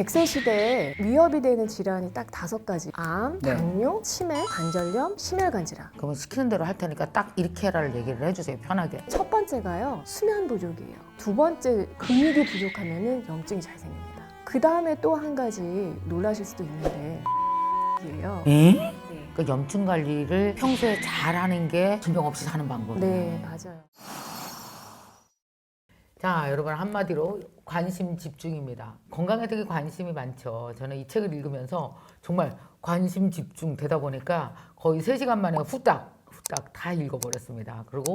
100세 시대에 위협이 되는 질환이 딱 5가지. 암, 네. 당뇨, 치매, 관절염, 심혈관 질환. 그러면 시키는 대로 할 테니까 딱 이렇게 해라를 얘기를 해주세요. 편하게. 첫 번째가요, 수면 부족이에요. 두 번째, 근육이 부족하면은 염증이 잘 생깁니다. 그 다음에 또 한 가지 놀라실 수도 있는데 이에요. 에? 그 염증 관리를 평소에 잘하는 게 질병 없이 사는 방법이에요. 네, 맞아요. 자, 여러분 한마디로 관심 집중입니다. 건강에 되게 관심이 많죠. 저는 이 책을 읽으면서 정말 관심 집중 되다 보니까 거의 3시간 만에 후딱 다 읽어버렸습니다. 그리고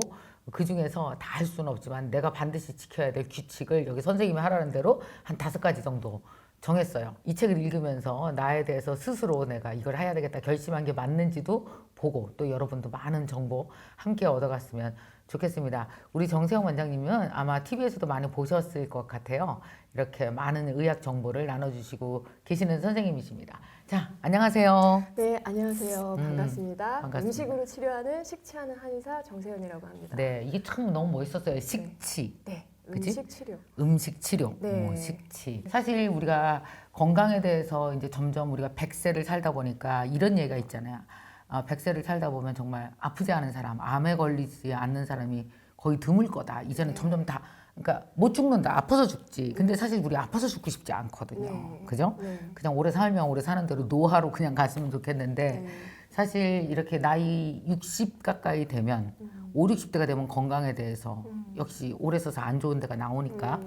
그 중에서 다 할 수는 없지만 내가 반드시 지켜야 될 규칙을 여기 선생님이 하라는 대로 한 5가지 정도 정했어요. 이 책을 읽으면서 나에 대해서 스스로 내가 이걸 해야 되겠다 결심한 게 맞는지도 보고 또 여러분도 많은 정보 함께 얻어갔으면 좋겠습니다. 우리 정세영 원장님은 아마 TV에서도 많이 보셨을 것 같아요. 이렇게 많은 의학 정보를 나눠주시고 계시는 선생님이십니다. 자, 안녕하세요. 네, 안녕하세요. 반갑습니다. 반갑습니다. 음식으로 치료하는 식치하는 한의사 정세현이라고 합니다. 네, 이게 참 너무 멋있었어요. 식치. 네, 그치? 음식 치료. 음식 치료, 네. 식치. 사실 우리가 건강에 대해서 이제 점점 우리가 100세를 살다 보니까 이런 얘기가 있잖아요. 100세를 살다 보면 정말 아프지 않은 사람, 암에 걸리지 않는 사람이 거의 드물 거다. 이제는 점점 다, 그러니까 못 죽는다. 아파서 죽지. 근데 사실 우리 아파서 죽고 싶지 않거든요. 네. 그죠? 네. 그냥 오래 살면 오래 사는 대로 노화로 그냥 갔으면 좋겠는데 네. 사실 이렇게 나이 60 가까이 되면 5, 60대가 되면 건강에 대해서 역시 오래 써서 안 좋은 데가 나오니까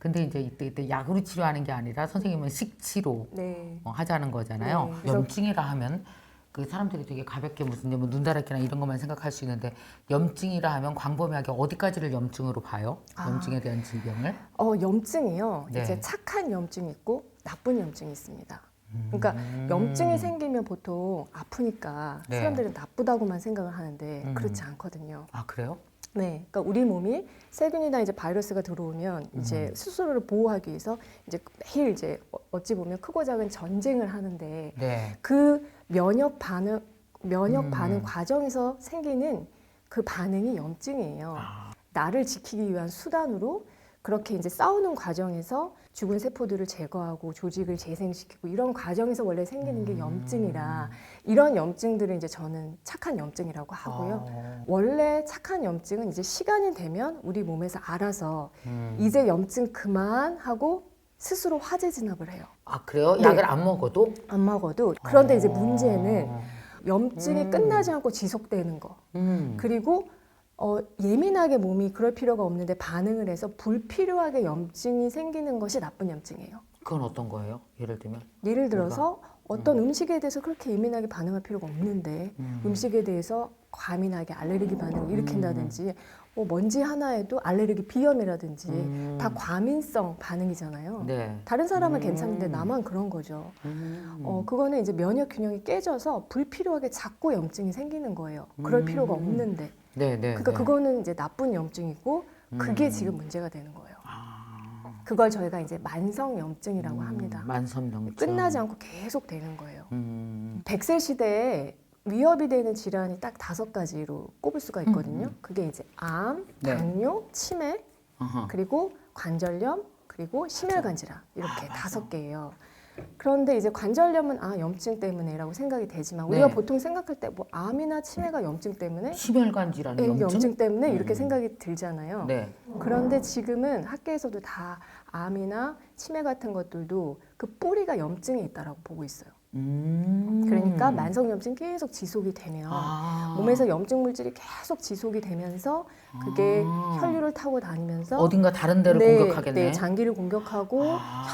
근데 이제 이때 약으로 치료하는 게 아니라 선생님은 식치로 네. 하자는 거잖아요. 네. 그래서- 염증이라 하면 그 사람들이 되게 가볍게 무슨 뭐 눈다랗게나 이런 것만 생각할 수 있는데 염증이라 하면 광범위하게 어디까지를 염증으로 봐요? 염증에 대한 질병을? 염증이요. 네. 이제 착한 염증이 있고 나쁜 염증이 있습니다. 그러니까 염증이 생기면 보통 아프니까 네. 사람들은 나쁘다고만 생각을 하는데 음. 그렇지 않거든요. 아 그래요? 네, 그러니까 우리 몸이 세균이나 이제 바이러스가 들어오면 이제 스스로를 보호하기 위해서 이제 매일 이제 어찌 보면 크고 작은 전쟁을 하는데 네. 그 면역 반응 과정에서 생기는 그 반응이 염증이에요. 나를 지키기 위한 수단으로 그렇게 이제 싸우는 과정에서 죽은 세포들을 제거하고 조직을 재생시키고 이런 과정에서 원래 생기는 게 염증이라 이런 염증들을 이제 저는 착한 염증이라고 하고요. 원래 착한 염증은 이제 시간이 되면 우리 몸에서 알아서 이제 염증 그만하고 스스로 화재 진압을 해요. 아 그래요? 네. 약을 안 먹어도? 안 먹어도. 그런데 이제 문제는 염증이 끝나지 않고 지속되는 거. 그리고 예민하게 몸이 그럴 필요가 없는데 반응을 해서 불필요하게 염증이 생기는 것이 나쁜 염증이에요. 그건 어떤 거예요? 예를 들면? 예를 들어서 어떤 음식에 대해서 그렇게 예민하게 반응할 필요가 없는데 음식에 대해서 과민하게 알레르기 반응을 일으킨다든지 먼지 하나에도 알레르기 비염이라든지 다 과민성 반응이잖아요. 네. 다른 사람은 괜찮은데 나만 그런 거죠. 그거는 이제 면역 균형이 깨져서 불필요하게 자꾸 염증이 생기는 거예요. 그럴 필요가 없는데. 네, 네. 그러니까 네. 그거는 이제 나쁜 염증이고 그게 지금 문제가 되는 거예요. 그걸 저희가 이제 만성 염증이라고 합니다. 만성염증. 끝나지 않고 계속 되는 거예요. 100세 시대에 위협이 되는 질환이 딱 5가지로 꼽을 수가 있거든요. 그게 이제 암, 네. 당뇨, 치매, 어허. 그리고 관절염, 그리고 심혈관 질환 이렇게 5개예요. 그런데 이제 관절염은 염증 때문에라고 생각이 되지만 우리가 네. 보통 생각할 때 뭐 암이나 치매가 염증 때문에 심혈관 질환이 염증? 염증 때문에 이렇게 생각이 들잖아요. 네. 그런데 지금은 학계에서도 다 암이나 치매 같은 것들도 그 뿌리가 염증에 있다라고 보고 있어요. 그러니까 만성염증 계속 지속이 되면 몸에서 염증 물질이 계속 지속이 되면서 그게 혈류를 타고 다니면서 어딘가 다른 데를 공격하겠네. 네, 장기를 공격하고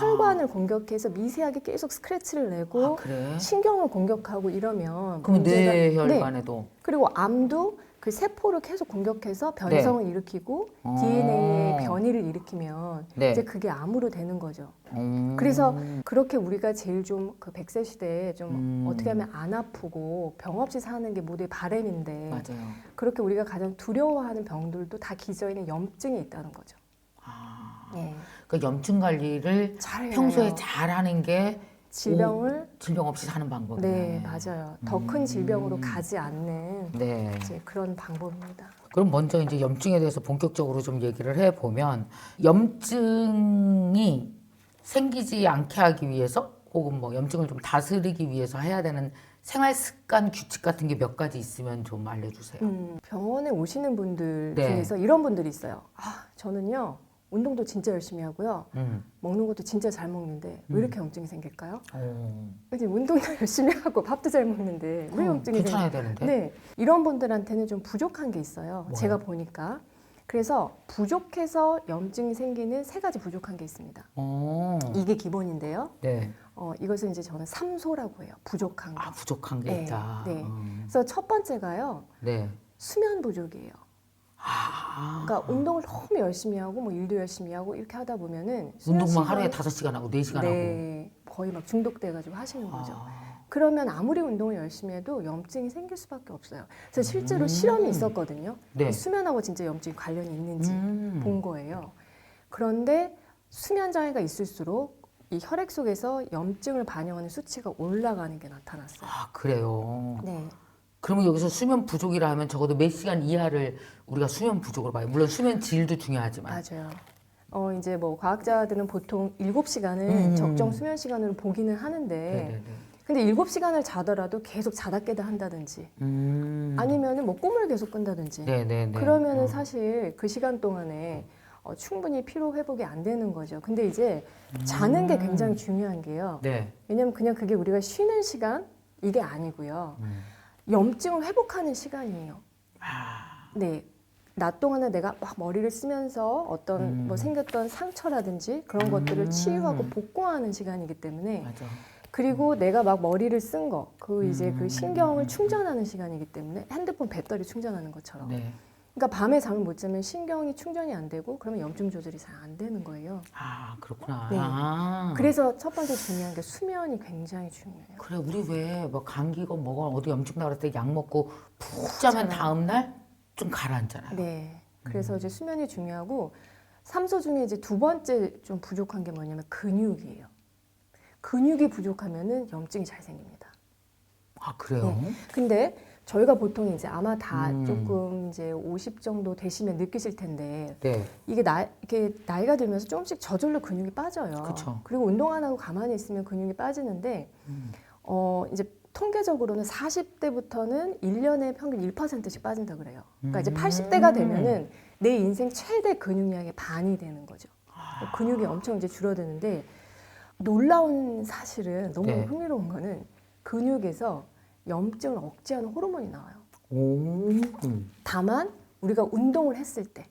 혈관을 공격해서 미세하게 계속 스크래치를 내고 그래? 신경을 공격하고 이러면 그럼 네. 뇌혈관에도 그리고 암도 그 세포를 계속 공격해서 변성을 일으키고 DNA의 변이를 일으키면 네. 이제 그게 암으로 되는 거죠. 그래서 그렇게 우리가 제일 좀 그 100세 시대에 좀 어떻게 하면 안 아프고 병 없이 사는 게 모두의 바람인데 맞아요. 그렇게 우리가 가장 두려워하는 병들도 다 기저에는 염증이 있다는 거죠. 네. 그 염증 관리를 잘해요. 평소에 잘하는 게 질병을 질병 없이 사는 방법이네. 네, 맞아요. 더 큰 질병으로 가지 않는 네. 이제 그런 방법입니다. 그럼 먼저 이제 염증에 대해서 본격적으로 좀 얘기를 해보면 염증이 생기지 않게 하기 위해서 혹은 뭐 염증을 좀 다스리기 위해서 해야 되는 생활 습관 규칙 같은 게 몇 가지 있으면 좀 알려주세요. 병원에 오시는 분들 네. 중에서 이런 분들이 있어요. 저는요 운동도 진짜 열심히 하고요. 먹는 것도 진짜 잘 먹는데 왜 이렇게 염증이 생길까요? 이제 운동도 열심히 하고 밥도 잘 먹는데 왜 염증이 괜찮아야 생길까요? 되는데. 네, 이런 분들한테는 좀 부족한 게 있어요. 뭐요? 제가 보니까. 그래서 부족해서 염증이 생기는 세 가지 부족한 게 있습니다. 이게 기본인데요. 네. 이것은 이제 저는 삼소라고 해요. 부족한 거. 부족한 게 네, 있다. 네. 그래서 첫 번째가요. 네. 수면 부족이에요. 그러니까 운동을 너무 열심히 하고 뭐 일도 열심히 하고 이렇게 하다 보면은 수면 운동만 시간이- 하루에 5시간 하고 4시간 네, 거의 막 중독돼가지고 하시는 거죠. 하고. 그러면 아무리 운동을 열심히 해도 염증이 생길 수밖에 없어요. 그래서 실제로 실험이 있었거든요. 네. 이 수면하고 진짜 염증이 관련이 있는지 음. 본 거예요. 그런데 수면 장애가 있을수록 이 혈액 속에서 염증을 반영하는 수치가 올라가는 게 나타났어요. 그래요. 네. 그러면 여기서 수면 부족이라 하면 적어도 몇 시간 이하를 우리가 수면 부족으로 봐요. 물론 수면 질도 중요하지만. 맞아요. 이제 뭐 과학자들은 보통 7시간을 적정 수면 시간으로 보기는 하는데 네네네. 근데 7시간을 자더라도 계속 자다 깨다 한다든지 아니면은 뭐 꿈을 계속 꾼다든지 네네네. 그러면은 사실 그 시간 동안에 충분히 피로 회복이 안 되는 거죠. 근데 이제 자는 게 굉장히 중요한 게요. 네. 왜냐면 그냥 그게 우리가 쉬는 시간 이게 아니고요. 염증을 회복하는 시간이에요. 네. 낮 동안에 내가 막 머리를 쓰면서 어떤 뭐 생겼던 상처라든지 그런 것들을 치유하고 복구하는 시간이기 때문에 맞아. 그리고 내가 막 머리를 쓴 거, 이제 그 신경을 충전하는 시간이기 때문에 핸드폰 배터리 충전하는 것처럼. 네. 그러니까 밤에 잠을 못 자면 신경이 충전이 안 되고 그러면 염증 조절이 잘 안 되는 거예요. 그렇구나. 네. 그래서 첫 번째 중요한 게 수면이 굉장히 중요해요. 그래 우리 왜 뭐 감기건 뭐건 어디 염증 나올 때 약 먹고 푹 자면 다음 날 좀 가라앉잖아요. 네. 그래서 이제 수면이 중요하고 삼소 중에 이제 두 번째 좀 부족한 게 뭐냐면 근육이에요. 근육이 부족하면은 염증이 잘 생깁니다. 그래요? 네. 근데 저희가 보통 이제 아마 다 조금 이제 50 정도 되시면 느끼실 텐데 네. 이게 나이가 들면서 조금씩 저절로 근육이 빠져요. 그쵸. 그리고 운동 안 하고 가만히 있으면 근육이 빠지는데 이제 통계적으로는 40대부터는 1년에 평균 1%씩 빠진다 그래요. 그러니까 이제 80대가 되면은 내 인생 최대 근육량의 반이 되는 거죠. 근육이 엄청 이제 줄어드는데 놀라운 사실은 너무 네. 흥미로운 거는 근육에서 염증을 억제하는 호르몬이 나와요. 다만 우리가 운동을 했을 때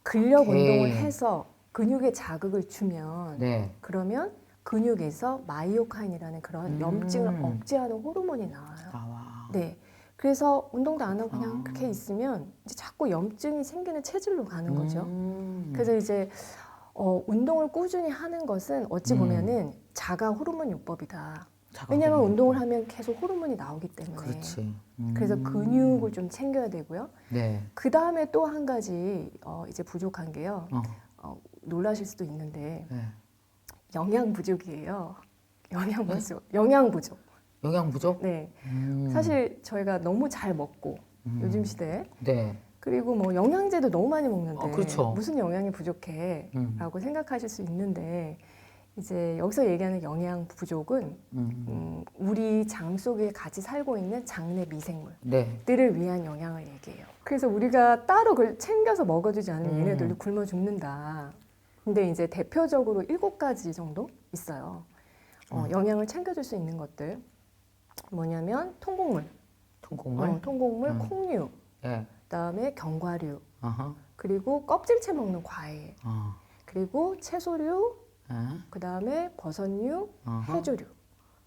근력 오케이. 운동을 해서 근육에 자극을 주면 네. 그러면 근육에서 마이오카인이라는 그런 염증을 억제하는 호르몬이 나와요. 나와. 네. 그래서 운동도 안 하고 그냥 그렇게 있으면 이제 자꾸 염증이 생기는 체질로 가는 거죠. 그래서 이제 운동을 꾸준히 하는 것은 어찌 보면은 자가 호르몬 요법이다. 왜냐하면 운동을 하면 계속 호르몬이 나오기 때문에. 그렇지. 그래서 근육을 좀 챙겨야 되고요. 네. 그 다음에 또 한 가지 이제 부족한 게요. 놀라실 수도 있는데 네. 영양 부족이에요. 영양 부족. 영양 부족. 영양 부족? 네. 사실 저희가 너무 잘 먹고 요즘 시대에 네. 그리고 뭐 영양제도 너무 많이 먹는데 그렇죠. 무슨 영양이 부족해라고 생각하실 수 있는데 이제 여기서 얘기하는 영양 부족은 우리 장 속에 같이 살고 있는 장내 미생물들을 네. 위한 영양을 얘기해요. 그래서 우리가 따로 그걸 챙겨서 먹어주지 않으면 얘네들도 굶어 죽는다. 근데 이제 대표적으로 7가지 정도 있어요. 영양을 챙겨줄 수 있는 것들 뭐냐면 통곡물, 통곡물? 콩류, 네. 그다음에 견과류, 어허. 그리고 껍질째 먹는 과일, 그리고 채소류, 어. 그다음에 버섯류, 어허. 해조류.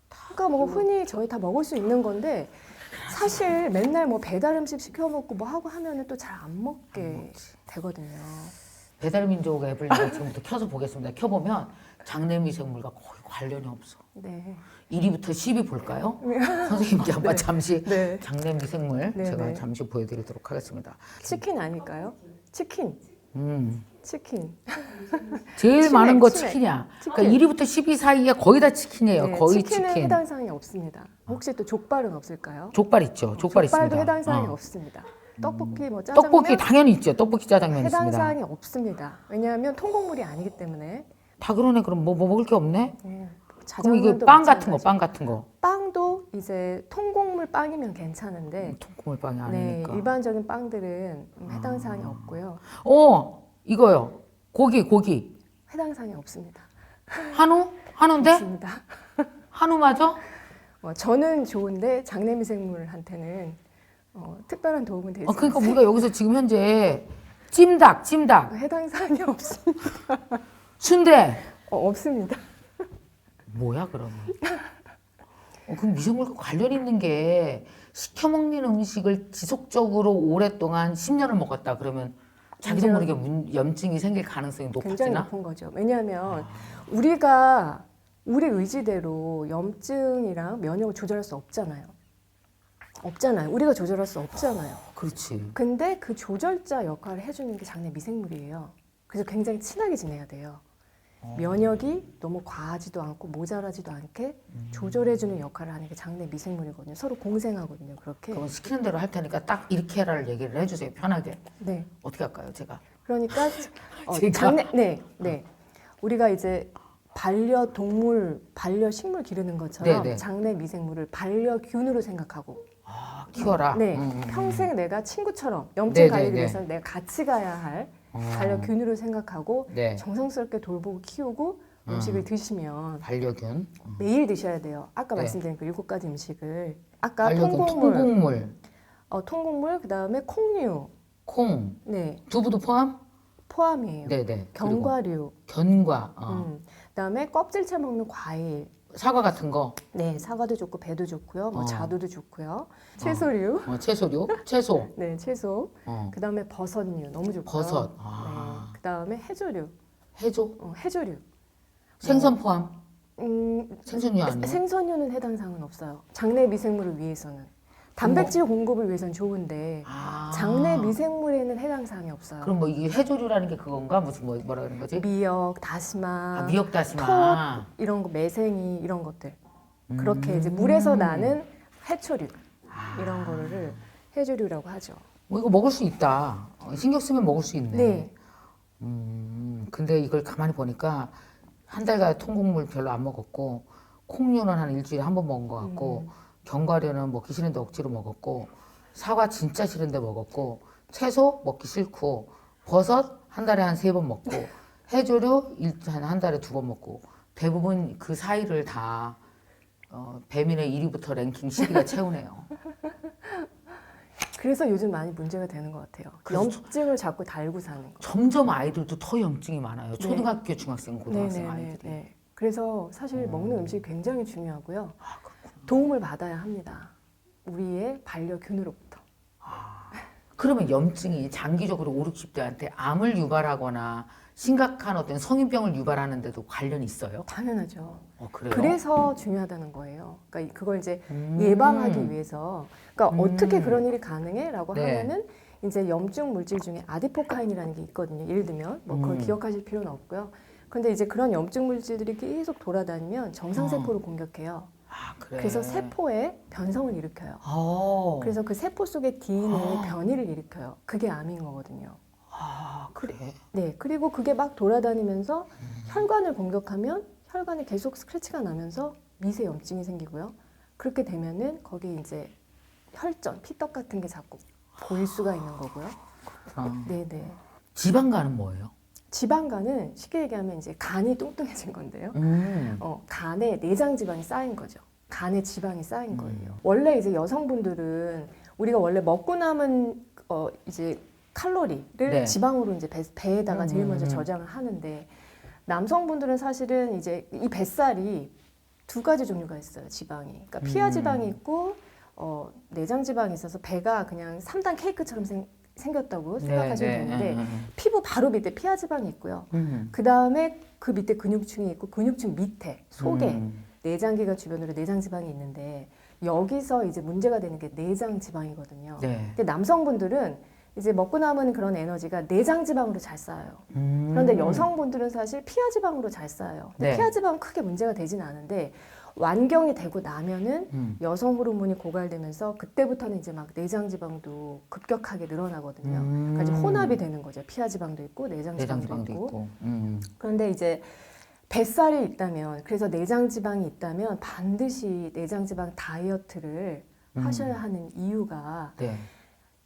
그러니까 뭐 흔히 저희 다 먹을 수 있는 건데 사실 맨날 뭐 배달 음식 시켜 먹고 뭐 하고 하면은 또 잘 안 먹게 되거든요. 배달민족 앱을 내가 지금부터 켜서 보겠습니다. 켜보면 장내 미생물과 거의 관련이 없어. 네. 1위부터 10위 볼까요? 선생님께 한번 잠시 네. 장내 미생물 네, 제가 네. 잠시 보여드리도록 하겠습니다. 치킨 아닐까요? 치킨. 치킨. 제일 치맥, 많은 거 치맥. 치킨이야. 치킨. 그러니까 1위부터 10위 사이가 거의 다 치킨이에요. 네, 거의 치킨은 치킨. 해당 사항이 없습니다. 혹시 또 족발은 없을까요? 족발 있죠. 족발 있습니다. 족발도 해당 사항이 어. 없습니다. 떡볶이 뭐 짜장면 떡볶이 당연히 있죠. 떡볶이 짜장면 해당 있습니다. 사항이 없습니다. 왜냐하면 통곡물이 아니기 때문에 다 그러네. 그럼 뭐 먹을 게 없네? 네. 그럼 이게 자장면도 빵 같은 거, 마찬가지. 빵 같은 거. 빵도 이제 통곡물 빵이면 괜찮은데 통곡물 빵이 네, 아니니까. 일반적인 빵들은 해당 사항이 없고요. 이거요. 고기. 해당 사항이 없습니다. 한우? 한우인데? 없습니다. 한우 맞아? 저는 좋은데 장내미생물한테는 특별한 도움은 되지 그러니까 않습니다. 우리가 여기서 지금 현재 찜닭, 해당 사항이 없습니다. 순대. 없습니다. 뭐야 그러면? 그럼 미생물과 관련 있는 게 시켜 먹는 음식을 지속적으로 오랫동안 10년을 먹었다 그러면 자기도 모르게 염증이 생길 가능성이 굉장히 높아지나? 높은 거죠. 왜냐하면 우리가 우리 의지대로 염증이랑 면역을 조절할 수 없잖아요. 우리가 조절할 수 없잖아요. 그렇지. 근데 그 조절자 역할을 해주는 게 장내 미생물이에요. 그래서 굉장히 친하게 지내야 돼요. 면역이 너무 과하지도 않고 모자라지도 않게 조절해주는 역할을 하는 게 장내 미생물이거든요. 서로 공생하거든요. 그렇게. 그럼 시키는 대로 할 테니까 딱 이렇게 해라를 얘기를 해주세요. 편하게. 네. 어떻게 할까요, 제가? 그러니까 제가? 네. 우리가 이제 반려동물, 반려식물 기르는 것처럼 네네. 장내 미생물을 반려균으로 생각하고 키워라. 네, 평생 내가 친구처럼 염증 네네네. 관리를 위해서는 내가 같이 가야 할 반려균으로 생각하고 네. 정성스럽게 돌보고 키우고 음식을 드시면 반려균. 매일 드셔야 돼요. 아까 네. 말씀드린 그 7가지 음식을 아까 반려균 통곡물, 통곡물 그다음에 콩류 콩, 네 두부도 포함? 포함이에요. 네네. 견과류 견과, 그다음에 껍질째 먹는 과일 사과 같은 거, 네 사과도 좋고 배도 좋고요. 뭐 어. 자두도 좋고요. 채소류 채소류, 채소, 네 채소 그다음에 버섯류 너무 좋고요. 버섯, 네 그다음에 해조류 해조, 해조류 생선 포함, 음, 생선류 아니에요? 생선류는 해당 사항은 없어요. 장내 미생물을 위해서는 단백질 공급을 위해서는 좋은데 장내 미생물에는 해당 사항이 없어요. 그럼 뭐 이게 해조류라는 게 그건가? 무슨 뭐라 그러는 거지? 미역, 다시마, 미역 다시마. 이런 거 매생이 이런 것들 그렇게 이제 물에서 나는 해초류 이런 거를 해조류라고 하죠. 뭐 이거 먹을 수 있다. 신경 쓰면 먹을 수 있네. 네. 근데 이걸 가만히 보니까 한 달간 통곡물 별로 안 먹었고 콩류는 한 일주일에 한 번 먹은 것 같고 견과류는 먹기 싫은데 억지로 먹었고 사과 진짜 싫은데 먹었고 채소 먹기 싫고 버섯 한 달에 한 3번 먹고 해조류 한 달에 2번 먹고 대부분 그 사이를 다 배민의 1위부터 랭킹 10위가 채우네요. 그래서 요즘 많이 문제가 되는 것 같아요. 염증을 자꾸 달고 사는 거. 점점 아이들도 더 염증이 많아요. 초등학교, 중학생, 고등학생 아이들이. 네. 그래서 사실 먹는 음식이 굉장히 중요하고요. 도움을 받아야 합니다. 우리의 반려균으로부터. 그러면 염증이 장기적으로 5, 60대한테 암을 유발하거나 심각한 어떤 성인병을 유발하는데도 관련이 있어요? 당연하죠. 그래요? 그래서 중요하다는 거예요. 그러니까 그걸 이제 예방하기 위해서. 그러니까 어떻게 그런 일이 가능해?라고 네. 하면은 이제 염증 물질 중에 아디포카인이라는 게 있거든요. 예를 들면 뭐 그걸 기억하실 필요는 없고요. 근데 이제 그런 염증 물질들이 계속 돌아다니면 정상세포를 공격해요. 그래. 그래서 세포에 변성을 일으켜요. 그래서 그 세포 속의 DNA 변이를 일으켜요. 그게 암인 거거든요. 그래. 네, 그리고 그게 막 돌아다니면서 혈관을 공격하면 혈관에 계속 스크래치가 나면서 미세 염증이 생기고요. 그렇게 되면은 거기 이제 혈전, 피떡 같은 게 자꾸 보일 수가 있는 거고요. 네네. 지방간은 뭐예요? 지방간은 쉽게 얘기하면 이제 간이 뚱뚱해진 건데요. 간에 내장 지방이 쌓인 거죠. 간에 지방이 쌓인 거예요. 원래 이제 여성분들은 우리가 원래 먹고 남은 이제 칼로리를 네. 지방으로 이제 배에다가 제일 먼저 저장을 하는데 남성분들은 사실은 이제 이 뱃살이 2가지 종류가 있어요. 지방이. 그러니까 피하 지방이 있고 내장 지방이 있어서 배가 그냥 3단 케이크처럼 생겼다고 생각하시면 되는데 피부 바로 밑에 피하 지방이 있고요. 그 다음에 그 밑에 근육층이 있고 근육층 밑에 속에 내장기가 주변으로 내장 지방이 있는데 여기서 이제 문제가 되는 게 내장 지방이거든요. 네. 근데 남성분들은 이제 먹고 남은 그런 에너지가 내장 지방으로 잘 쌓여요. 그런데 여성분들은 사실 피하 지방으로 잘 쌓여요. 근데 네. 피하 지방은 크게 문제가 되진 않은데 완경이 되고 나면은 여성 호르몬이 고갈되면서 그때부터는 이제 막 내장 지방도 급격하게 늘어나거든요. 그러니까 이제 혼합이 되는 거죠. 피하 지방도 있고 내장 지방도 있고. 있고. 그런데 이제 뱃살이 있다면, 그래서 내장 지방이 있다면 반드시 내장 지방 다이어트를 하셔야 하는 이유가 네.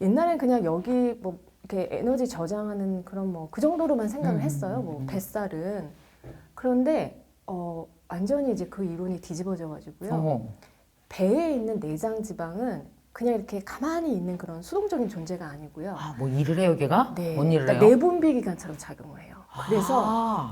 옛날엔 그냥 여기 뭐 이렇게 에너지 저장하는 그런 뭐 그 정도로만 생각을 했어요. 뭐 뱃살은. 그런데 완전히 이제 그 이론이 뒤집어져 가지고요. 배에 있는 내장 지방은 그냥 이렇게 가만히 있는 그런 수동적인 존재가 아니고요. 아, 뭐 일을 해요, 걔가? 네, 뭔 일을 그러니까 해요? 내분비 기관처럼 작용을 해요. 그래서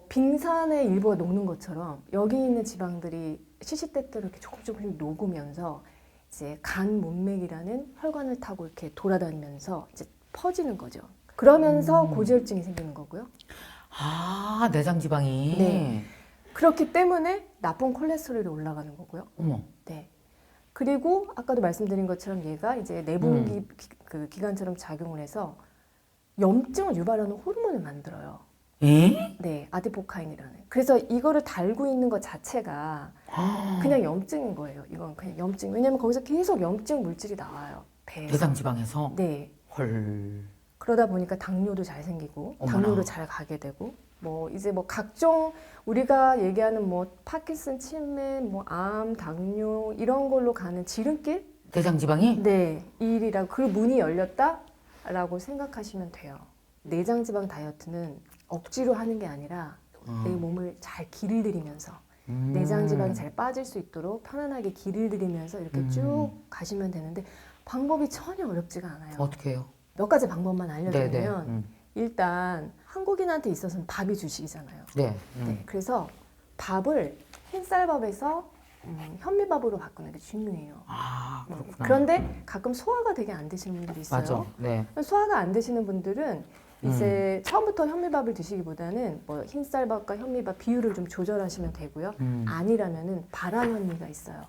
빙산의 일부가 녹는 것처럼 여기 있는 지방들이 시시때때로 이렇게 조금씩 녹으면서 이제 간 문맥이라는 혈관을 타고 이렇게 돌아다니면서 이제 퍼지는 거죠. 그러면서 고지혈증이 생기는 거고요. 아, 내장 지방이. 네. 그렇기 때문에 나쁜 콜레스테롤이 올라가는 거고요. 어머. 네. 그리고 아까도 말씀드린 것처럼 얘가 이제 내분 그 기관처럼 작용을 해서 염증을 유발하는 호르몬을 만들어요. 에? 네, 아디포카인이라는. 그래서 이거를 달고 있는 것 자체가 그냥 염증인 거예요. 이건 그냥 염증. 왜냐면 거기서 계속 염증 물질이 나와요. 배에서. 내장 지방에서? 네. 헐. 그러다 보니까 당뇨도 잘 생기고 어머나. 당뇨로 잘 가게 되고 뭐 이제 뭐 각종 우리가 얘기하는 뭐 파킨슨 치매, 뭐 암, 당뇨 이런 걸로 가는 지름길? 내장 지방이? 네, 이 일이라고 그 문이 열렸다라고 생각하시면 돼요. 내장 지방 다이어트는 억지로 하는 게 아니라 내 몸을 잘 길들이면서 내장 지방이 잘 빠질 수 있도록 편안하게 길들이면서 이렇게 쭉 가시면 되는데 방법이 전혀 어렵지가 않아요. 어떻게 해요? 몇 가지 방법만 네네. 알려드리면 일단 한국인한테 있어서는 밥이 주식이잖아요. 네. 네, 그래서 밥을 흰쌀밥에서 현미밥으로 바꾸는 게 중요해요. 아, 그렇구나. 그런데 가끔 소화가 되게 안 되시는 분들이 있어요. 맞아. 네. 소화가 안 되시는 분들은 이제 처음부터 현미밥을 드시기보다는 뭐 흰쌀밥과 현미밥 비율을 좀 조절하시면 되고요. 아니라면은 바람현미가 있어요.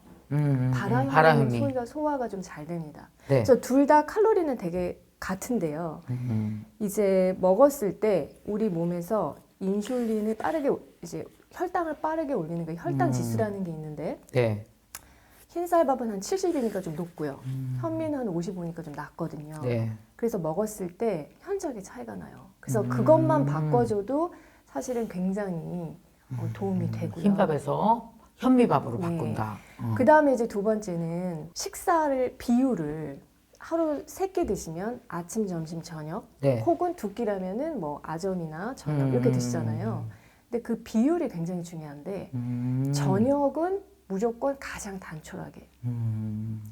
바람현미 소화가 좀 잘 됩니다. 네. 그래서 둘 다 칼로리는 되게 같은데요. 이제 먹었을 때 우리 몸에서 인슐린을 빠르게 이제 혈당을 빠르게 올리는 게 혈당 지수라는 게 있는데 네. 흰쌀밥은 한 70이니까 좀 높고요. 현미는 한 55니까 좀 낮거든요. 네. 그래서 먹었을 때 현저하게 차이가 나요. 그래서 그것만 바꿔줘도 사실은 굉장히 도움이 되고요. 흰밥에서 현미밥으로 네. 바꾼다. 그 다음에 이제 두 번째는 식사를 비율을 하루 3끼 드시면 아침, 점심, 저녁 네. 혹은 2끼라면은 뭐 아점이나 저녁 이렇게 드시잖아요. 근데 그 비율이 굉장히 중요한데 저녁은 무조건 가장 단촐하게.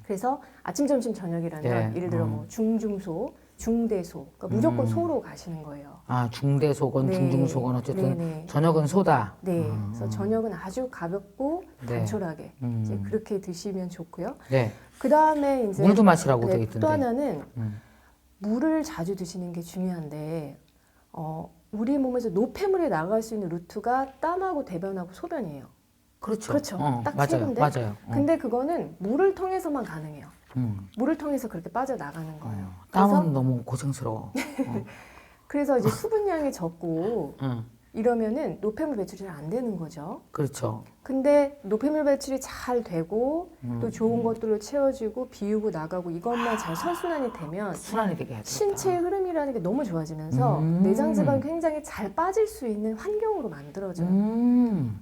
그래서 아침, 점심, 저녁이라면 네. 예를 들어 뭐 중중소, 중대소, 그러니까 무조건 소로 가시는 거예요. 아, 중대소건, 네. 중중소건 어쨌든 네네. 저녁은 소다. 네, 그래서 저녁은 아주 가볍고 네. 단촐하게 이제 그렇게 드시면 좋고요. 네. 그 다음에 이제 물도 마시라고 네, 돼 있던데. 또 하나는 음. 물을 자주 드시는 게 중요한데 우리 몸에서 노폐물이 나갈 수 있는 루트가 땀하고 대변하고 소변이에요. 그렇죠. 그렇죠. 딱 세 맞아요. 군데. 맞아요. 근데 그거는 물을 통해서만 가능해요. 물을 통해서 그렇게 빠져나가는 거예요. 땀은 너무 고생스러워. 그래서 이제 수분량이 적고 응. 이러면은 노폐물 배출이 잘 안 되는 거죠. 그렇죠. 근데 노폐물 배출이 잘 되고 또 좋은 것들로 채워지고 비우고 나가고 이것만 잘 선순환이 되면 순환이 되게 해야 되겠다. 신체의 흐름이라는 게 너무 좋아지면서 내장 지방이 굉장히 잘 빠질 수 있는 환경으로 만들어져요.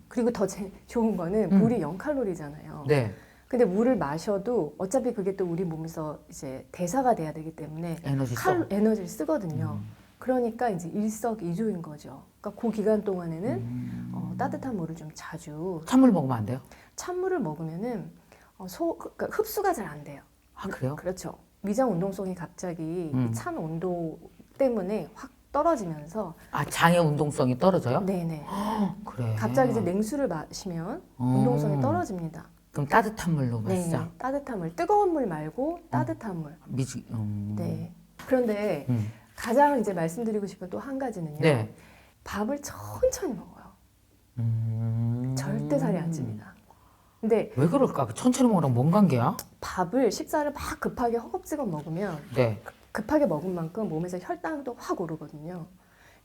그리고 더 좋은 거는 물이 0칼로리잖아요. 네. 근데 물을 마셔도 어차피 그게 또 우리 몸에서 이제 대사가 돼야 되기 때문에 에너지 써. 에너지를 쓰거든요. 그러니까 이제 일석이조인 거죠. 그러니까 그 기간 동안에는 따뜻한 물을 좀 자주 찬물 먹으면 안 돼요? 찬물을 먹으면은 그러니까 흡수가 잘 안 돼요. 아, 그래요? 그렇죠. 위장 운동성이 갑자기 이 찬 온도 때문에 확 떨어지면서 아, 장의 운동성이 떨어져요? 네네. 그래. 갑자기 이제 냉수를 마시면 운동성이 떨어집니다. 그럼 따뜻한 물로 마시자. 네, 따뜻한 물, 뜨거운 물 말고 따뜻한 물. 미지. 네. 그런데 가장 이제 말씀드리고 싶은 또 한 가지는요. 네. 밥을 천천히 먹어요. 절대 살이 안 찝니다. 근데 왜 그럴까? 천천히 먹으랑 뭔 관계야? 밥을 식사를 막 급하게 허겁지겁 먹으면 네. 급하게 먹은 만큼 몸에서 혈당도 확 오르거든요.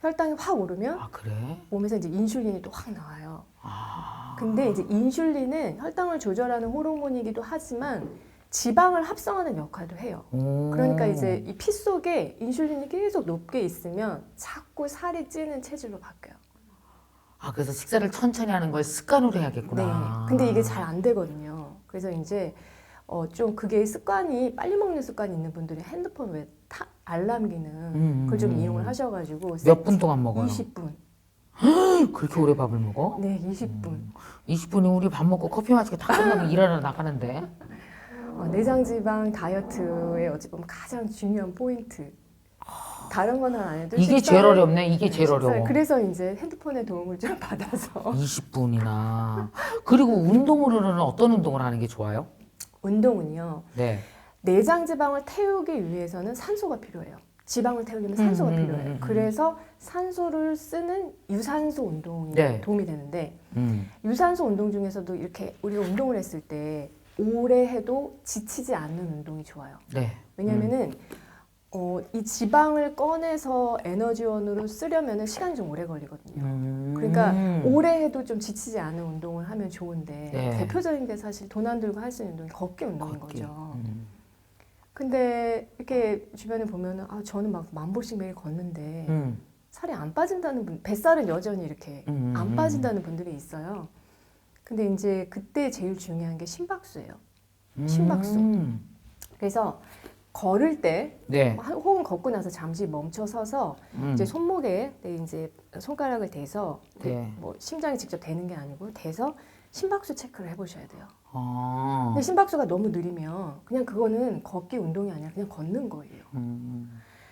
혈당이 확 오르면 아, 그래? 몸에서 이제 인슐린이 또 확 나와요. 아. 근데 이제 인슐린은 혈당을 조절하는 호르몬이기도 하지만 지방을 합성하는 역할도 해요. 그러니까 이제 이 피 속에 인슐린이 계속 높게 있으면 자꾸 살이 찌는 체질로 바뀌어요. 아, 그래서 식사를 천천히 하는 걸 습관으로 네. 해야겠구나. 근데 이게 잘 안 되거든요. 그래서 이제 좀 그게 습관이 빨리 먹는 습관이 있는 분들이 핸드폰 왜 알람 기능 그걸 좀 이용을 하셔가지고 몇 분 동안 먹어요? 20분. 그렇게 오래 밥을 먹어? 네, 20분. 20분이 우리 밥 먹고 커피 마시고 다 끝나면 일하러 나가는데. 내장 지방 다이어트의 어찌 보면 가장 중요한 포인트. 다른 건 안 해도 이게 제일 어렵네. 이게 제일 어려워. 그래서 이제 핸드폰의 도움을 좀 받아서 20분이나. 그리고 운동으로는 어떤 운동을 하는 게 좋아요? 운동은요. 네. 내장 지방을 태우기 위해서는 산소가 필요해요. 지방을 태우려면 산소가 필요해요. 그래서 산소를 쓰는 유산소 운동이 네. 도움이 되는데 음. 유산소 운동 중에서도 이렇게 우리가 운동을 했을 때 오래 해도 지치지 않는 운동이 좋아요. 네. 왜냐면은 이 지방을 꺼내서 에너지원으로 쓰려면 시간이 좀 오래 걸리거든요. 그러니까 오래 해도 좀 지치지 않은 운동을 하면 좋은데 네. 대표적인 게 사실 돈 안 들고 할 수 있는 운동이 걷기 운동인 걷기. 거죠. 근데 이렇게 주변에 보면은 저는 막 10,000보씩 매일 걷는데 살이 안 빠진다는 분, 뱃살은 여전히 이렇게 안 빠진다는 분들이 있어요. 근데 이제 그때 제일 중요한 게 심박수예요. 심박수. 그래서 걸을 때 네. 혹은 걷고 나서 잠시 멈춰 서서 이제 손목에 이제 손가락을 대서 네. 뭐 심장이 직접 대는 게 아니고 대서 심박수 체크를 해보셔야 돼요. 아. 근데 심박수가 너무 느리면 그냥 그거는 걷기 운동이 아니라 그냥 걷는 거예요.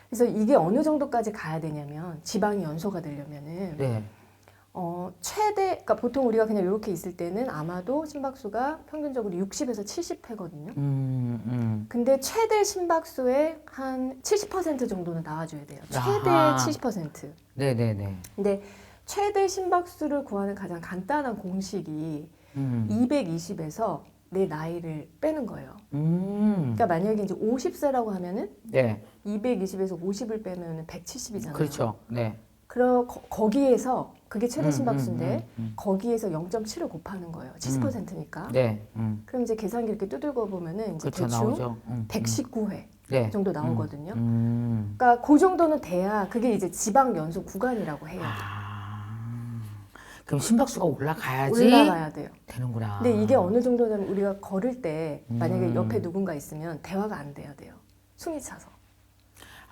그래서 이게 어느 정도까지 가야 되냐면 지방이 연소가 되려면은 네. 최대 그러니까 보통 우리가 그냥 이렇게 있을 때는 아마도 심박수가 평균적으로 60에서 70회거든요. 근데 최대 심박수의 한 70% 정도는 나와줘야 돼요. 최대 아하. 70%. 네네네. 근데 최대 심박수를 구하는 가장 간단한 공식이 220에서 내 나이를 빼는 거예요. 그러니까 만약에 이제 50세라고 하면은 네. 220에서 50을 빼면 170이잖아요. 그렇죠. 네. 그럼 거기에서 그게 최대 심박수인데 거기에서 0.7을 곱하는 거예요. 70%니까. 네. 그럼 이제 계산기 이렇게 두들겨 보면은 이제 그렇죠. 대충 나오죠. 119회 네. 정도 나오거든요. 그러니까 그 정도는 돼야 그게 이제 지방 연소 구간이라고 해요. 그럼 심박수가 올라가야지 올라가야 돼요. 되는구나. 근데 이게 어느 정도냐면 우리가 걸을 때 만약에 옆에 누군가 있으면 대화가 안 돼야 돼요. 숨이 차서.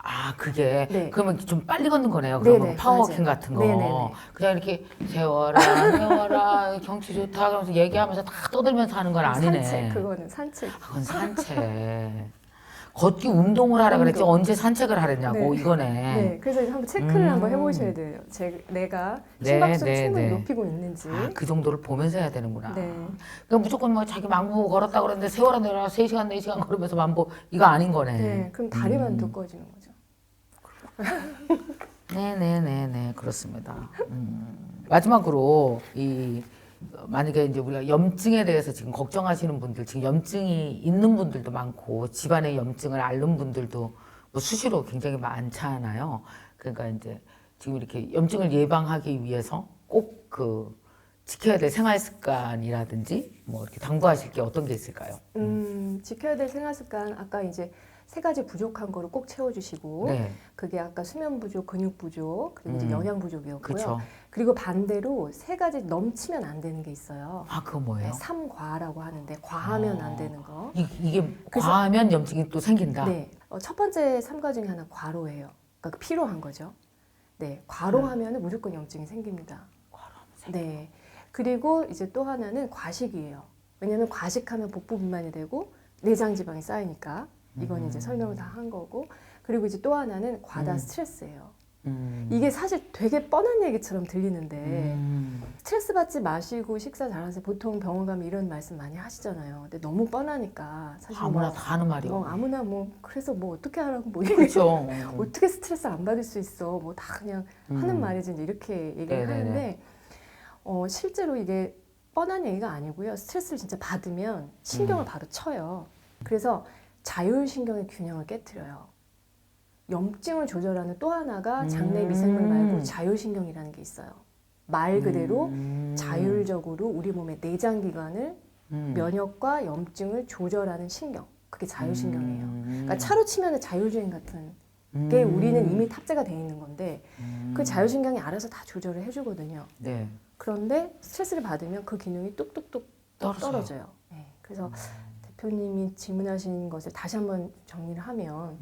아, 그게 네. 그러면 좀 빨리 걷는 거네요. 그러면 네네, 파워워킹 맞아요. 같은 거. 네네네. 그냥 이렇게 세워라, 세워라, 경치 좋다 그러면서 얘기하면서 다 떠들면서 하는 건 아니네. 산책, 그거는 산책. 그건 산책. 걷기 운동을 하라 그랬지 운동. 언제 산책을 하랬냐고 네. 이거네. 네, 그래서 한번 체크를 한번 해보셔야 돼요. 내가 네, 심박수를 네, 충분히 네. 높이고 있는지. 아, 그 정도를 보면서 해야 되는구나. 네. 그러니까 무조건 뭐 자기 만보 걸었다 그랬는데 세워라 내려라 3시간 4시간 걸으면서 만보 이거 아닌 거네. 네, 그럼 다리만 두꺼워지는 거죠. 네네네네 그렇습니다. 마지막으로 만약에 이제 우리가 염증에 대해서 지금 걱정하시는 분들, 지금 염증이 있는 분들도 많고 집안에 염증을 앓는 분들도 뭐 수시로 굉장히 많잖아요. 그러니까 이제 지금 이렇게 염증을 예방하기 위해서 꼭 지켜야 될 생활 습관이라든지 뭐 이렇게 당부하실 게 어떤 게 있을까요? 지켜야 될 생활 습관 아까 이제 3가지 부족한 거를 꼭 채워주시고 네, 그게 아까 수면 부족, 근육 부족, 그리고 이제 영양 부족이었고요. 그렇죠. 그리고 반대로 3가지 넘치면 안 되는 게 있어요. 아, 그거 뭐예요? 네, 삼과라고 하는데 과하면 안 되는 거. 이게 과하면 염증이 또 생긴다. 네, 첫 번째 3과 중에 하나 과로예요. 그러니까 피로한 거죠. 네, 과로하면은 무조건 염증이 생깁니다. 네, 그리고 이제 또 하나는 과식이에요. 왜냐하면 과식하면 복부 비만이 되고 내장 지방이 쌓이니까 이건 이제 설명을 다 한 거고. 그리고 이제 또 하나는 과다 스트레스예요. 이게 사실 되게 뻔한 얘기처럼 들리는데 스트레스 받지 마시고 식사 잘하세요. 보통 병원 가면 이런 말씀 많이 하시잖아요. 근데 너무 뻔하니까 사실 아무나 다 하는 말이요. 아무나 그래서 어떻게 하라고 그렇죠. 어떻게 스트레스 안 받을 수 있어. 다 그냥 하는 말이지 이제 이렇게 얘기를 네네네. 하는데 실제로 이게 뻔한 얘기가 아니고요. 스트레스를 진짜 받으면 신경을 바로 쳐요. 그래서 자율신경의 균형을 깨트려요. 염증을 조절하는 또 하나가 장내 미생물 말고 자율신경이라는 게 있어요. 말 그대로 자율적으로 우리 몸의 내장기관을 면역과 염증을 조절하는 신경. 그게 자율신경이에요. 그러니까 차로 치면 자율주행 같은 우리는 이미 탑재가 돼 있는 건데 그 자율신경이 알아서 다 조절을 해주거든요. 네. 그런데 스트레스를 받으면 그 기능이 뚝뚝뚝 떨어져요. 떨어져요. 네, 그래서 대표님이 질문하신 것을 다시 한번 정리를 하면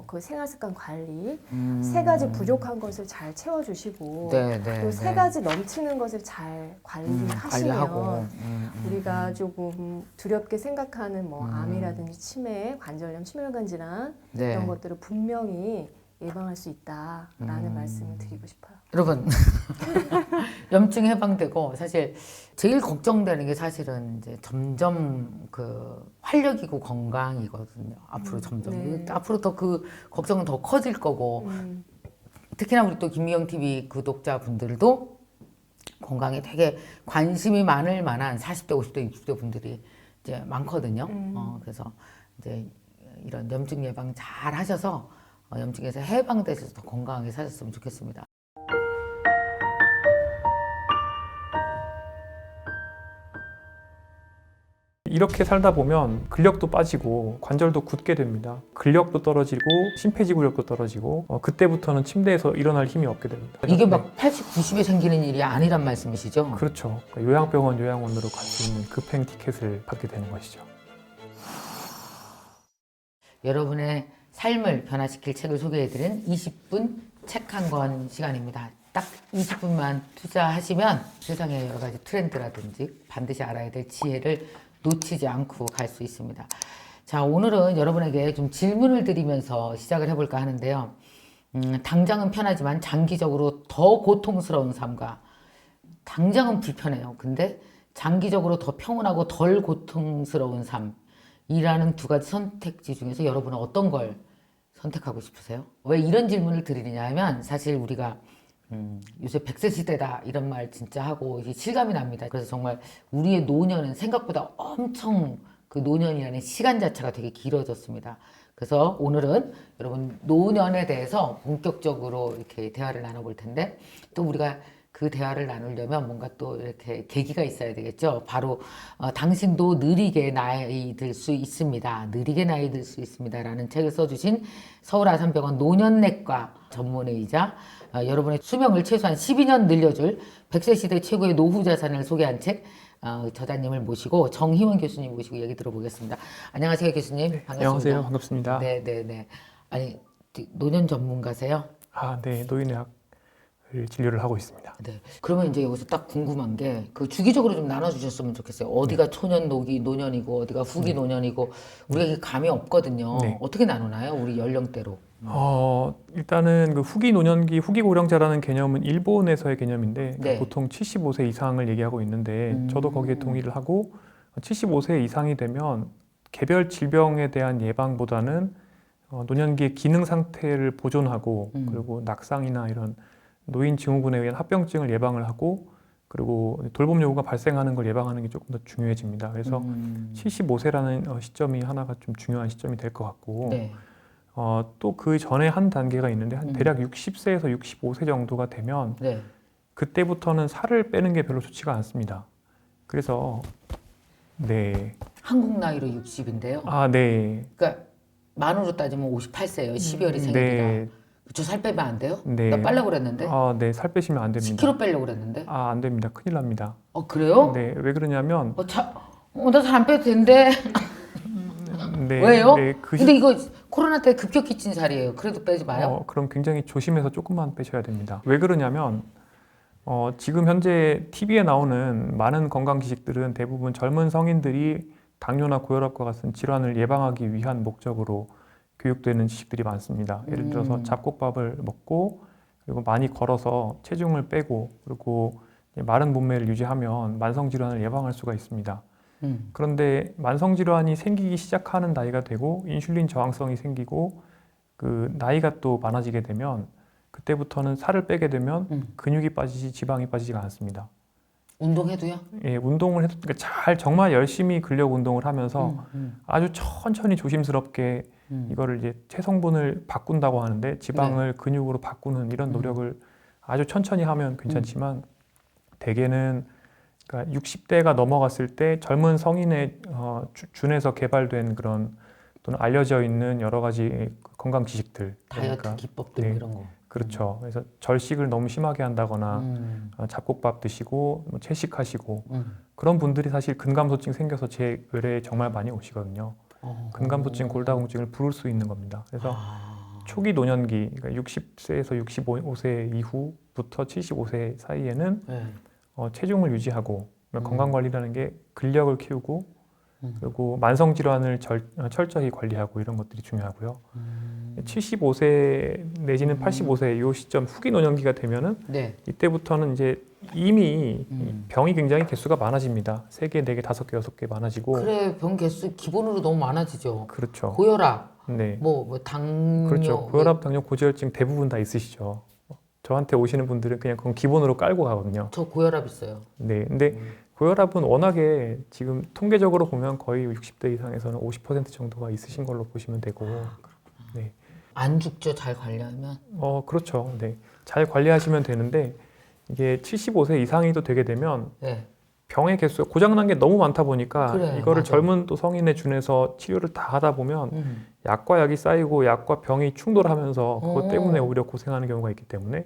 그 생활습관 관리 세 가지 부족한 것을 잘 채워주시고 네, 또 세 가지 넘치는 것을 잘 관리하시면 관리하고. 우리가 조금 두렵게 생각하는 뭐 암이라든지 치매, 관절염, 심혈관 질환 네. 이런 것들을 분명히 예방할 수 있다라는 말씀을 드리고 싶어요. 여러분 염증 해방되고 사실 제일 걱정되는 게 사실은 이제 점점 그 활력이고 건강이거든요. 앞으로 점점 네. 앞으로 더 그 걱정은 더 커질 거고 특히나 우리 또 김미경 TV 구독자분들도 건강에 되게 관심이 많을 만한 40대, 50대, 60대 분들이 이제 많거든요. 그래서 이제 이런 염증 예방 잘 하셔서 염증에서 해방되셔서 더 건강하게 사셨으면 좋겠습니다. 이렇게 살다 보면 근력도 빠지고 관절도 굳게 됩니다. 근력도 떨어지고 심폐지구력도 떨어지고 그때부터는 침대에서 일어날 힘이 없게 됩니다. 이게 막 80, 90에 생기는 일이 아니란 말씀이시죠? 그렇죠. 그러니까 요양병원, 요양원으로 갈 수 있는 급행 티켓을 받게 되는 것이죠. 여러분의 삶을 변화시킬 책을 소개해드린 20분 책 한 권 시간입니다. 딱 20분만 투자하시면 세상의 여러 가지 트렌드라든지 반드시 알아야 될 지혜를 놓치지 않고 갈 수 있습니다. 자, 오늘은 여러분에게 좀 질문을 드리면서 시작을 해볼까 하는데요. 당장은 편하지만 장기적으로 더 고통스러운 삶과 당장은 불편해요. 근데 장기적으로 더 평온하고 덜 고통스러운 삶이라는 두 가지 선택지 중에서 여러분은 어떤 걸 선택하고 싶으세요? 왜 이런 질문을 드리느냐 하면 사실 우리가 요새 100세 시대다 이런 말 진짜 하고 이게 실감이 납니다. 그래서 정말 우리의 노년은 생각보다 엄청 그 노년이라는 시간 자체가 되게 길어졌습니다. 그래서 오늘은 여러분 노년에 대해서 본격적으로 이렇게 대화를 나눠볼 텐데 또 우리가 그 대화를 나누려면 뭔가 또 이렇게 계기가 있어야 되겠죠. 바로 당신도 느리게 나이 들 수 있습니다. 느리게 나이 들 수 있습니다. 라는 책을 써주신 서울아산병원 노년내과 전문의이자 여러분의 수명을 최소한 12년 늘려줄 100세 시대 최고의 노후 자산을 소개한 책 저자님을 모시고 정희원 교수님 모시고 얘기 들어보겠습니다. 안녕하세요 교수님. 반갑습니다. 안녕하세요. 반갑습니다. 네네네. 아니 노년 전문가세요? 네. 노인의학을 진료를 하고 있습니다. 네. 그러면 이제 여기서 딱 궁금한 게 그 주기적으로 좀 나눠주셨으면 좋겠어요. 어디가 초년 노년이고 어디가 후기 노년이고 우리가 이게 감이 없거든요. 네. 어떻게 나누나요? 우리 연령대로. 일단은 그 후기 노년기, 후기 고령자라는 개념은 일본에서의 개념인데 네. 보통 75세 이상을 얘기하고 있는데 저도 거기에 동의를 하고 75세 이상이 되면 개별 질병에 대한 예방보다는 노년기의 기능 상태를 보존하고 그리고 낙상이나 이런 노인 증후군에 의한 합병증을 예방을 하고 그리고 돌봄 요구가 발생하는 걸 예방하는 게 조금 더 중요해집니다. 그래서 75세라는 시점이 하나가 좀 중요한 시점이 될 것 같고 네. 또 그 전에 한 단계가 있는데 한 대략 60세에서 65세 정도가 되면 네. 그때부터는 살을 빼는 게 별로 좋지가 않습니다. 그래서 네. 한국 나이로 60인데요. 네. 그러니까 만으로 따지면 58세예요. 12월이 생일이라. 네. 저 살 빼면 안 돼요? 네. 나 빼려고 그랬는데. 네. 살 빼시면 안 됩니다. 10kg 빼려고 그랬는데. 안 됩니다. 큰일 납니다. 그래요? 네. 왜 그러냐면 나 살 안 빼도 된대. 네. 왜요? 네. 근데 이거 코로나 때 급격히 찐 살이에요. 그래도 빼지 마요. 그럼 굉장히 조심해서 조금만 빼셔야 됩니다. 왜 그러냐면 지금 현재 TV에 나오는 많은 건강 지식들은 대부분 젊은 성인들이 당뇨나 고혈압과 같은 질환을 예방하기 위한 목적으로 교육되는 지식들이 많습니다. 예를 들어서 잡곡밥을 먹고 그리고 많이 걸어서 체중을 빼고 그리고 마른 몸매를 유지하면 만성 질환을 예방할 수가 있습니다. 그런데 만성 질환이 생기기 시작하는 나이가 되고 인슐린 저항성이 생기고 그 나이가 또 많아지게 되면 그때부터는 살을 빼게 되면 근육이 빠지지 지방이 빠지지가 않습니다. 운동해도요? 예, 운동을 해도 그러니까 정말 열심히 근력 운동을 하면서 아주 천천히 조심스럽게 이거를 이제 체성분을 바꾼다고 하는데 지방을 근육으로 바꾸는 이런 노력을 아주 천천히 하면 괜찮지만 대개는 그러니까 60대가 넘어갔을 때 젊은 성인의 준에서 개발된 그런 또는 알려져 있는 여러 가지 건강 지식들, 다이어트 그러니까 기법들 네. 이런 거. 그렇죠. 그래서 절식을 너무 심하게 한다거나 잡곡밥 드시고 뭐 채식하시고 그런 분들이 사실 근감소증 생겨서 제 의뢰에 정말 많이 오시거든요. 근감소증, 골다공증을 부를 수 있는 겁니다. 그래서 초기 노년기, 그러니까 60세에서 65세 이후부터 75세 사이에는 네. 체중을 유지하고 건강 관리라는 게 근력을 키우고 그리고 만성 질환을 철저히 관리하고 이런 것들이 중요하고요. 75세 내지는 85세 이 시점 후기 노년기가 되면은 네. 이때부터는 이제 이미 병이 굉장히 개수가 많아집니다. 3개, 4개, 5개, 6개 많아지고 그래 병 개수 기본으로 너무 많아지죠. 그렇죠. 고혈압, 네. 뭐 당뇨, 그렇죠. 고혈압, 당뇨, 고지혈증 대부분 다 있으시죠. 저한테 오시는 분들은 그냥 그건 기본으로 깔고 가거든요. 저 고혈압 있어요. 네. 근데 고혈압은 워낙에 지금 통계적으로 보면 거의 60대 이상에서는 50% 정도가 있으신 걸로 보시면 되고. 네. 안 죽죠 잘 관리하면. 그렇죠. 네. 잘 관리하시면 되는데 이게 75세 이상이 또 되게 되면 네. 병의 개수가 고장난 게 너무 많다 보니까 그래, 이거를 맞아. 젊은 또 성인에 준해서 치료를 다 하다 보면 약과 약이 쌓이고 약과 병이 충돌하면서 그것 때문에 오히려 고생하는 경우가 있기 때문에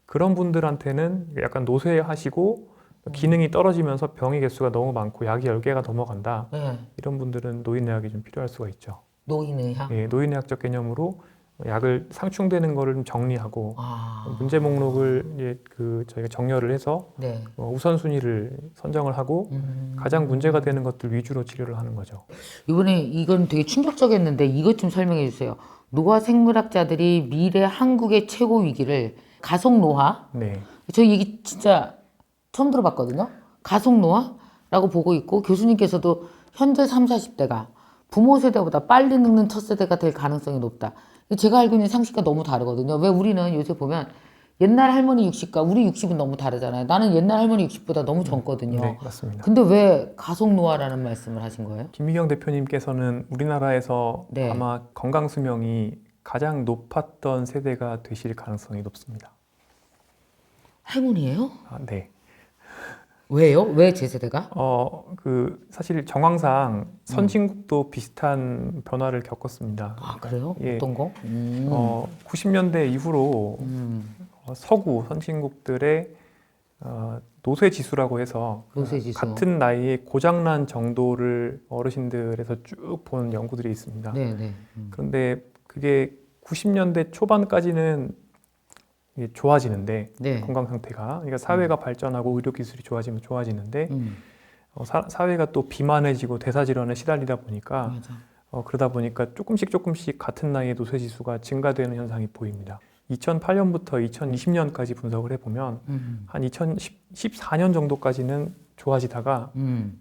그런 분들한테는 약간 노쇠하시고 기능이 떨어지면서 병의 개수가 너무 많고 약이 10개가 넘어간다. 네. 이런 분들은 노인의학이 좀 필요할 수가 있죠. 노인의학. 예, 노인의학적 개념으로 약을 상충되는 거를 좀 정리하고 아. 문제 목록을 저희가 정렬을 해서 네. 우선순위를 선정을 하고 가장 문제가 되는 것들 위주로 치료를 하는 거죠. 이번에 이건 되게 충격적이었는데 이것 좀 설명해 주세요. 노화 생물학자들이 미래 한국의 최고 위기를 가속 노화. 네. 저 얘기 진짜 처음 들어봤거든요. 가속 노화라고 보고 있고 교수님께서도 현재 30, 40대가 부모 세대보다 빨리 늙는 첫 세대가 될 가능성이 높다. 제가 알고 있는 상식과 너무 다르거든요. 왜 우리는 요새 보면 옛날 할머니 60과 우리 60은 너무 다르잖아요. 나는 옛날 할머니 60보다 너무 젊거든요. 네, 맞습니다. 근데 왜 가속 노화라는 말씀을 하신 거예요? 김미경 대표님께서는 우리나라에서 네. 아마 건강 수명이 가장 높았던 세대가 되실 가능성이 높습니다. 할머니예요? 네. 왜요? 왜 제 세대가? 사실 정황상 선진국도 비슷한 변화를 겪었습니다. 아 그래요? 예. 어떤 거? 90년대 이후로 서구 선진국들의 노쇠 지수라고 해서 노쇠 지수. 같은 나이에 고장난 정도를 어르신들에서 쭉 본 연구들이 있습니다. 네네. 그런데 그게 90년대 초반까지는 이게 좋아지는데 네. 건강 상태가 그러니까 사회가 발전하고 의료 기술이 좋아지면 좋아지는데 사회가 또 비만해지고 대사 질환에 시달리다 보니까 맞아. 그러다 보니까 조금씩 같은 나이에 노쇠 지수가 증가되는 현상이 보입니다. 2008년부터 2020년까지 분석을 해보면 한 2014년 정도까지는 좋아지다가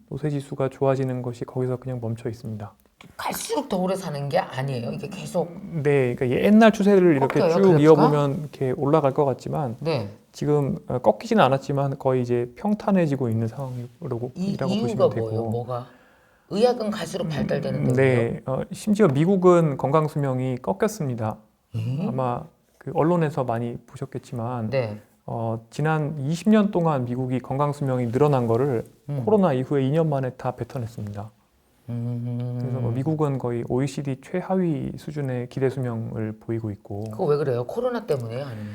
노쇠 지수가 좋아지는 것이 거기서 그냥 멈춰 있습니다. 갈수록 더 오래 사는 게 아니에요. 이게 계속. 네, 그러니까 옛날 추세를 이렇게 꺾여요, 쭉 그래프가? 이어보면 이렇게 올라갈 것 같지만 네. 지금 꺾이지는 않았지만 거의 이제 평탄해지고 있는 상황이라고 이유가 보시면 되고. 뭐예요? 뭐가? 의학은 갈수록 발달되는데 네, 심지어 미국은 건강 수명이 꺾였습니다. 아마 그 언론에서 많이 보셨겠지만 네. 지난 20년 동안 미국이 건강 수명이 늘어난 거를 코로나 이후에 2년 만에 다 뱉어냈습니다. 그래서 미국은 거의 OECD 최하위 수준의 기대 수명을 보이고 있고. 그거 왜 그래요? 코로나 때문에요? 아니면?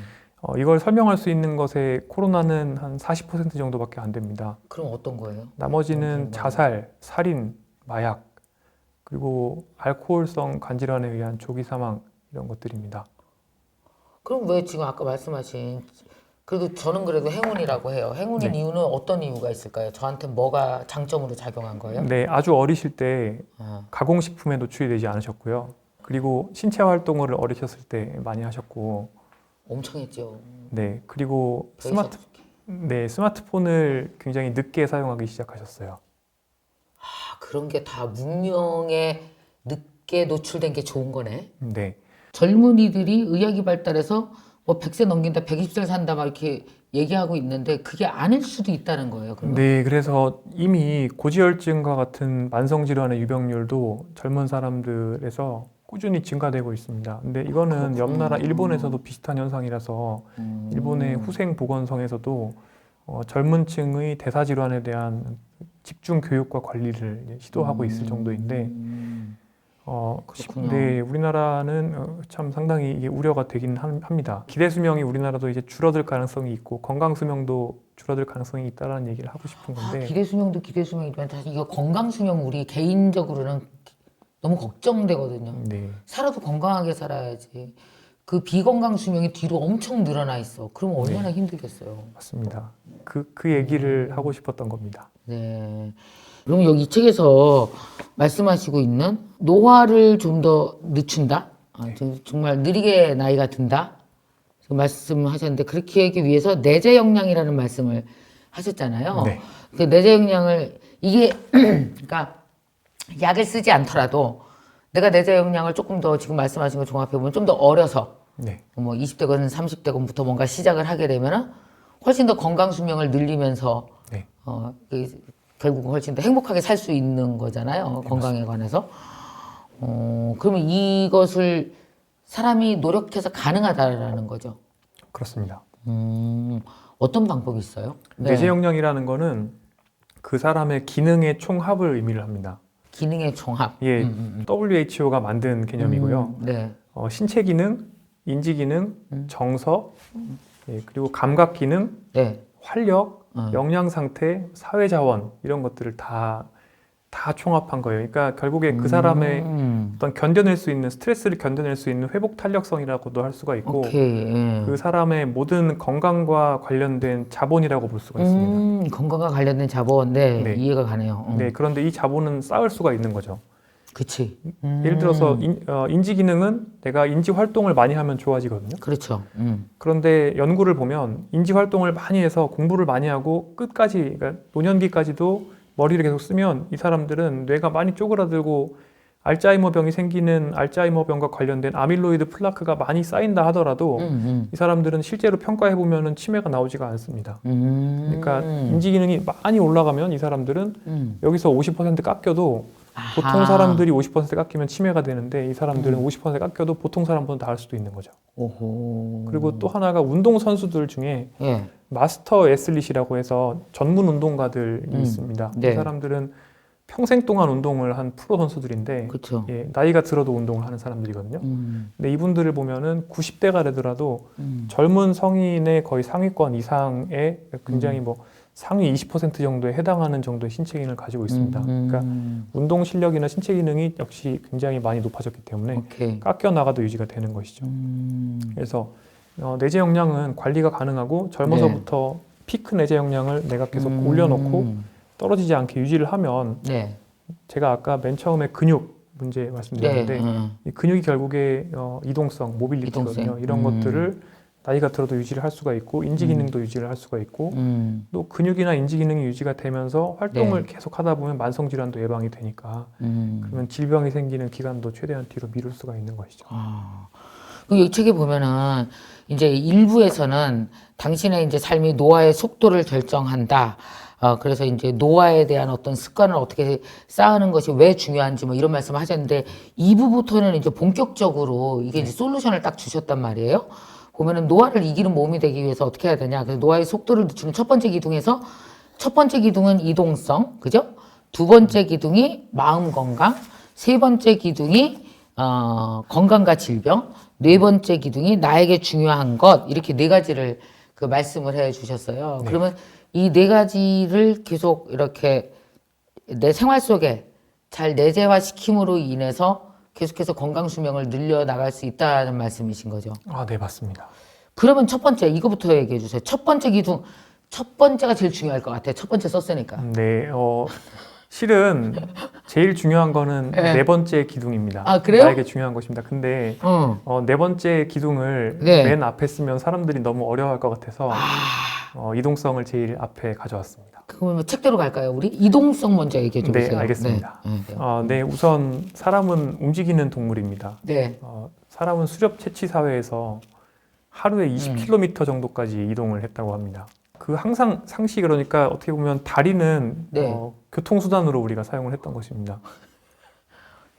이걸 설명할 수 있는 것에 코로나는 한 40% 정도밖에 안 됩니다. 그럼 어떤 거예요? 나머지는 자살, 살인, 마약, 그리고 알코올성 간질환에 의한 조기 사망 이런 것들입니다. 그럼 왜 지금 아까 말씀하신 그래도 저는 그래도 행운이라고 해요. 행운인 네. 이유는 어떤 이유가 있을까요? 저한테 뭐가 장점으로 작용한 거예요? 네, 아주 어리실 때 아, 가공식품에 노출이 되지 않으셨고요. 그리고 신체 활동을 어리셨을 때 많이 하셨고, 엄청 했죠. 네, 그리고 베이셔 스마트폰을 굉장히 늦게 사용하기 시작하셨어요. 아, 그런 게 다 문명에 늦게 노출된 게 좋은 거네. 네, 젊은이들이 의학이 발달해서 뭐 100세 넘긴다, 120세 산다 막 이렇게 얘기하고 있는데 그게 아닐 수도 있다는 거예요. 그러면. 네, 그래서 이미 고지혈증과 같은 만성 질환의 유병률도 젊은 사람들에서 꾸준히 증가되고 있습니다. 근데 이거는 옆 나라 일본에서도 비슷한 현상이라서 일본의 후생 보건성에서도 젊은 층의 대사 질환에 대한 집중 교육과 관리를 시도하고 있을 정도인데 그렇군요. 네, 우리나라는 참 상당히 이게 우려가 되긴 합니다. 기대 수명이 우리나라도 이제 줄어들 가능성이 있고 건강 수명도 줄어들 가능성이 있다라는 얘기를 하고 싶은 건데 기대 수명도 기대 수명이지만 사실 이거 건강 수명 우리 개인적으로는 너무 걱정되거든요. 네, 살아도 건강하게 살아야지. 그 비건강 수명이 뒤로 엄청 늘어나 있어. 그럼 얼마나 힘들겠어요. 맞습니다. 그 얘기를 하고 싶었던 겁니다. 네. 그럼 여기 이 책에서 말씀하시고 있는 노화를 좀 더 늦춘다? 정말 느리게 나이가 든다? 지금 말씀하셨는데 그렇게 하기 위해서 내재 역량이라는 말씀을 하셨잖아요. 네. 그 내재 역량을 이게 그러니까 약을 쓰지 않더라도 내가 내재 역량을 조금 더 지금 말씀하신 거 종합해 보면 좀 더 어려서 네, 뭐 20대건 30대건부터 뭔가 시작을 하게 되면은 훨씬 더 건강 수명을 늘리면서 네. 결국 훨씬 더 행복하게 살 수 있는 거잖아요. 건강에 관해서. 그러면 이것을 사람이 노력해서 가능하다라는 거죠. 그렇습니다. 어떤 방법이 있어요? 내재 역량이라는 거는 그 사람의 기능의 총합을 의미를 합니다. 기능의 종합. 예, WHO가 만든 개념이고요. 네. 신체 기능, 인지 기능, 정서, 예, 그리고 감각 기능, 네. 활력, 영양 상태, 사회 자원 이런 것들을 다 총합한 거예요. 그러니까 결국에 그 사람의 어떤 견뎌낼 수 있는 스트레스를 견뎌낼 수 있는 회복 탄력성이라고도 할 수가 있고 오케이. 예. 그 사람의 모든 건강과 관련된 자본이라고 볼 수가 있습니다. 건강과 관련된 자본. 네. 네. 이해가 가네요. 네, 그런데 이 자본은 쌓을 수가 있는 거죠. 그치. 예를 들어서 인지 기능은 내가 인지 활동을 많이 하면 좋아지거든요. 그렇죠. 그런데 연구를 보면 인지 활동을 많이 해서 공부를 많이 하고 끝까지 그러니까 노년기까지도 머리를 계속 쓰면 이 사람들은 뇌가 많이 쪼그라들고 알츠하이머 병이 생기는 알츠하이머 병과 관련된 아밀로이드 플라크가 많이 쌓인다 하더라도 이 사람들은 실제로 평가해 보면은 치매가 나오지가 않습니다. 그러니까 인지 기능이 많이 올라가면 이 사람들은 여기서 50% 깎여도 보통 사람들이 50% 깎이면 치매가 되는데 이 사람들은 50% 깎여도 보통 사람보다 나을 수도 있는 거죠. 오호. 그리고 또 하나가 운동 선수들 중에 예. 마스터 애슬릿이라고 해서 전문 운동가들이 있습니다. 네. 이 사람들은 평생 동안 운동을 한 프로 선수들인데 그렇죠. 예, 나이가 들어도 운동을 하는 사람들이거든요. 근데 이분들을 보면은 90대가 되더라도 젊은 성인의 거의 상위권 이상의 굉장히 뭐 상위 20% 정도에 해당하는 정도의 신체 기능을 가지고 있습니다. 그러니까 운동 실력이나 신체 기능이 역시 굉장히 많이 높아졌기 때문에 오케이. 깎여 나가도 유지가 되는 것이죠. 그래서 내재 역량은 관리가 가능하고 젊어서부터 피크 내재 역량을 내가 계속 올려놓고 떨어지지 않게 유지를 하면 네. 제가 아까 맨 처음에 근육 문제 말씀드렸는데 네. 이 근육이 결국에 이동성, 모빌리티거든요. 이동성. 이런 것들을 나이가 들어도 유지를 할 수가 있고 인지 기능도 유지를 할 수가 있고 또 근육이나 인지 기능이 유지가 되면서 활동을 계속 하다 보면 만성 질환도 예방이 되니까 그러면 질병이 생기는 기간도 최대한 뒤로 미룰 수가 있는 것이죠. 이 책에 보면은 이제 일부에서는 당신의 이제 삶이 노화의 속도를 결정한다. 그래서 이제 노화에 대한 어떤 습관을 어떻게 쌓는 것이 왜 중요한지 뭐 이런 말씀 하셨는데 2부부터는 이제 본격적으로 이게 이제 솔루션을 딱 주셨단 말이에요. 보면은 노화를 이기는 몸이 되기 위해서 어떻게 해야 되냐. 그래서 노화의 속도를 늦추는 첫 번째 기둥에서 첫 번째 기둥은 이동성, 그죠? 두 번째 기둥이 마음 건강, 세 번째 기둥이 건강과 질병, 네 번째 기둥이 나에게 중요한 것 이렇게 네 가지를 그 말씀을 해 주셨어요. 네. 그러면 이 네 가지를 계속 이렇게 내 생활 속에 잘 내재화 시킴으로 인해서 계속해서 건강 수명을 늘려 나갈 수 있다는 말씀이신 거죠. 네, 맞습니다. 그러면 첫 번째 이거부터 얘기해 주세요. 첫 번째 기둥, 첫 번째가 제일 중요할 것 같아요. 첫 번째 썼으니까. 네, 실은 제일 중요한 거는 네 번째 기둥입니다. 아, 그래요? 나에게 중요한 것입니다. 근데 네 번째 기둥을 네. 맨 앞에 쓰면 사람들이 너무 어려워할 것 같아서 이동성을 제일 앞에 가져왔습니다. 그러면 책대로 갈까요, 우리? 이동성 먼저 얘기해 주세요. 네, 알겠습니다. 네. 네, 우선 사람은 움직이는 동물입니다. 네. 사람은 수렵 채취 사회에서 하루에 20km 정도까지 이동을 했다고 합니다. 그 항상 상시 그러니까 어떻게 보면 다리는 네. 교통수단으로 우리가 사용을 했던 것입니다.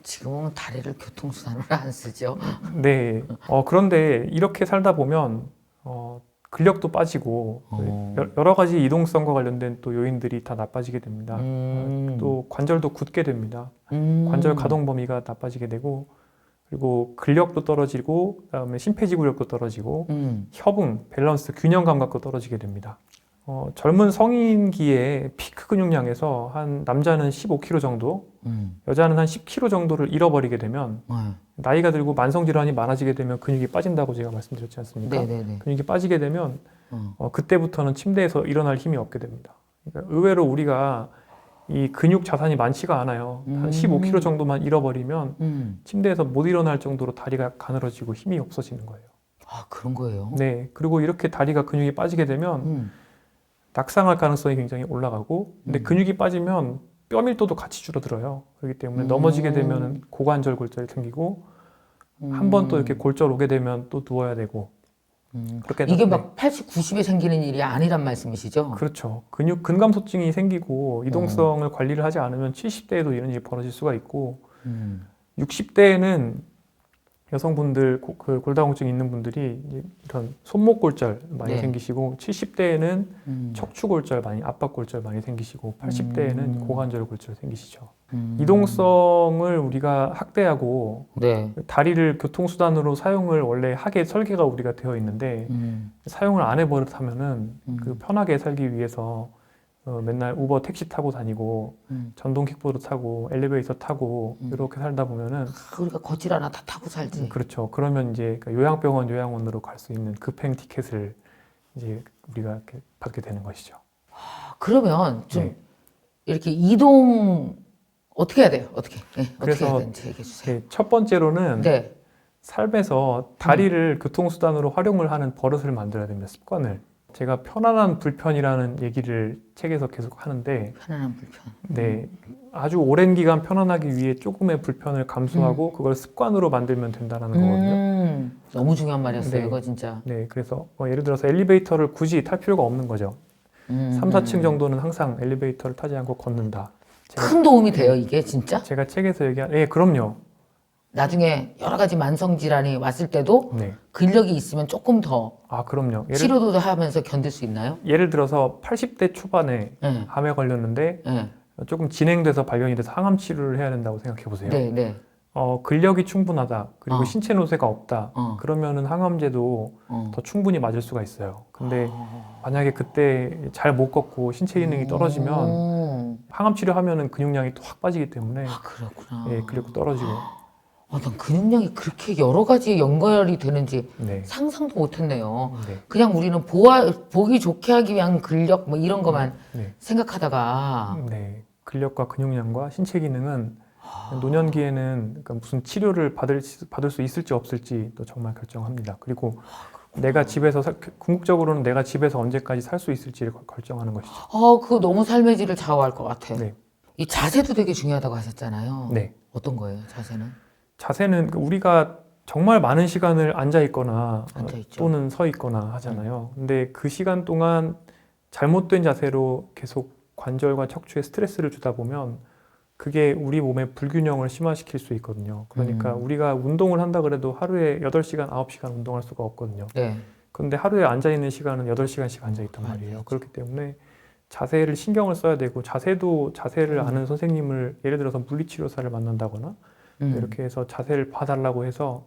지금은 다리를 교통수단으로 안 쓰죠. 네. 그런데 이렇게 살다 보면 근력도 빠지고 여러 가지 이동성과 관련된 또 요인들이 다 나빠지게 됩니다. 또 관절도 굳게 됩니다. 관절 가동 범위가 나빠지게 되고 그리고 근력도 떨어지고 그다음에 심폐지구력도 떨어지고 협응, 밸런스, 균형 감각도 떨어지게 됩니다. 젊은 성인기에 피크 근육량에서 한 남자는 15kg 정도, 여자는 한 10kg 정도를 잃어버리게 되면 나이가 들고 만성 질환이 많아지게 되면 근육이 빠진다고 제가 말씀드렸지 않습니까? 네네네. 근육이 빠지게 되면 그때부터는 침대에서 일어날 힘이 없게 됩니다. 그러니까 의외로 우리가 이 근육 자산이 많지가 않아요. 한 15kg 정도만 잃어버리면 침대에서 못 일어날 정도로 다리가 가늘어지고 힘이 없어지는 거예요. 아, 그런 거예요? 네, 그리고 이렇게 다리가 근육이 빠지게 되면 낙상할 가능성이 굉장히 올라가고 근데 근육이 빠지면 뼈 밀도도 같이 줄어들어요. 그렇기 때문에 넘어지게 되면 고관절 골절이 생기고 한 번 또 이렇게 골절 오게 되면 또 누워야 되고 그렇게 이게 막 80, 90에 생기는 일이 아니란 말씀이시죠? 그렇죠. 근감소증이 생기고 이동성을 관리를 하지 않으면 70대에도 이런 일이 벌어질 수가 있고 60대에는 여성분들 그 골다공증 있는 분들이 이런 손목 골절 많이 네. 생기시고 70대에는 척추 골절 많이 압박 골절 많이 생기시고 80대에는 고관절 골절 생기시죠. 이동성을 우리가 학대하고 네. 다리를 교통수단으로 사용을 원래 하게 설계가 우리가 되어 있는데 사용을 안 해버릇하면은 그 편하게 살기 위해서 맨날 우버 택시 타고 다니고 전동 킥보드 타고 엘리베이터 타고 이렇게 살다 보면은 우리가 거질 않아 다 타고 살지. 그렇죠. 그러면 이제 요양병원 요양원으로 갈 수 있는 급행 티켓을 이제 우리가 이렇게 받게 되는 것이죠. 그러면 좀 네. 이렇게 이동 어떻게 해야 돼요? 어떻게? 네, 어떻게 그래서 해야 되는지 얘기해 주세요. 첫 번째로는 네. 삶에서 다리를 교통수단으로 활용을 하는 버릇을 만들어야 됩니다. 습관을. 제가 편안한 불편이라는 얘기를 책에서 계속 하는데 편안한 불편. 네, 아주 오랜 기간 편안하기 위해 조금의 불편을 감수하고 그걸 습관으로 만들면 된다는 거거든요. 너무 중요한 말이었어요, 네. 이거 진짜. 네, 그래서 예를 들어서 엘리베이터를 굳이 탈 필요가 없는 거죠. 3, 4층 정도는 항상 엘리베이터를 타지 않고 걷는다. 큰 도움이 돼요, 이게 진짜? 제가 책에서 예, 그럼요. 나중에 여러 가지 만성 질환이 왔을 때도 네. 근력이 있으면 조금 더 그럼요. 치료도 하면서 견딜 수 있나요? 예를 들어서 80대 초반에 네. 암에 걸렸는데 네. 조금 진행돼서 발견이 돼서 항암 치료를 해야 된다고 생각해 보세요. 네, 네. 근력이 충분하다. 그리고 신체 노쇠가 없다. 그러면은 항암제도 더 충분히 맞을 수가 있어요. 근데 만약에 그때 잘 못 걷고 신체 기능이 떨어지면 항암 치료하면은 근육량이 또 확 빠지기 때문에 그렇구나. 예, 근력도 떨어지고. 난 근육량이 그렇게 여러 가지 연결이 되는지 네. 상상도 못했네요. 네. 그냥 우리는 보기 좋게 하기 위한 근력 뭐 이런 것만 네. 생각하다가 네. 근력과 근육량과 신체 기능은 노년기에는 그러니까 무슨 치료를 받을 수 있을지 없을지 또 정말 결정합니다. 그리고 내가 집에서 궁극적으로는 내가 집에서 언제까지 살 수 있을지를 결정하는 것이죠. 그거 너무 삶의 질을 좌우할 것 같아. 네. 이 자세도 되게 중요하다고 하셨잖아요. 네. 어떤 거예요, 자세는? 자세는 우리가 정말 많은 시간을 앉아 있거나 앉아있죠. 또는 서 있거나 하잖아요. 근데 그 시간 동안 잘못된 자세로 계속 관절과 척추에 스트레스를 주다 보면 그게 우리 몸의 불균형을 심화시킬 수 있거든요. 그러니까 우리가 운동을 한다 그래도 하루에 8시간, 9시간 운동할 수가 없거든요. 네. 그런데 하루에 앉아 있는 시간은 8시간씩 앉아 있단 말이에요. 그렇기 때문에 자세를 신경을 써야 되고 자세를 아는 선생님을 예를 들어서 물리치료사를 만난다거나 이렇게 해서 자세를 봐달라고 해서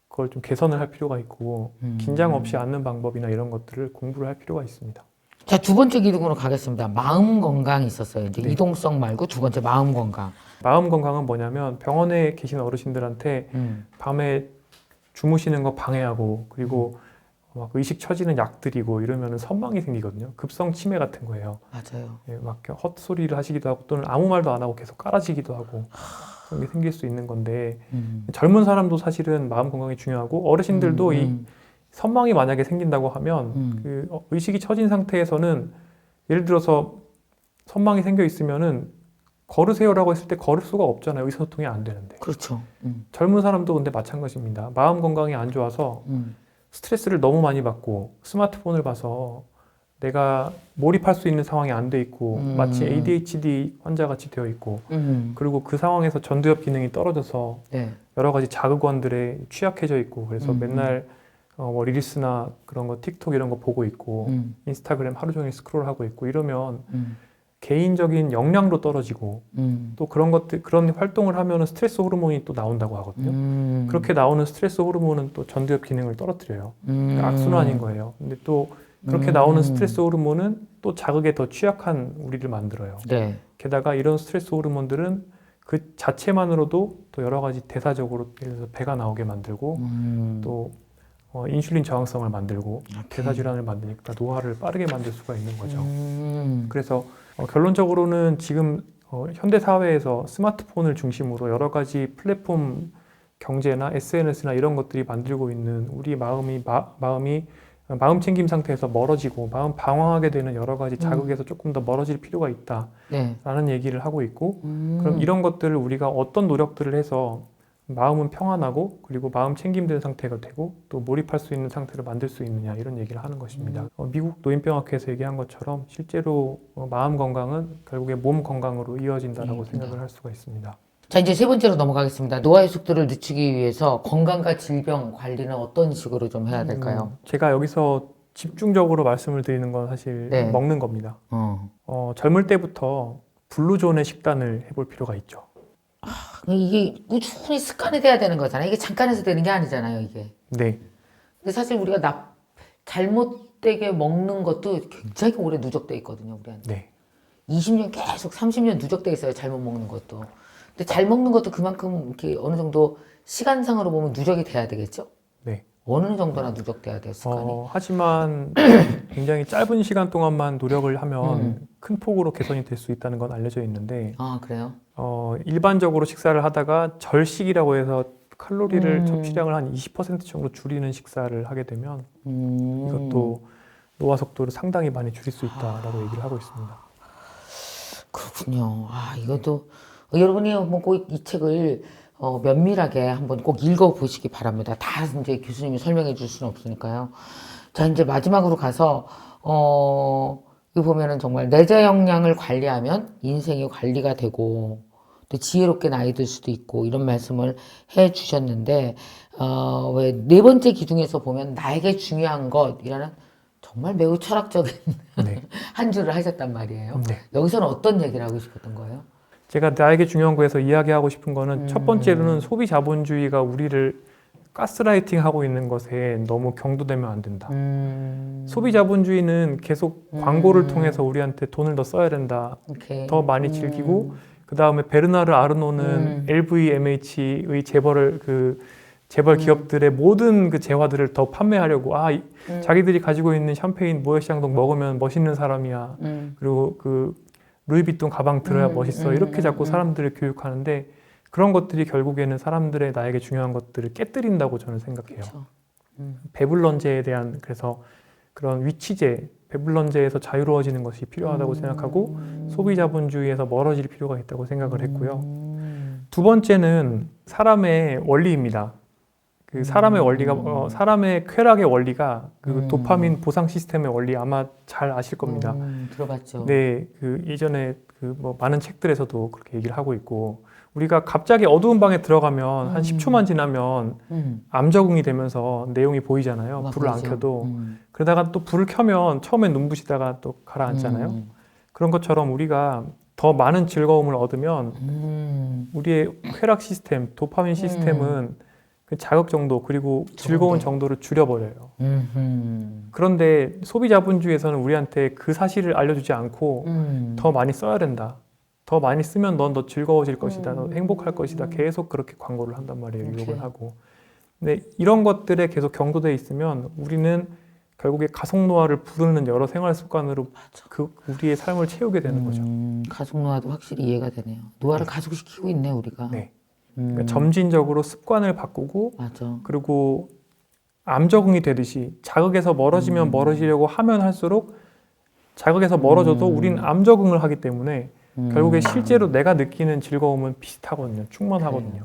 그걸 좀 개선을 할 필요가 있고 긴장 없이 앉는 방법이나 이런 것들을 공부를 할 필요가 있습니다. 자, 두 번째 기둥으로 가겠습니다. 마음 건강이 있었어요. 이제 네. 이동성 말고 두 번째 마음 건강. 마음 건강은 뭐냐면 병원에 계신 어르신들한테 밤에 주무시는 거 방해하고 그리고 막 의식 처지는 약 드리고 이러면 선망이 생기거든요. 급성 치매 같은 거예요. 맞아요. 예, 막 헛소리를 하시기도 하고 또는 아무 말도 안 하고 계속 깔아지기도 하고 그런 게 생길 수 있는 건데 젊은 사람도 사실은 마음 건강이 중요하고 어르신들도 이 선망이 만약에 생긴다고 하면 그 의식이 처진 상태에서는 예를 들어서 선망이 생겨 있으면은 걸으세요라고 했을 때 걸을 수가 없잖아요. 의사소통이 안 되는데. 그렇죠. 젊은 사람도 근데 마찬가지입니다. 마음 건강이 안 좋아서 스트레스를 너무 많이 받고 스마트폰을 봐서 내가 몰입할 수 있는 상황이 안 돼 있고 마치 ADHD 환자같이 되어 있고 그리고 그 상황에서 전두엽 기능이 떨어져서 네. 여러 가지 자극원들에 취약해져 있고 그래서 맨날 뭐 릴스나 그런 거 틱톡 이런 거 보고 있고 인스타그램 하루 종일 스크롤하고 있고 이러면 개인적인 역량도 떨어지고 또 그런 것들 그런 활동을 하면은 스트레스 호르몬이 또 나온다고 하거든요. 그렇게 나오는 스트레스 호르몬은 또 전두엽 기능을 떨어뜨려요. 그러니까 악순환인 거예요. 근데 또 그렇게 나오는 스트레스 호르몬은 또 자극에 더 취약한 우리를 만들어요. 네. 게다가 이런 스트레스 호르몬들은 그 자체만으로도 또 여러 가지 대사적으로 예를 들어서 배가 나오게 만들고 또 인슐린 저항성을 만들고 대사 질환을 만드니까 노화를 빠르게 만들 수가 있는 거죠. 그래서 결론적으로는 지금 현대 사회에서 스마트폰을 중심으로 여러 가지 플랫폼 경제나 SNS나 이런 것들이 만들고 있는 우리 마음이 마음 챙김 상태에서 멀어지고 마음 방황하게 되는 여러 가지 자극에서 조금 더 멀어질 필요가 있다라는 얘기를 하고 있고 그럼 이런 것들을 우리가 어떤 노력들을 해서 마음은 평안하고 그리고 마음 챙김된 상태가 되고 또 몰입할 수 있는 상태를 만들 수 있느냐 이런 얘기를 하는 것입니다. 미국 노인병학회에서 얘기한 것처럼 실제로 마음 건강은 결국에 몸 건강으로 이어진다라고 생각을 할 수가 있습니다. 자, 이제 세 번째로 넘어가겠습니다. 노화의 속도를 늦추기 위해서 건강과 질병 관리는 어떤 식으로 좀 해야 될까요? 제가 여기서 집중적으로 말씀을 드리는 건 사실 네. 먹는 겁니다. 젊을 때부터 블루존의 식단을 해볼 필요가 있죠. 이게 꾸준히 습관이 돼야 되는 거잖아요. 이게 잠깐 해서 되는 게 아니잖아요, 이게. 네. 근데 사실 우리가 잘못되게 먹는 것도 굉장히 오래 누적돼 있거든요, 우리한테. 네. 20년 계속 30년 누적돼 있어요, 잘못 먹는 것도. 근데 잘 먹는 것도 그만큼 이렇게 어느 정도 시간상으로 보면 누적이 돼야 되겠죠? 네. 어느 정도나 누적돼야 돼요, 습관이? 하지만 굉장히 짧은 시간 동안만 노력을 하면 큰 폭으로 개선이 될 수 있다는 건 알려져 있는데 아, 그래요? 일반적으로 식사를 하다가 절식이라고 해서 칼로리를 섭취량을 한 20% 정도 줄이는 식사를 하게 되면 이것도 노화 속도를 상당히 많이 줄일 수 있다라고 얘기를 하고 있습니다. 그렇군요. 이것도 여러분이 꼭 이 책을 면밀하게 한번 꼭 읽어보시기 바랍니다. 다 이제 교수님이 설명해 줄 수는 없으니까요. 자, 이제 마지막으로 가서 이거 보면은 정말 내재 역량을 관리하면 인생이 관리가 되고 또 지혜롭게 나이 들 수도 있고 이런 말씀을 해 주셨는데 왜 네 번째 기둥에서 보면 나에게 중요한 것이라는 정말 매우 철학적인 네. 한 줄을 하셨단 말이에요. 네. 여기서는 어떤 얘기를 하고 싶었던 거예요? 제가 나에게 중요한 거에서 이야기하고 싶은 거는 첫 번째로는 소비 자본주의가 우리를 가스라이팅하고 있는 것에 너무 경도되면 안 된다. 소비 자본주의는 계속 광고를 통해서 우리한테 돈을 더 써야 된다. 오케이. 더 많이 즐기고 그 다음에 베르나르 아르노는 LVMH의 재벌 기업들의 모든 그 재화들을 더 판매하려고 자기들이 가지고 있는 샴페인 모ët샹동 먹으면 멋있는 사람이야. 그리고 그 루이비통 가방 들어야 멋있어. 이렇게 자꾸 사람들을 교육하는데 그런 것들이 결국에는 사람들의 나에게 중요한 것들을 깨뜨린다고 저는 생각해요. 그렇죠. 배불런제에 대한 그래서 그런 위치제, 배불런제에서 자유로워지는 것이 필요하다고 생각하고 소비 자본주의에서 멀어질 필요가 있다고 생각을 했고요. 두 번째는 사람의 원리입니다. 그 사람의 원리가 사람의 쾌락의 원리가 그 도파민 보상 시스템의 원리 아마 잘 아실 겁니다. 들어봤죠. 네, 그 예전에 그 뭐 많은 책들에서도 그렇게 얘기를 하고 있고 우리가 갑자기 어두운 방에 들어가면 한 10초만 지나면 암 적응이 되면서 내용이 보이잖아요. 불을 안 켜도 그러다가 또 불을 켜면 처음엔 눈부시다가 또 가라앉잖아요. 그런 것처럼 우리가 더 많은 즐거움을 얻으면 우리의 쾌락 시스템, 도파민 시스템은 그 자극 정도 그리고 즐거운 정도를 줄여버려요. 그런데 소비 자본주의에서는 우리한테 그 사실을 알려주지 않고 더 많이 써야 된다. 더 많이 쓰면 넌 더 즐거워질 것이다. 너 행복할 것이다. 계속 그렇게 광고를 한단 말이에요. 유혹을 하고. 근데 이런 것들에 계속 경도돼 있으면 우리는 결국에 가속노화를 부르는 여러 생활 습관으로 우리의 삶을 채우게 되는 거죠. 가속노화도 확실히 이해가 되네요. 노화를 가속시키고 있네 우리가. 네. 그러니까 점진적으로 습관을 바꾸고 맞아. 그리고 암 적응이 되듯이 자극에서 멀어지면 멀어지려고 하면 할수록 자극에서 멀어져도 우리는 암 적응을 하기 때문에 결국에 실제로 내가 느끼는 즐거움은 비슷하거든요. 충만하거든요.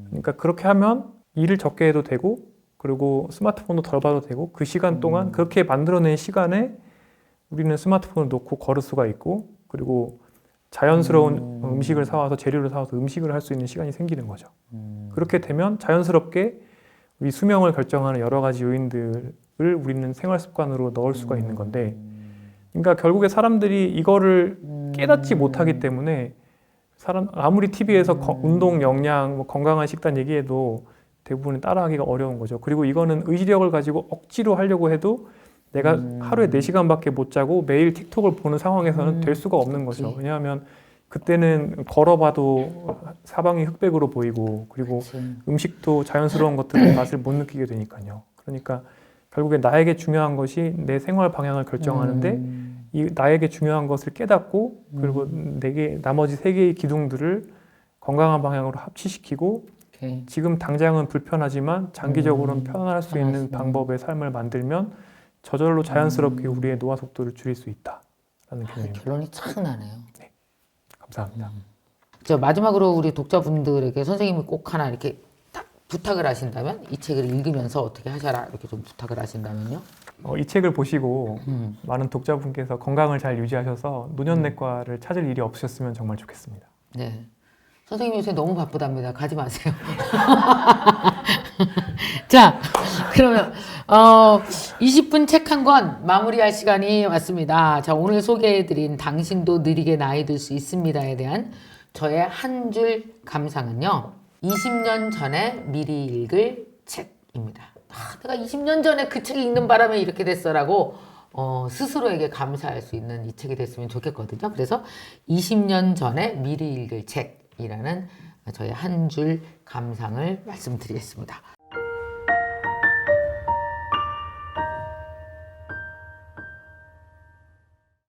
그러니까 그렇게 하면 일을 적게 해도 되고 그리고 스마트폰도 덜 봐도 되고 그 시간 동안 그렇게 만들어낸 시간에 우리는 스마트폰을 놓고 걸을 수가 있고 그리고 자연스러운 음식을 사와서 재료를 사와서 음식을 할 수 있는 시간이 생기는 거죠. 그렇게 되면 자연스럽게 우리 수명을 결정하는 여러 가지 요인들을 우리는 생활 습관으로 넣을 수가 있는 건데, 그러니까 결국에 사람들이 이거를 깨닫지 못하기 때문에 아무리 TV에서 운동, 영양, 뭐 건강한 식단 얘기해도 대부분 따라하기가 어려운 거죠. 그리고 이거는 의지력을 가지고 억지로 하려고 해도 내가 하루에 4시간밖에 못 자고 매일 틱톡을 보는 상황에서는 될 수가 없는 거죠. 그치. 왜냐하면 그때는 걸어봐도 사방이 흑백으로 보이고, 그리고 그치. 음식도 자연스러운 것들의 맛을 못 느끼게 되니까요. 그러니까 결국에 나에게 중요한 것이 내 생활 방향을 결정하는데 이 나에게 중요한 것을 깨닫고, 그리고 내게 나머지 3개의 기둥들을 건강한 방향으로 합치시키고, 오케이. 지금 당장은 불편하지만 장기적으로는 편안할 수 편할 수 있는 있는. 방법의 삶을 만들면 저절로 자연스럽게 우리의 노화 속도를 줄일 수 있다라는 개념입니다. 결론이 참 나네요. 감사합니다. 저 마지막으로 우리 독자분들에게 선생님이 꼭 하나 이렇게 딱 부탁을 하신다면, 이 책을 읽으면서 어떻게 하셔라 이렇게 좀 부탁을 하신다면요? 이 책을 보시고 많은 독자분께서 건강을 잘 유지하셔서 노년내과를 찾을 일이 없으셨으면 정말 좋겠습니다. 네. 선생님 요새 너무 바쁘답니다. 가지 마세요. 자, 그러면 20분 책 한 권 마무리할 시간이 왔습니다. 자, 오늘 소개해드린 당신도 느리게 나이 들 수 있습니다에 대한 저의 한 줄 감상은요. 20년 전에 미리 읽을 책입니다. 내가 20년 전에 그 책 읽는 바람에 이렇게 됐어라고 스스로에게 감사할 수 있는 이 책이 됐으면 좋겠거든요. 그래서 20년 전에 미리 읽을 책이라는 저의 한 줄 감상을 말씀드리겠습니다.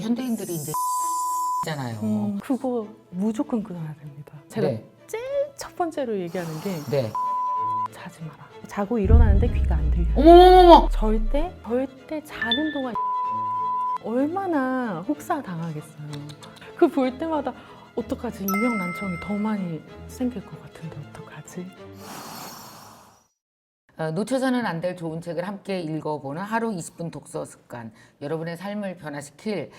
현대인들이 이제 있잖아요. 그거 무조건 끊어야 됩니다. 제가 네. 첫 번째로 얘기하는 게 네. 자지 마라. 자고 일어나는데 귀가 안 들려. 어머머머머. 절대 자는 동안 얼마나 혹사 당하겠어요. 그 볼 때마다 어떡하지? 이명난청이 더 많이 생길 것 같은데 어떡하지? 놓쳐서는 안 될 좋은 책을 함께 읽어보는 하루 20분 독서 습관, 여러분의 삶을 변화시킬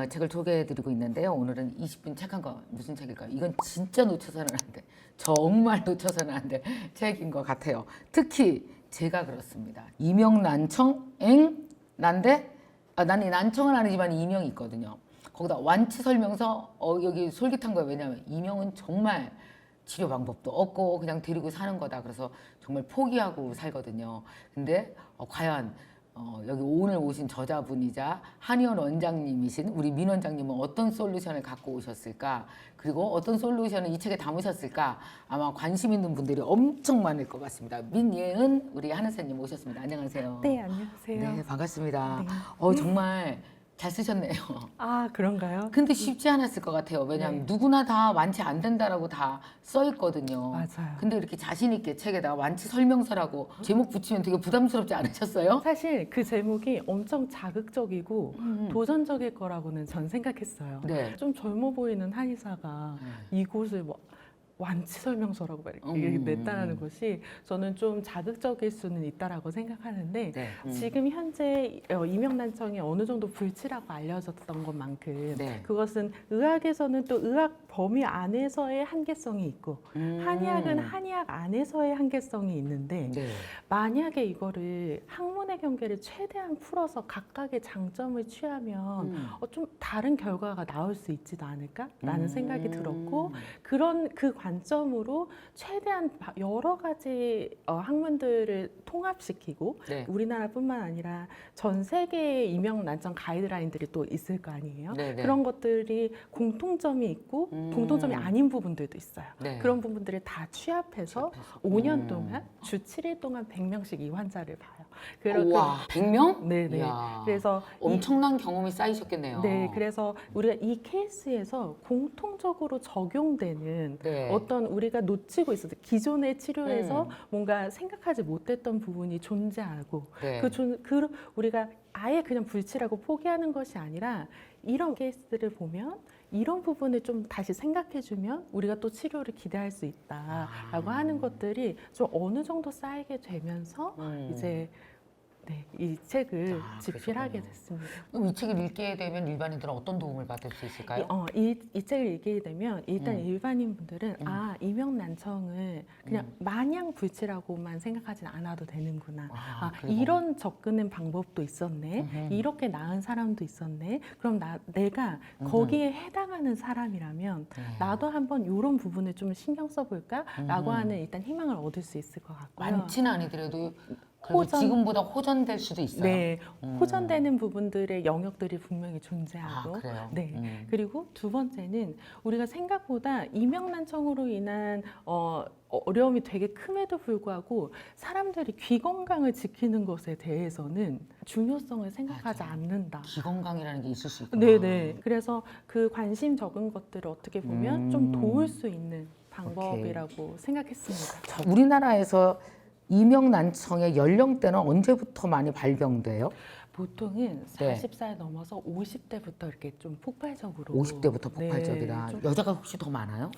책을 소개해드리고 있는데요. 오늘은 20분 책 한 권, 무슨 책일까요? 이건 진짜 놓쳐서는 안 돼, 정말 놓쳐서는 안 될 책인 것 같아요. 특히 제가 그렇습니다. 이명난청 난데 난 이 난청은 아니지만 이명이 있거든요. 거기다 완치 설명서 여기 솔깃한 거예요. 왜냐하면 이명은 정말 치료 방법도 없고 그냥 데리고 사는 거다. 그래서 정말 포기하고 살거든요. 근데 과연 여기 오늘 오신 저자분이자 한의원 원장님이신 우리 민 원장님은 어떤 솔루션을 갖고 오셨을까? 그리고 어떤 솔루션을 이 책에 담으셨을까? 아마 관심 있는 분들이 엄청 많을 것 같습니다. 민예은 우리 한의사님 모셨습니다. 안녕하세요. 네, 안녕하세요. 네, 반갑습니다. 네. 정말 잘 쓰셨네요. 아, 그런가요? 근데 쉽지 않았을 것 같아요. 왜냐하면 누구나 다 완치 안 된다라고 다 써 있거든요. 맞아요. 근데 이렇게 자신 있게 책에다 완치 설명서라고 제목 붙이면 되게 부담스럽지 않으셨어요? 사실 그 제목이 엄청 자극적이고 도전적일 거라고는 전 생각했어요. 네. 좀 젊어 보이는 한의사가 이곳을 뭐 완치 설명서라고 막 이렇게 냈다는 것이 저는 좀 자극적일 수는 있다라고 생각하는데 네. 지금 현재 이명난청이 어느 정도 불치라고 알려졌던 것만큼 네. 그것은 의학에서는 또 의학 범위 안에서의 한계성이 있고 한의학은 한의학 안에서의 한계성이 있는데 네. 만약에 이거를 학문의 경계를 최대한 풀어서 각각의 장점을 취하면 좀 다른 결과가 나올 수 있지도 않을까라는 생각이 들었고 그런 그 관점으로 최대한 여러 가지 학문들을 통합시키고 네. 우리나라뿐만 아니라 전 세계의 이명난청 가이드라인들이 또 있을 거 아니에요. 네, 네. 그런 것들이 공통점이 있고 공통점이 아닌 부분들도 있어요. 네. 그런 부분들을 다 취합해서 5년 동안 주 7일 동안 100명씩 이 환자를 봐요. 우와, 100명? 네네. 이야, 그래서 엄청난 경험이 쌓이셨겠네요. 네, 그래서 우리가 이 케이스에서 공통적으로 적용되는 네. 어떤 우리가 놓치고 있었던 기존의 치료에서 뭔가 생각하지 못했던 부분이 존재하고 네. 그 우리가 아예 그냥 불치라고 포기하는 것이 아니라 이런 케이스들을 보면 이런 부분을 좀 다시 생각해주면 우리가 또 치료를 기대할 수 있다라고 하는 것들이 좀 어느 정도 쌓이게 되면서 이제 네, 이 책을 아, 집필하게 그러셨군요. 됐습니다. 그럼 이 책을 읽게 되면 일반인들은 어떤 도움을 받을 수 있을까요? 이 책을 읽게 되면 일단 음. 일반인 분들은 이명난청을 그냥 마냥 불치라고만 생각하진 않아도 되는구나. 그리고? 이런 접근의 방법도 있었네. 이렇게 나은 사람도 있었네. 그럼 내가 거기에 해당하는 사람이라면 나도 한번 이런 부분을 좀 신경 써볼까라고 하는 일단 희망을 얻을 수 있을 것 같고요. 많지는 아니더라도 그리고 호전. 지금보다 호전될 수도 있어요. 네, 호전되는 부분들의 영역들이 분명히 아, 존재하고, 그래요? 네. 그리고 두 번째는 우리가 생각보다 이명난청으로 인한 어려움이 되게 큼에도 불구하고 사람들이 귀 건강을 지키는 것에 대해서는 중요성을 생각하지 맞아요. 않는다. 귀 건강이라는 게 있을 수 있구나. 네네. 그래서 그 관심 적은 것들을 어떻게 보면 좀 도울 수 있는 방법이라고 생각했습니다. 자, 우리나라에서 이명난청의 연령대는 언제부터 많이 발병돼요? 보통은 네. 40살 넘어서 50대부터 이렇게 좀 폭발적으로 50대부터 폭발적이다. 네, 좀 여자가 혹시 더 많아요?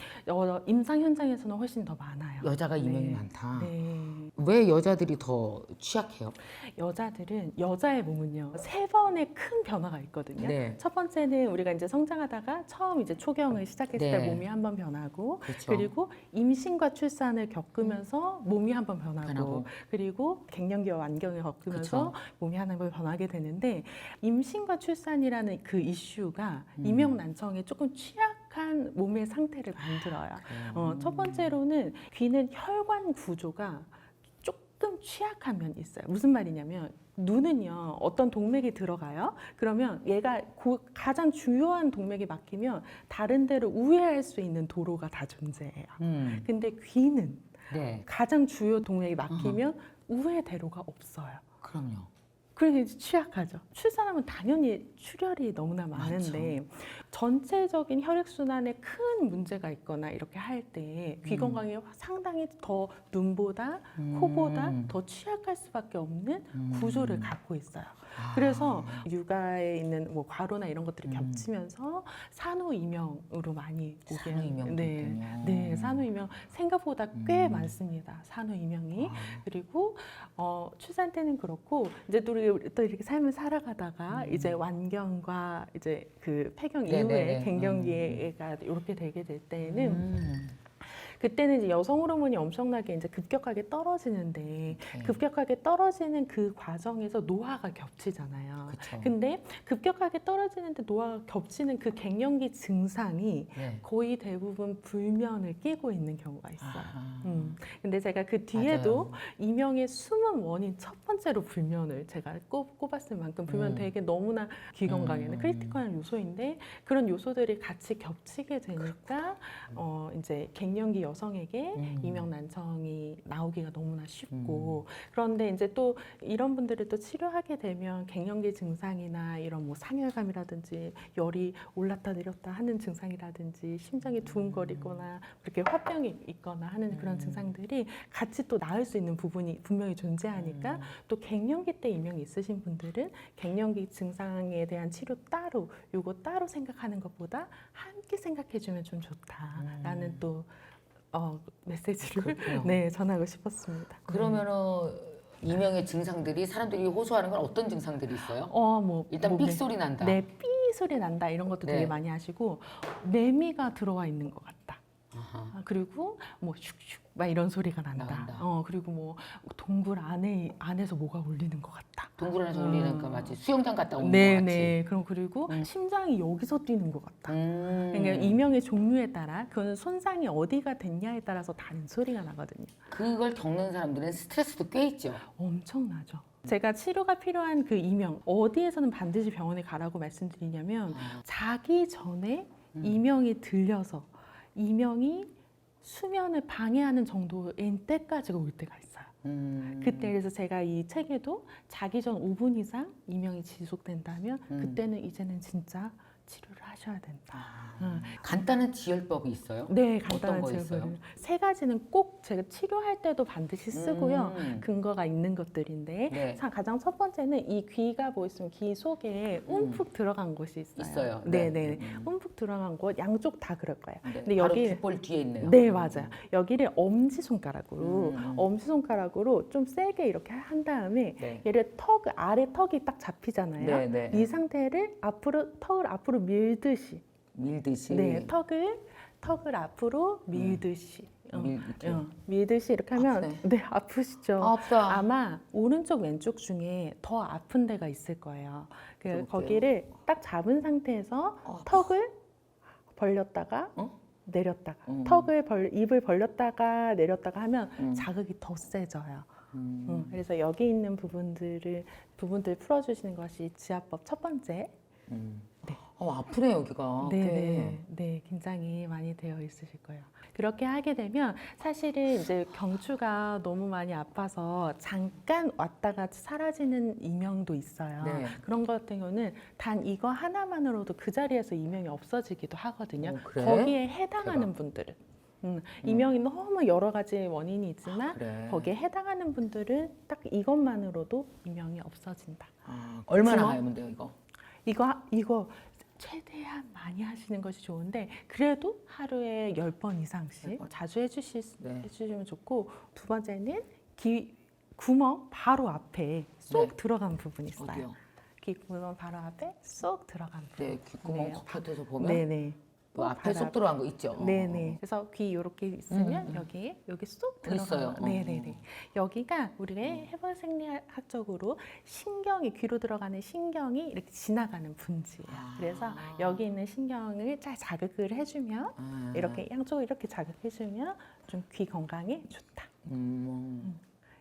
임상 현장에서는 훨씬 더 많아요. 여자가 이명이 네. 많다. 네. 왜 여자들이 더 취약해요? 여자들은 여자의 몸은요 3번의 큰 변화가 있거든요. 네. 첫 번째는 우리가 이제 성장하다가 처음 이제 초경을 시작했을 때 네. 몸이 한번 변하고, 그렇죠. 그리고 임신과 출산을 겪으면서 몸이 한번 변하고, 그리고 갱년기와 완경을 겪으면서 그쵸. 몸이 한번 변하게 되는데, 임신과 출산이라는 그 이슈가 이명난청에 조금 취약한 몸의 상태를 만들어요. 첫 번째로는 귀는 혈관 구조가 조금 취약한 면이 있어요. 무슨 말이냐면 눈은요 어떤 동맥이 들어가요. 그러면 얘가 가장 중요한 동맥이 막히면 다른 데를 우회할 수 있는 도로가 다 존재해요. 근데 귀는 네. 가장 주요 동맥이 막히면 우회 대로가 없어요. 그럼요. 그래서 취약하죠. 출산하면 당연히 출혈이 너무나 많은데 전체적인 혈액순환에 큰 문제가 있거나 이렇게 할 때 귀 건강이 상당히 더 눈보다 코보다 더 취약할 수밖에 없는 구조를 갖고 있어요. 그래서 육아에 있는 뭐 과로나 이런 것들이 겹치면서 산후이명으로 많이 오게 산후이명도 네, 있군요. 네, 산후이명 생각보다 꽤 많습니다. 산후이명이. 그리고 출산 때는 그렇고 이제 또 이렇게 삶을 살아가다가 이제 완경과 이제 그 폐경 네네네. 이후에 갱년기가 이렇게 되게 될 때는 그때는 이제 여성 호르몬이 엄청나게 이제 급격하게 떨어지는데 급격하게 떨어지는 그 과정에서 노화가 겹치잖아요. 그쵸. 근데 급격하게 떨어지는데 노화가 겹치는 그 갱년기 증상이 네. 거의 대부분 불면을 끼고 있는 경우가 있어요. 아. 근데 제가 그 뒤에도 맞아요. 이명의 숨은 원인 첫 번째로 불면을 제가 꼽았을 만큼 불면 되게 너무나 귀 건강에는 크리티컬한 요소인데 그런 요소들이 같이 겹치게 되니까 이제 갱년기 여성에게 이명난청이 나오기가 너무나 쉽고 그런데 이제 또 이런 분들을 또 치료하게 되면 갱년기 증상이나 이런 뭐 상열감이라든지 열이 올랐다 내렸다 하는 증상이라든지 심장이 두근거리거나 이렇게 화병이 있거나 하는 그런 증상들이 같이 또 나을 수 있는 부분이 분명히 존재하니까 또 갱년기 때 이명이 있으신 분들은 갱년기 증상에 대한 치료 따로 요거 따로 생각하는 것보다 함께 생각해주면 좀 좋다라는 또 메시지를 그렇군요. 네 전하고 싶었습니다. 그러면은 이명의 증상들이 사람들이 호소하는 건 어떤 증상들이 있어요? 뭐 일단 몸에 삑 소리 난다. 네, 삐 소리 난다 이런 것도 네. 되게 많이 하시고 매미가 들어와 있는 것 같다. 아하. 그리고 뭐 슉슉 막 이런 소리가 난다. 나간다. 그리고 뭐 동굴 안에서 뭐가 울리는 것 같다. 동굴 안에서 울리는 거 맞지? 수영장 갔다 오는 거 네, 같이. 네. 그리고 심장이 여기서 뛰는 것 같다. 음. 그러니까 이명의 종류에 따라 그건 손상이 어디가 됐냐에 따라서 다른 소리가 나거든요. 그걸 겪는 사람들은 스트레스도 꽤 있죠. 엄청나죠. 제가 치료가 필요한 그 이명 어디에서는 반드시 병원에 가라고 말씀드리냐면 자기 전에 이명이 들려서 이명이 수면을 방해하는 정도인 때까지가 올 때가 있어요. 그때 그래서 제가 이 책에도 자기 전 5분 이상 이명이 지속된다면 그때는 이제는 진짜 치료를 하셔야 된다. 간단한 지혈법이 있어요? 네, 어떤 간단한 거 있어요? 질문. 세 가지는 꼭 제가 치료할 때도 반드시 쓰고요. 음. 근거가 있는 것들인데 네. 가장 첫 번째는 이 귀가 보이시면 귀 속에 움푹 들어간 곳이 있어요. 있어요. 네, 네. 네. 움푹 들어간 곳 양쪽 다 그럴 거예요. 네. 근데 바로 여기 귓볼 뒤에 있네요. 네, 맞아요. 여기를 엄지손가락으로 음. 엄지손가락으로 좀 세게 이렇게 한 다음에 네. 얘를 아래 턱이 딱 잡히잖아요. 네, 네. 이 상태를 턱을 앞으로 밀듯이 밀듯이. 네, 턱을 앞으로 밀듯이 이렇게. 밀듯이 이렇게 하면 아프네. 네, 아프시죠. 아프다. 아마 오른쪽 왼쪽 중에 더 아픈 데가 있을 거예요. 그럴게요. 거기를 딱 잡은 상태에서 턱을 벌렸다가 내렸다가 입을 벌렸다가 내렸다가 하면 자극이 더 세져요. 그래서 여기 있는 부분들 풀어주시는 것이 지압법 첫 번째. 아프네 여기가. 네, 긴장이 많이 되어 있으실 거예요. 그렇게 하게 되면 사실은 이제 경추가 너무 많이 아파서 잠깐 왔다가 사라지는 이명도 있어요. 네. 그런 것 같은 경우는 단 이거 하나만으로도 그 자리에서 이명이 없어지기도 하거든요. 그래? 거기에 해당하는 분들은 이명이 너무 여러 가지 원인이 있지만 그래. 거기에 해당하는 분들은 딱 이것만으로도 이명이 없어진다. 얼마나 주먹? 하면 돼요 이거? 이거 최대한 많이 하시는 것이 좋은데 그래도 하루에 10번 이상씩 자주 해주시면 좋고, 두 번째는 귀 구멍 바로 앞에 쏙 들어간 부분이 있어요. 어디요? 귀 구멍 바로 앞에 쏙 들어간 부분. 네, 귓구멍 네. 겉에서 보면 네네. 또 앞에 쏙 들어간 거 있죠. 네네. 그래서 귀 이렇게 있으면 여기 쏙 들어가요. 있어요. 네네네. 여기가 우리가 해부 생리학적으로 신경이 귀로 들어가는 신경이 이렇게 지나가는 분지예요. 그래서 여기 있는 신경을 잘 자극을 해주면 이렇게 양쪽을 이렇게 자극해주면 좀 귀 건강에 좋다.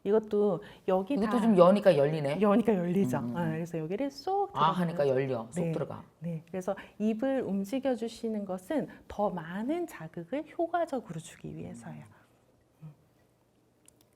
이것도 여기 이것도 좀 여니까 열리네. 여니까 열리죠. 그래서 여기를 쏙 들어가는 하니까 열려. 쏙 네. 들어가. 네, 그래서 입을 움직여 주시는 것은 더 많은 자극을 효과적으로 주기 위해서요.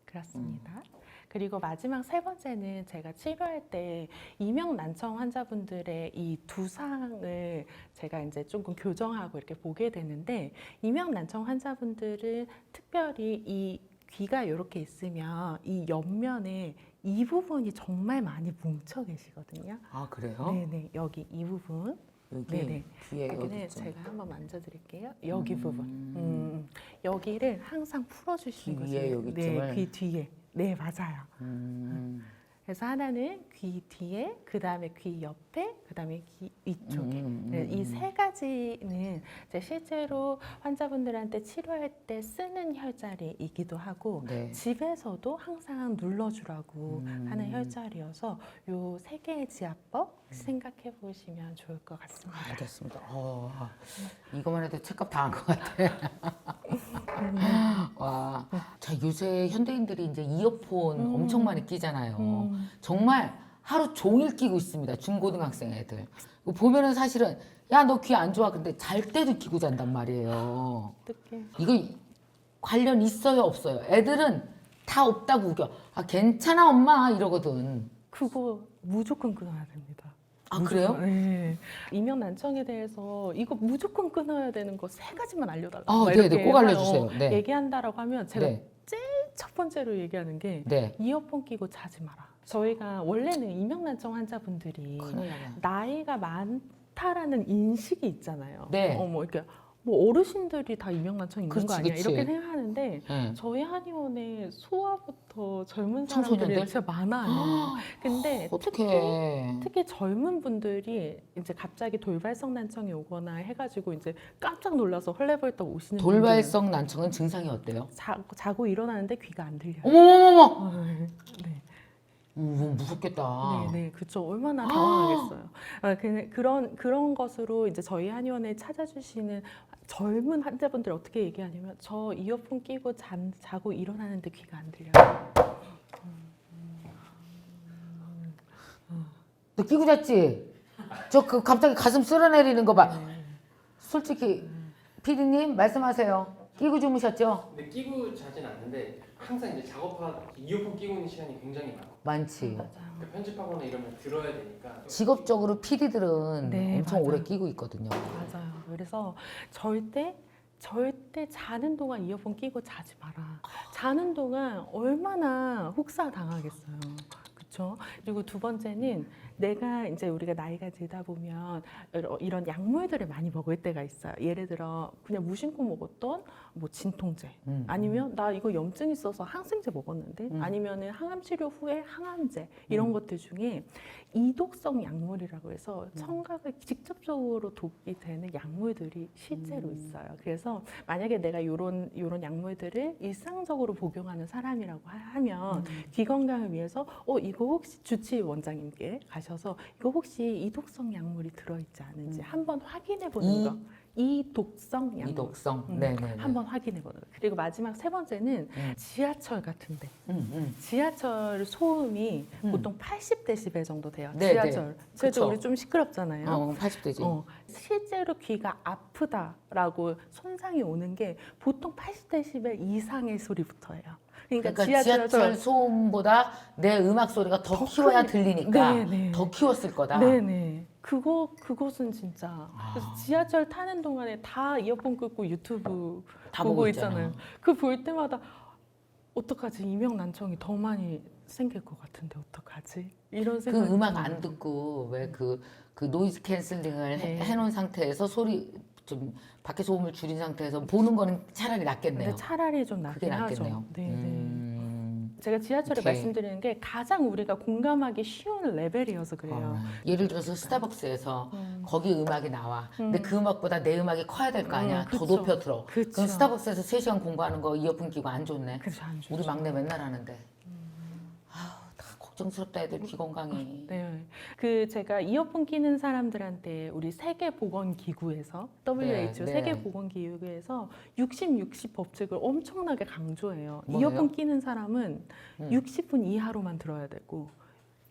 그렇습니다. 그리고 마지막 세 번째는 제가 치료할 때 이명 난청 환자분들의 이 두상을 제가 이제 조금 교정하고 이렇게 보게 되는데, 이명 난청 환자분들은 특별히 이 귀가 이렇게 있으면 이 옆면에 이 부분이 정말 많이 뭉쳐 계시거든요. 아 그래요? 네네, 여기 이 부분. 여기 네네. 뒤에 여기는 여기 제가 한번 만져드릴게요. 여기 부분. 여기를 항상 풀어주시는 귀 거죠. 위에 여기쯤을? 네, 귀 뒤에. 네, 맞아요. 그래서 하나는 귀 뒤에, 그 다음에 귀 옆에, 그 다음에 귀 위쪽에. 이 세 가지는 이제 실제로 환자분들한테 치료할 때 쓰는 혈자리이기도 하고, 네. 집에서도 항상 눌러주라고 하는 혈자리여서 요 세 개의 지압법 생각해 보시면 좋을 것 같습니다. 알겠습니다. 이거만 해도 책값 다 한 것 같아. 와, 자 요새 현대인들이 이제 이어폰 엄청 많이 끼잖아요. 정말 하루 종일 끼고 있습니다. 중고등학생 애들. 이거 보면은 사실은 야 너 귀 안 좋아, 근데 잘 때도 끼고 잔단 말이에요. 어떻게? 이거 관련 있어요 없어요? 애들은 다 없다고 우겨. 괜찮아 엄마 이러거든. 그거 무조건 끊어야 됩니다. 아 그래요? 네. 이명 난청에 대해서 이거 무조건 끊어야 되는 거 세 가지만 알려달라고. 아, 막 네네, 이렇게 꼭 알려주세요. 네. 얘기한다라고 하면 제가 네. 제일 첫 번째로 얘기하는 게 네. 이어폰 끼고 자지 마라. 저희가 원래는 이명 난청 환자분들이 큰일 나네. 나이가 많다라는 인식이 있잖아요. 네. 이렇게 뭐 어르신들이 다 이명 난청 있는 그렇지, 거 아니야? 그렇지. 이렇게 생각하는데 네. 저희 한의원에 소아부터 젊은 청소년들? 사람들이 진짜 많아요. 근데 어떡해. 특히 젊은 분들이 이제 갑자기 돌발성 난청이 오거나 해가지고 이제 깜짝 놀라서 헐레벌떡 오시는 돌발성 난청은 증상이 어때요? 분들은 자고 일어나는데 귀가 안 들려요. 어머머머. 네. 무섭겠다. 네, 그렇죠. 얼마나 당황하겠어요. 그런 것으로 이제 저희 한의원에 찾아주시는 젊은 환자분들 어떻게 얘기하냐면 저 이어폰 끼고 자고 일어나는데 귀가 안 들려요. 너 끼고 잤지? 저 그 갑자기 가슴 쓸어내리는 거 봐. 솔직히 피디님 말씀하세요. 끼고 주무셨죠? 근데 끼고 자진 않는데 항상 이제 작업하다 이어폰 끼고 있는 시간이 굉장히 많고 많지. 맞아요. 그러니까 편집하거나 이러면 들어야 되니까 직업적으로 PD들은 네, 엄청 맞아요. 오래 끼고 있거든요. 맞아요. 그래서 절대 자는 동안 이어폰 끼고 자지 마라. 자는 동안 얼마나 혹사 당하겠어요. 그렇죠? 그리고 두 번째는 내가 이제 우리가 나이가 들다 보면 이런 약물들을 많이 먹을 때가 있어요. 예를 들어 그냥 무심코 먹었던 뭐 진통제, 아니면 나 이거 염증 있어서 항생제 먹었는데, 아니면은 항암 치료 후에 항암제 이런 것들 중에 이독성 약물이라고 해서 청각을 직접적으로 독이 되는 약물들이 실제로 있어요. 그래서 만약에 내가 이런 약물들을 일상적으로 복용하는 사람이라고 하면 귀 건강을 위해서 이거 혹시 주치의 원장님께 가셔서 이거 혹시 이독성 약물이 들어있지 않은지 한번 확인해 보는 거. 이독성 약물. 이독성. 음, 네네. 한번 확인해 보는 거. 그리고 마지막 세 번째는 지하철 같은데. 지하철 소음이 보통 80데시벨 정도 돼요. 네, 지하철. 그래도 그쵸. 우리 좀 시끄럽잖아요. 80대지. 실제로 귀가 아프다라고 손상이 오는 게 보통 80데시벨 이상의 소리부터예요. 그러니까 지하철 소음보다 내 음악 소리가 더 키워야 크게. 들리니까 네네. 더 키웠을 거다. 네네. 그것은 진짜. 그래서 지하철 타는 동안에 다 이어폰 끄고 유튜브 다 보고 있잖아요. 그 볼 때마다 어떡하지? 이명난청이 더 많이 생길 것 같은데 어떡하지? 이런 그 생각이 음악 들어요. 안 듣고 왜 그 노이즈 캔슬링을 네. 해놓은 상태에서 소리 좀 밖에 소음을 줄인 상태에서 보는 거는 차라리 낫겠네요. 근데 차라리 좀 그게 낫긴 하죠. 낫겠네요. 네. 제가 지하철에 오케이. 말씀드리는 게 가장 우리가 공감하기 쉬운 레벨이어서 그래요. 예를 들어서 스타벅스에서 거기 음악이 나와. 근데 그 음악보다 내 음악이 커야 될 거 아니야. 더 그쵸. 높여 들어. 그쵸. 그럼 스타벅스에서 3시간 공부하는 거 이어폰 끼고 안 좋네. 그래서 안 좋죠. 우리 막내 맨날 하는데. 아우, 다 걱정스럽다 애들 귀 건강이. 네, 제가 이어폰 끼는 사람들한테 우리 세계보건기구에서 WHO 네. 세계보건기구에서 60 법칙을 엄청나게 강조해요. 뭐예요? 이어폰 끼는 사람은 60분 이하로만 들어야 되고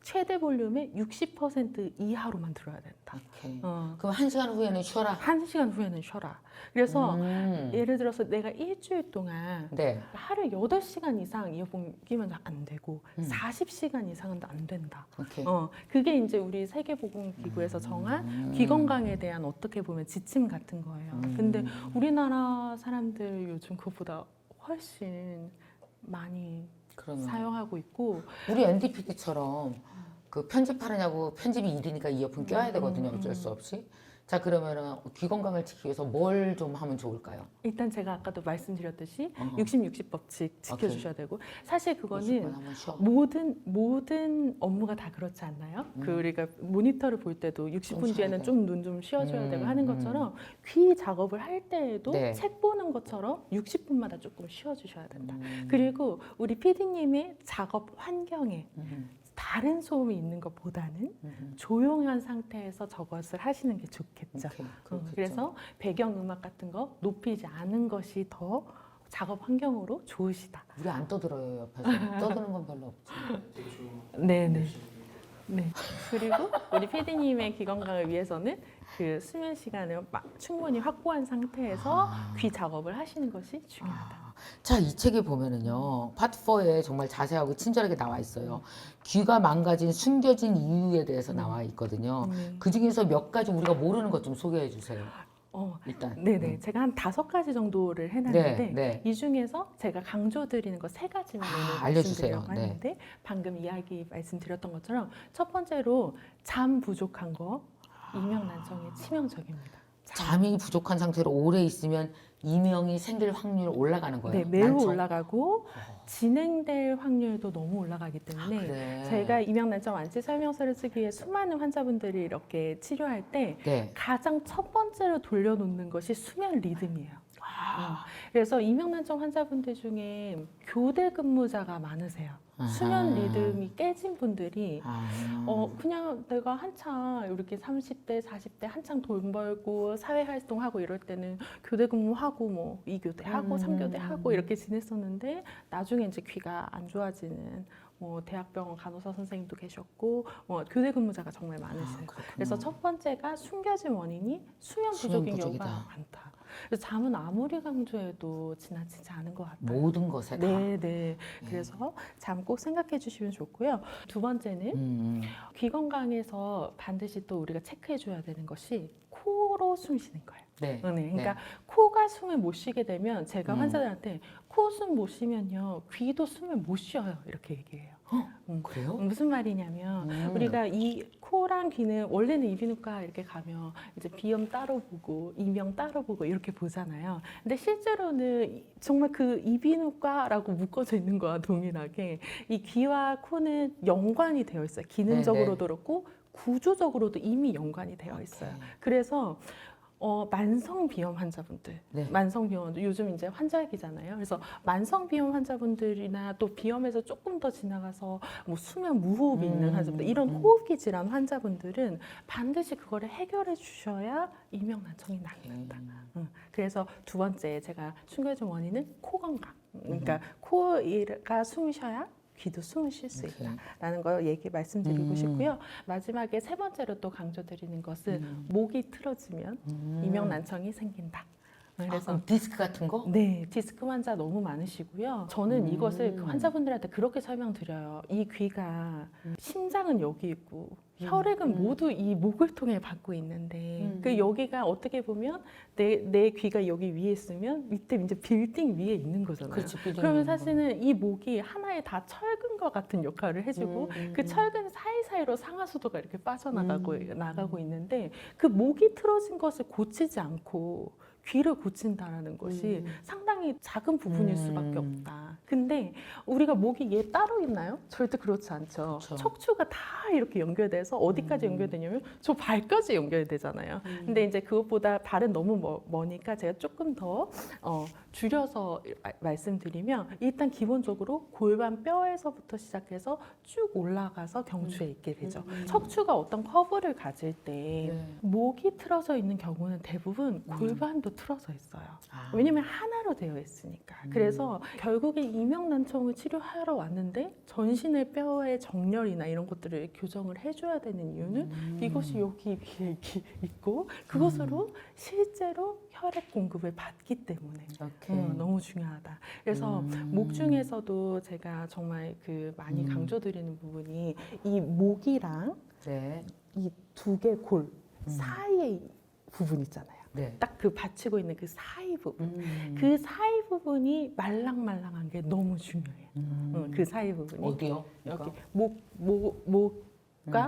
최대 볼륨의 60% 이하로만 들어야 된다. 오케이. 어, 그럼 1시간 후에는 쉬어라. 1시간 후에는 쉬어라. 그래서 음. 예를 들어서 내가 일주일 동안 네. 하루에 8시간 이상 이어폰 끼면 안 되고 40시간 이상은 안 된다. 오케이. 그게 이제 우리 세계보건기구에서 정한 귀 건강에 대한 어떻게 보면 지침 같은 거예요. 근데 우리나라 사람들 요즘 그보다 훨씬 많이 그러면 사용하고 있고 우리 NDPD처럼 그 편집하느냐고 편집이 일이니까 이어폰 껴야 되거든요. 어쩔 수 없이. 자, 그러면은 귀 건강을 지키기 위해서 뭘 좀 하면 좋을까요? 일단 제가 아까도 말씀드렸듯이 어허. 60 법칙 지켜주셔야 되고 사실 20분 그거는 한번 쉬어. 모든 업무가 다 그렇지 않나요? 그 우리가 모니터를 볼 때도 60분 쉬어야 뒤에는 돼. 좀 눈 좀 쉬어줘야 되고 하는 것처럼 귀 작업을 할 때에도 네. 책 보는 것처럼 60분마다 조금 쉬어주셔야 된다. 그리고 우리 PD님의 작업 환경에 다른 소음이 있는 것보다는 조용한 상태에서 저것을 하시는 게 좋겠죠. 오케이, 그렇겠죠. 그래서 배경 음악 같은 거 높이지 않은 것이 더 작업 환경으로 좋으시다. 우리 안 떠들어요, 옆에서. 떠드는 건 별로 없지. 되게 좋은 네네. 네. 그리고 우리 PD님의 귀 건강을 위해서는 그 수면 시간을 충분히 확보한 상태에서 귀 작업을 하시는 것이 중요하다. 자, 이 책에 보면은요, 파트 4에 정말 자세하고 친절하게 나와 있어요. 귀가 망가진 숨겨진 이유에 대해서 나와 있거든요. 그 중에서 몇 가지 우리가 모르는 것 좀 소개해 주세요. 일단. 네네. 제가 한 5가지 정도를 해놨는데 네. 이 중에서 제가 강조드리는 거 3가지만 오늘 알려주세요. 말씀드리려고 하는데 방금 이야기 말씀드렸던 것처럼 첫 번째로 잠 부족한 거 이명난청에 치명적입니다. 잠이 부족한 상태로 오래 있으면 이명이 생길 확률 올라가는 거예요. 네, 매우 난청? 올라가고 진행될 확률도 너무 올라가기 때문에 그래. 제가 이명난청 완치 설명서를 쓰기 위해 수많은 환자분들이 이렇게 치료할 때 네. 가장 첫 번째로 돌려놓는 것이 수면 리듬이에요. 그래서 이명난청 환자분들 중에 교대 근무자가 많으세요. 수면 리듬이 깨진 분들이 그냥 내가 한창 이렇게 30대, 40대 한창 돈 벌고 사회활동하고 이럴 때는 교대 근무하고 뭐 2교대 하고 3교대 하고 이렇게 지냈었는데 나중에 이제 귀가 안 좋아지는 뭐 대학병원 간호사 선생님도 계셨고 교대 근무자가 정말 많으세요. 그래서 첫 번째가 숨겨진 원인이 수면 부족인 경우가 부족이다. 많다. 그래서 잠은 아무리 강조해도 지나치지 않은 것 같아요. 모든 것에 다. 네. 그래서 잠 꼭 생각해 주시면 좋고요. 두 번째는 귀 건강에서 반드시 또 우리가 체크해 줘야 되는 것이 코로 숨 쉬는 거예요. 네. 그러니까 코가 숨을 못 쉬게 되면 제가 음. 환자들한테 코 숨 못 쉬면요 귀도 숨을 못 쉬어요 이렇게 얘기해요. 그래요? 무슨 말이냐면 우리가 이 코랑 귀는 원래는 이비인후과 이렇게 가면 이제 비염 따로 보고 이명 따로 보고 이렇게 보잖아요. 근데 실제로는 정말 그 이비인후과라고 묶어져 있는 거와 동일하게 이 귀와 코는 연관이 되어 있어요. 기능적으로도 그렇고 구조적으로도 이미 연관이 되어 있어요. 그래서 만성 비염 환자분들, 네. 만성 비염 요즘 이제 환절기잖아요. 그래서 만성 비염 환자분들이나 또 비염에서 조금 더 지나가서 뭐 수면 무호흡이 있는 환자분들, 이런 호흡기 질환 환자분들은 반드시 그거를 해결해 주셔야 이명난청이 낫는다. 그래서 두 번째 제가 충격의 원인은 코 건강. 그러니까 코가 숨을 쉬어야 귀도 숨을 쉴 수 있다라는 거 말씀드리고 싶고요. 마지막에 세 번째로 또 강조드리는 것은 목이 틀어지면 이명난청이 생긴다. 그래서 그럼 디스크 같은 거? 네, 디스크 환자 너무 많으시고요. 저는 이것을 그 환자분들한테 그렇게 설명드려요. 이 귀가 심장은 여기 있고 혈액은 모두 이 목을 통해 받고 있는데 그 여기가 어떻게 보면 내 귀가 여기 위에 있으면 밑에 이제 빌딩 위에 있는 거잖아요. 그렇지, 빌딩 그러면 있는 거. 사실은 이 목이 하나의 다 철근과 같은 역할을 해주고 그 철근 사이사이로 상하수도가 이렇게 나가고 있는데 그 목이 틀어진 것을 고치지 않고 귀를 고친다라는 것이 상당히 작은 부분일 수밖에 없다. 근데 우리가 목이 얘 따로 있나요? 절대 그렇지 않죠. 그렇죠. 척추가 다 이렇게 연결돼서 어디까지 연결되냐면 저 발까지 연결되잖아요. 근데 이제 그것보다 발은 너무 머니까 제가 조금 더 줄여서 말씀드리면 일단 기본적으로 골반 뼈에서부터 시작해서 쭉 올라가서 경추에 있게 되죠. 척추가 어떤 커브를 가질 때 목이 틀어져 있는 경우는 대부분 골반도 틀어져 있어요. 왜냐면 하나로 되어 있으니까. 그래서 결국에 이명난청을 치료하러 왔는데 전신의 뼈의 정렬이나 이런 것들을 교정을 해줘야 되는 이유는 이것이 여기 위에 있고 그것으로 실제로 혈액 공급을 받기 때문에 너무 중요하다. 그래서 목 중에서도 제가 정말 그 많이 강조드리는 부분이 이 목이랑 네. 이 두 개 골 사이의 부분 있잖아요. 네. 딱 그 받치고 있는 그 사이 부분, 그 사이 부분이 말랑말랑한 게 너무 중요해요. 그 사이 부분이 어디요? 여기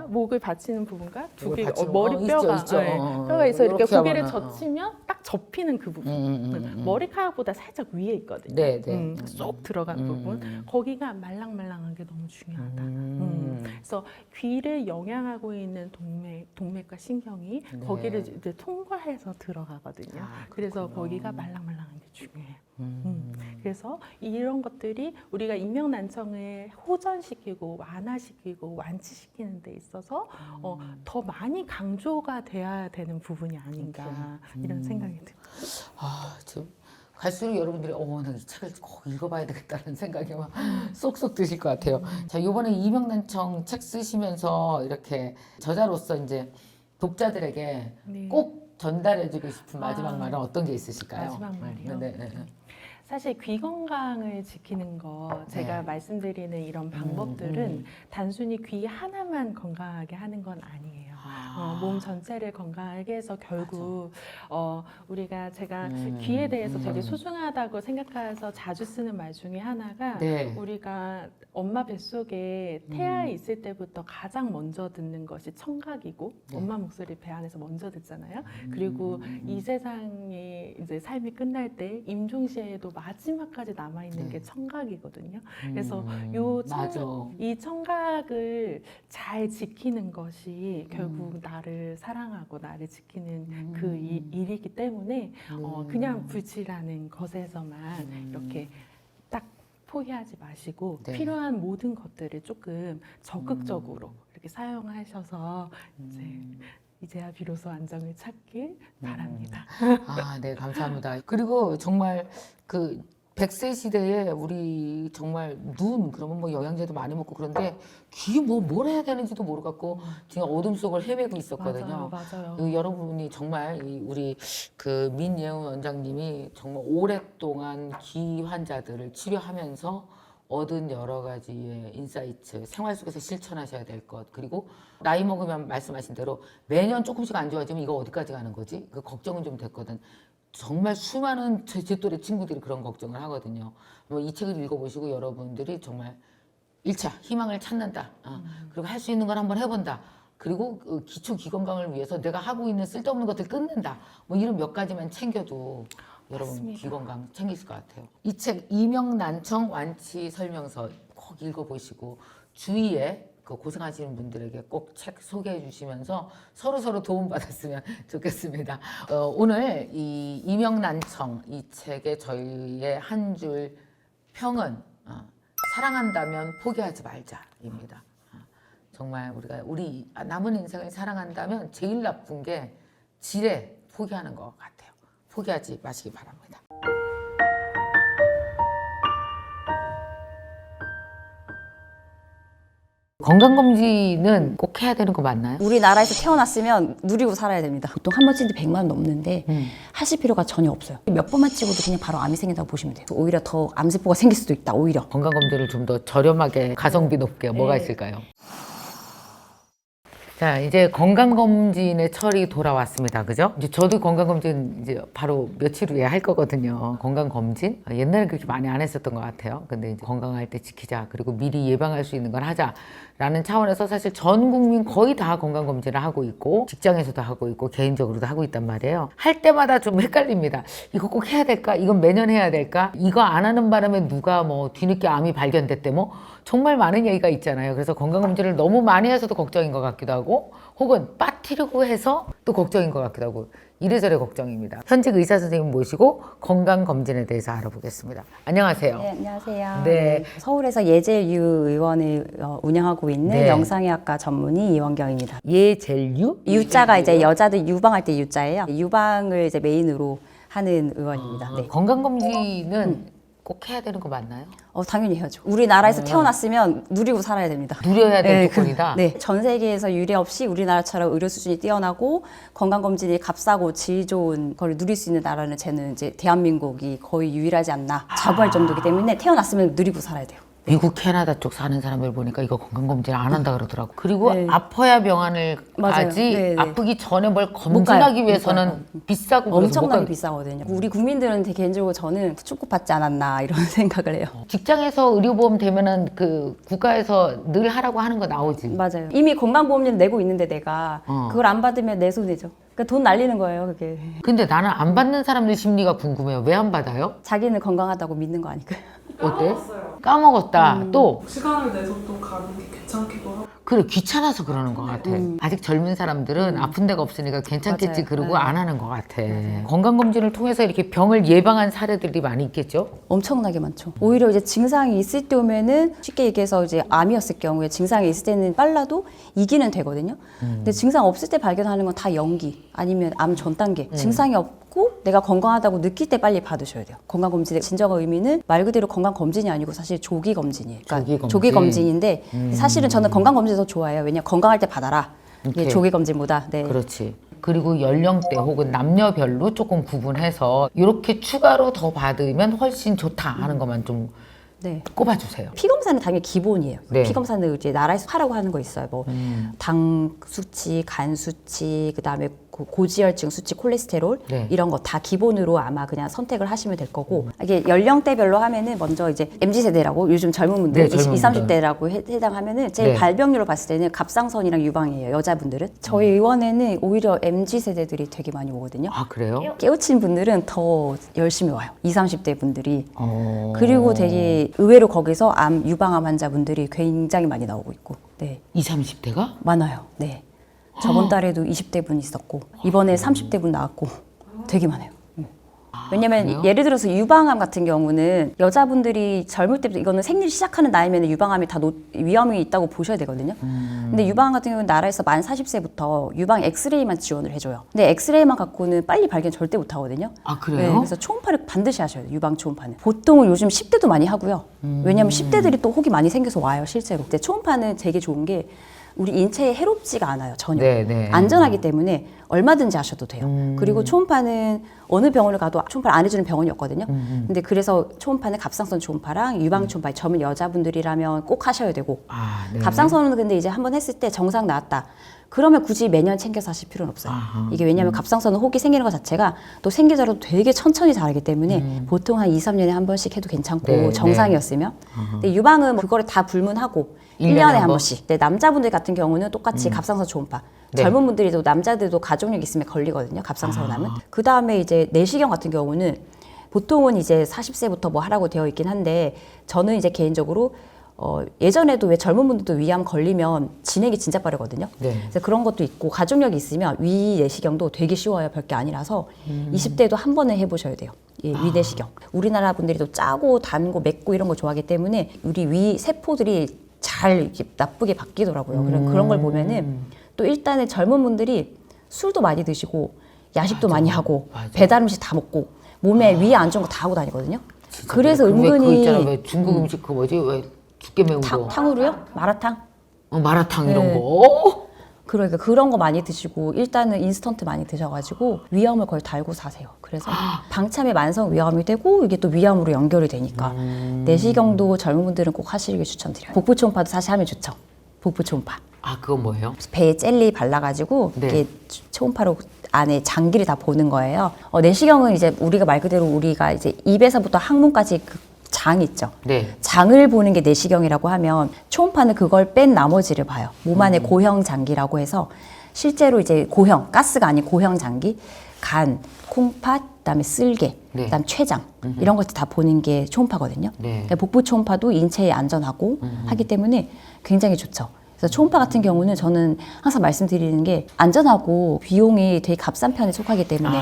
목을 받치는 부분과 두 목을 개 받치는 머리뼈가 있죠. 뼈가 있어 이렇게 고개를 하면은, 젖히면 딱 접히는 그 부분. 머리카락보다 살짝 위에 있거든요. 네. 쏙 들어간 부분. 거기가 말랑말랑한 게 너무 중요하다. 그래서 귀를 영향하고 있는 동맥과 신경이 거기를 이제 통과해서 들어가거든요. 그래서 거기가 말랑말랑한 게 중요해요. 그래서 이런 것들이 우리가 이명난청을 호전시키고 완화시키고 완치시키는 데 있어서 더 많이 강조가 돼야 되는 부분이 아닌가 이런 생각이 듭니다. 지금 갈수록 여러분들이 나 이 책을 꼭 읽어봐야 되겠다는 생각이 막 쏙쏙 드실 것 같아요. 자, 이번에 이명난청 책 쓰시면서 이렇게 저자로서 이제 독자들에게 네. 꼭 전달해주고 싶은 마지막 말은 어떤 게 있으실까요? 마지막 말이요? 네. 사실 귀 건강을 지키는 거 제가 말씀드리는 이런 방법들은 단순히 귀 하나만 건강하게 하는 건 아니에요. 몸 전체를 건강하게 해서 결국 우리가 제가 귀에 대해서 되게 소중하다고 생각해서 자주 쓰는 말 중에 하나가 우리가 엄마 뱃속에 태아에 있을 때부터 가장 먼저 듣는 것이 청각이고 엄마 목소리 배 안에서 먼저 듣잖아요. 그리고 이 세상에 이제 삶이 끝날 때 임종시에도 마지막까지 남아있는 게 청각이거든요. 그래서 이 청각을 잘 지키는 것이 결국 나를 사랑하고 나를 지키는 그 일이기 때문에 그냥 불치라는 것에서만 이렇게 딱 포기하지 마시고 필요한 모든 것들을 조금 적극적으로 이렇게 사용하셔서 이제야 비로소 안정을 찾길 바랍니다. 네, 감사합니다. 그리고 정말 그 100세 시대에 우리 정말 눈 그러면 뭐 영양제도 많이 먹고 그런데 귀 뭘 해야 되는지도 모르겠고 지금 어둠 속을 헤매고 있었거든요. 맞아요. 여러분이 정말 우리 그 민예은 원장님이 정말 오랫동안 귀 환자들을 치료하면서 얻은 여러 가지의 인사이트, 생활 속에서 실천하셔야 될 것, 그리고 나이 먹으면 말씀하신 대로 매년 조금씩 안 좋아지면 이거 어디까지 가는 거지? 그 걱정은 좀 됐거든. 정말 수많은 제 또래 친구들이 그런 걱정을 하거든요. 이 책을 읽어보시고 여러분들이 정말 1차 희망을 찾는다. 그리고 할 수 있는 걸 한번 해본다. 그리고 그 기초 귀 건강을 위해서 내가 하고 있는 쓸데없는 것들 끊는다. 이런 몇 가지만 챙겨도 여러분 맞습니다. 귀 건강 챙기실 것 같아요. 이 책 이명난청 완치 설명서 꼭 읽어보시고 주위에 그 고생하시는 분들에게 꼭 책 소개해 주시면서 서로 도움 받았으면 좋겠습니다. 오늘 이 이명난청 이 책의 저희의 한 줄 평은 사랑한다면 포기하지 말자입니다. 정말 우리가 우리 남은 인생을 사랑한다면 제일 나쁜 게 지레 포기하는 것 같아요. 포기하지 마시기 바랍니다. 건강검진은 꼭 해야 되는 거 맞나요? 우리나라에서 태어났으면 누리고 살아야 됩니다. 보통 한 번 찍는데 100만 원 넘는데 하실 필요가 전혀 없어요. 몇 번만 찍어도 그냥 바로 암이 생긴다고 보시면 돼요. 오히려 더 암세포가 생길 수도 있다. 오히려. 건강검진을 좀 더 저렴하게 가성비 높게 뭐가 있을까요? 자, 이제 건강검진의 철이 돌아왔습니다. 그죠? 이제 저도 건강검진 이제 바로 며칠 후에 할 거거든요. 건강검진. 옛날에 그렇게 많이 안 했었던 것 같아요. 근데 이제 건강할 때 지키자. 그리고 미리 예방할 수 있는 걸 하자. 라는 차원에서 사실 전 국민 거의 다 건강검진을 하고 있고, 직장에서도 하고 있고, 개인적으로도 하고 있단 말이에요. 할 때마다 좀 헷갈립니다. 이거 꼭 해야 될까? 이건 매년 해야 될까? 이거 안 하는 바람에 누가 뒤늦게 암이 발견됐대 정말 많은 얘기가 있잖아요. 그래서 건강검진을 너무 많이 해서도 걱정인 것 같기도 하고, 혹은 빠뜨리고 해서 또 걱정인 것 같기도 하고, 이래저래 걱정입니다. 현직 의사 선생님 모시고 건강검진에 대해서 알아보겠습니다. 안녕하세요. 네, 안녕하세요. 네. 서울에서 예젤유 의원을 운영하고 있는 네. 영상의학과 전문의 이원경입니다. 예젤유? 유자가 이제 여자들 유방할 때 유자예요. 유방을 이제 메인으로 하는 의원입니다. 네. 건강검진은 꼭 해야 되는 거 맞나요? 당연히 해야죠. 우리나라에서 태어났으면 누리고 살아야 됩니다. 누려야 될 네, 조건이다? 네. 전 세계에서 유례 없이 우리나라처럼 의료 수준이 뛰어나고 건강검진이 값싸고 질 좋은 걸 누릴 수 있는 나라는 저는 이제 대한민국이 거의 유일하지 않나 자부할 정도이기 때문에 태어났으면 누리고 살아야 돼요. 미국, 캐나다 쪽 사는 사람들 보니까 이거 건강검진 안 한다 그러더라고. 그리고 네. 아파야 병원을 맞아요. 가지 네, 네. 아프기 전에 뭘 가요. 검진하기 못 위해서는 가요. 비싸고 그래서 못 엄청나게 가요. 비싸거든요. 우리 국민들은 되게 개인적으로 저는 축복받지 않았나 이런 생각을 해요. 직장에서 의료보험 되면은 그 국가에서 늘 하라고 하는 거 나오지. 맞아요. 이미 건강보험료 내고 있는데 내가 그걸 안 받으면 내 손해죠. 그러니까 돈 날리는 거예요, 그게. 근데 나는 안 받는 사람들 심리가 궁금해요. 왜 안 받아요? 자기는 건강하다고 믿는 거 아닐까요? 어때? 까먹었다. 또 시간을 내서 또 가는 게 귀찮기도 하고. 그래 귀찮아서 그러는 것 같아. 아직 젊은 사람들은 아픈 데가 없으니까 괜찮겠지 맞아요. 그러고 네. 안 하는 것 같아. 건강검진을 통해서 이렇게 병을 예방한 사례들이 많이 있겠죠? 엄청나게 많죠. 오히려 이제 증상이 있을 때 오면은 쉽게 얘기해서 이제 암이었을 경우에 증상이 있을 때는 빨라도 이기는 되거든요. 근데 증상 없을 때 발견하는 건 다 연기 아니면 암 전 단계. 증상이 없고 내가 건강하다고 느낄 때 빨리 받으셔야 돼요. 건강검진의 진정한 의미는 말 그대로 건강검진이 아니고 사실 조기검진이에요. 그러니까 조기검진인데 사실은 저는 건강검진 더 좋아해요. 왜냐 건강할 때 받아라. 이게 오케이. 조기검진보다. 네. 그렇지. 그리고 연령대 혹은 남녀별로 조금 구분해서 이렇게 추가로 더 받으면 훨씬 좋다 하는 것만 좀 네. 꼽아주세요. 피 검사는 당연히 기본이에요. 네. 피 검사는 이제 나라에서 하라고 하는 거 있어요. 뭐 당 수치, 간 수치, 그다음에 고지혈증 수치, 콜레스테롤 네. 이런 거 다 기본으로 아마 그냥 선택을 하시면 될 거고 이게 연령대별로 하면은 먼저 이제 MZ 세대라고 요즘 젊은 분들 네, 젊은 20, 분들. 30대라고 해당하면은 제일 네. 발병률로 봤을 때는 갑상선이랑 유방이에요. 여자분들은 저희 의원에는 오히려 MZ 세대들이 되게 많이 오거든요. 아 그래요? 깨우친 분들은 더 열심히 와요. 20, 30대 분들이. 어... 그리고 되게 의외로 거기서 암 유방암 환자분들이 굉장히 많이 나오고 있고, 네 20, 30대가? 많아요. 네 저번 달에도 20대 분 있었고 이번에 30대 분 나왔고 되게 많아요. 왜냐면 그래요? 예를 들어서 유방암 같은 경우는 여자분들이 젊을 때부터 이거는 생리 시작하는 나이면 유방암이 다 위험이 있다고 보셔야 되거든요. 근데 유방암 같은 경우는 나라에서 만 40세부터 유방 엑스레이만 지원을 해줘요. 근데 엑스레이만 갖고는 빨리 발견 절대 못 하거든요. 아 그래요? 네, 그래서 초음파를 반드시 하셔야 돼요. 유방 초음파는. 보통은 요즘 10대도 많이 하고요. 왜냐면 10대들이 또 혹이 많이 생겨서 와요, 실제로. 근데 초음파는 되게 좋은 게 우리 인체에 해롭지가 않아요, 전혀. 네. 안전하기 때문에 얼마든지 하셔도 돼요. 그리고 초음파는 어느 병원을 가도 초음파를 안 해주는 병원이 없거든요. 근데 그래서 초음파는 갑상선 초음파랑 유방 초음파, 젊은 여자분들이라면 꼭 하셔야 되고, 아, 네. 갑상선은 근데 이제 한번 했을 때 정상 나왔다. 그러면 굳이 매년 챙겨서 하실 필요는 없어요. 이게 왜냐하면 갑상선은 혹이 생기는 것 자체가 또 생기더라도 되게 천천히 자라기 때문에 보통 한 2, 3년에 한 번씩 해도 괜찮고 네, 정상이었으면. 근데 유방은 뭐 그거를 다 불문하고 1년에 한 번씩. 근데 남자분들 같은 경우는 똑같이 갑상선 초음파. 네. 젊은 분들이도 남자들도 가족력 있으면 걸리거든요. 갑상선 암은. 그 다음에 이제 내시경 같은 경우는 보통은 이제 40세부터 뭐 하라고 되어 있긴 한데 저는 이제 개인적으로 예전에도 왜 젊은 분들도 위암 걸리면 진행이 진짜 빠르거든요. 네. 그래서 그런 것도 있고 가족력이 있으면 위 내시경도 되게 쉬워요. 별게 아니라서 20대도 한 번은 해보셔야 돼요. 예, 위 내시경. 우리나라 분들이 또 짜고 단고 맵고 이런 거 좋아하기 때문에 우리 위 세포들이 잘 이렇게 나쁘게 바뀌더라고요. 그런 걸 보면은 또 일단은 젊은 분들이 술도 많이 드시고 야식도 많이 하고 배달 음식 다 먹고 몸에 위에 안 좋은 거 다 하고 다니거든요. 그래서 왜 그거 은근히 있잖아. 왜 중국 음식 그 뭐지? 왜 죽게 매운 거? 탕후루요? 마라탕? 마라탕 이런 네. 거. 그러니까 그런 거 많이 드시고 일단은 인스턴트 많이 드셔가지고 위암을 거의 달고 사세요. 그래서 방참에 만성 위암이 되고 이게 또 위암으로 연결이 되니까 내시경도 젊은 분들은 꼭 하시길 추천드려요. 복부 초음파도 사실 하면 좋죠. 복부 초음파. 아 그건 뭐예요? 배에 젤리 발라가지고 네. 이게 초음파로 안에 장기를 다 보는 거예요. 내시경은 이제 우리가 말 그대로 우리가 이제 입에서부터 항문까지 그 장 있죠. 네. 장을 보는 게 내시경이라고 하면 초음파는 그걸 뺀 나머지를 봐요. 몸 안에 고형 장기라고 해서 실제로 이제 고형, 가스가 아닌 고형 장기, 간, 콩팥, 그다음에 쓸개, 네. 그다음 췌장 이런 것들 다 보는 게 초음파거든요. 네. 그러니까 복부 초음파도 인체에 안전하고 하기 때문에 굉장히 좋죠. 그래서 초음파 같은 경우는 저는 항상 말씀드리는 게 안전하고 비용이 되게 값싼 편에 속하기 때문에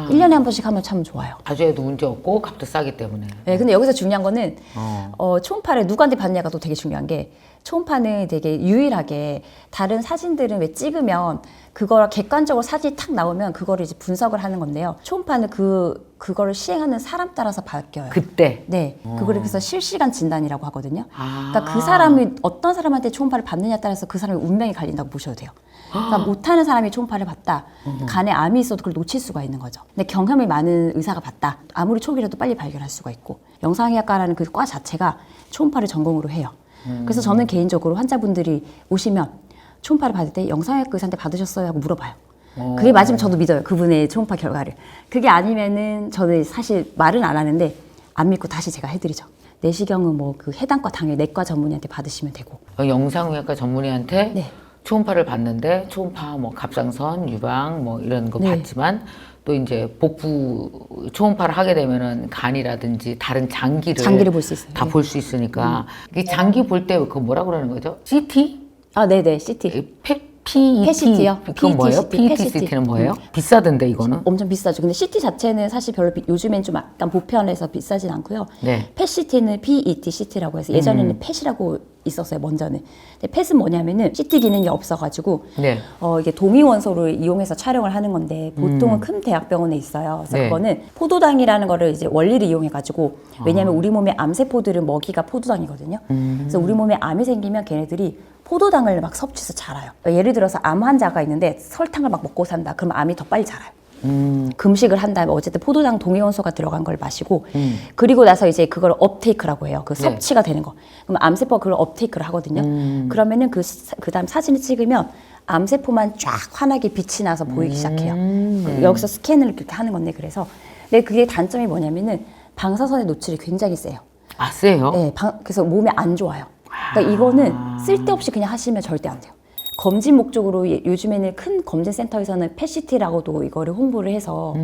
1년에 한 번씩 하면 참 좋아요. 자주 해도 문제 없고 값도 싸기 때문에. 네, 근데 여기서 중요한 거는 초음파를 누구한테 받느냐가 또 되게 중요한 게 초음파는 되게 유일하게 다른 사진들은 왜 찍으면 그걸 객관적으로 사진이 탁 나오면 그거를 이제 분석을 하는 건데요. 초음파는 그거를 시행하는 사람 따라서 바뀌어요. 그때. 네, 그거를 그래서 실시간 진단이라고 하거든요. 아. 그러니까 그 사람이 어떤 사람한테 초음파를 받느냐에 따라서 그 사람의 운명이 갈린다고 보셔도 돼요. 그러니까 못하는 사람이 초음파를 받다. 간에 암이 있어도 그걸 놓칠 수가 있는 거죠. 근데 경험이 많은 의사가 받다. 아무리 초기라도 빨리 발견할 수가 있고. 영상의학과라는 그 과 자체가 초음파를 전공으로 해요. 그래서 저는 개인적으로 환자분들이 오시면 초음파를 받을 때 영상의학과 의사한테 받으셨어요? 하고 물어봐요. 그게 맞으면 저도 믿어요. 그분의 초음파 결과를. 그게 아니면은 저는 사실 말은 안 하는데 안 믿고 다시 제가 해드리죠. 내시경은 뭐 그 해당과 당연히 내과 전문의한테 받으시면 되고. 영상의학과 전문의한테 네. 초음파를 받는데 초음파 뭐 갑상선, 유방 뭐 이런 거 네. 받지만 또 이제 복부 초음파를 하게 되면은 간이라든지 다른 장기를 볼 수 있어요. 다 네. 볼 수 있으니까 이 장기 볼 때 그 뭐라 그러는 거죠? CT? 아, 네네, CT. PET? PET-요. 그건 뭐예요? PET-CT. PET-CT는 뭐예요? 비싸던데 이거는? 엄청 비싸죠. 근데 CT 자체는 사실 별로 요즘엔 좀 약간 보편해서 비싸진 않고요. 네. 펫CT는 PET-CT라고 해서 예전에는 펫이라고 있었어요, 먼저는. 근데 펫은 뭐냐면은 CT 기능이 없어가지고 네. 이게 동위원소를 이용해서 촬영을 하는 건데 보통은 큰 대학병원에 있어요. 그래서 네. 그거는 포도당이라는 거를 이제 원리를 이용해가지고 왜냐하면 우리 몸의 암세포들은 먹이가 포도당이거든요. 그래서 우리 몸에 암이 생기면 걔네들이 포도당을 막 섭취해서 자라요. 예를 들어서 암 환자가 있는데 설탕을 막 먹고 산다. 그럼 암이 더 빨리 자라요. 금식을 한 다음에 어쨌든 포도당 동위원소가 들어간 걸 마시고 그리고 나서 이제 그걸 업테이크라고 해요. 그 네. 섭취가 되는 거. 그럼 암세포가 그걸 업테이크를 하거든요. 그러면은 그다음 사진을 찍으면 암세포만 쫙 환하게 빛이 나서 보이기 시작해요. 여기서 스캔을 그렇게 하는 건데 그래서 근데 그게 단점이 뭐냐면은 방사선의 노출이 굉장히 세요. 아, 세요? 네, 그래서 몸에 안 좋아요. 그러니까 이거는 쓸데없이 그냥 하시면 절대 안 돼요. 검진 목적으로 요즘에는 큰 검진 센터에서는 펫CT라고도 이거를 홍보를 해서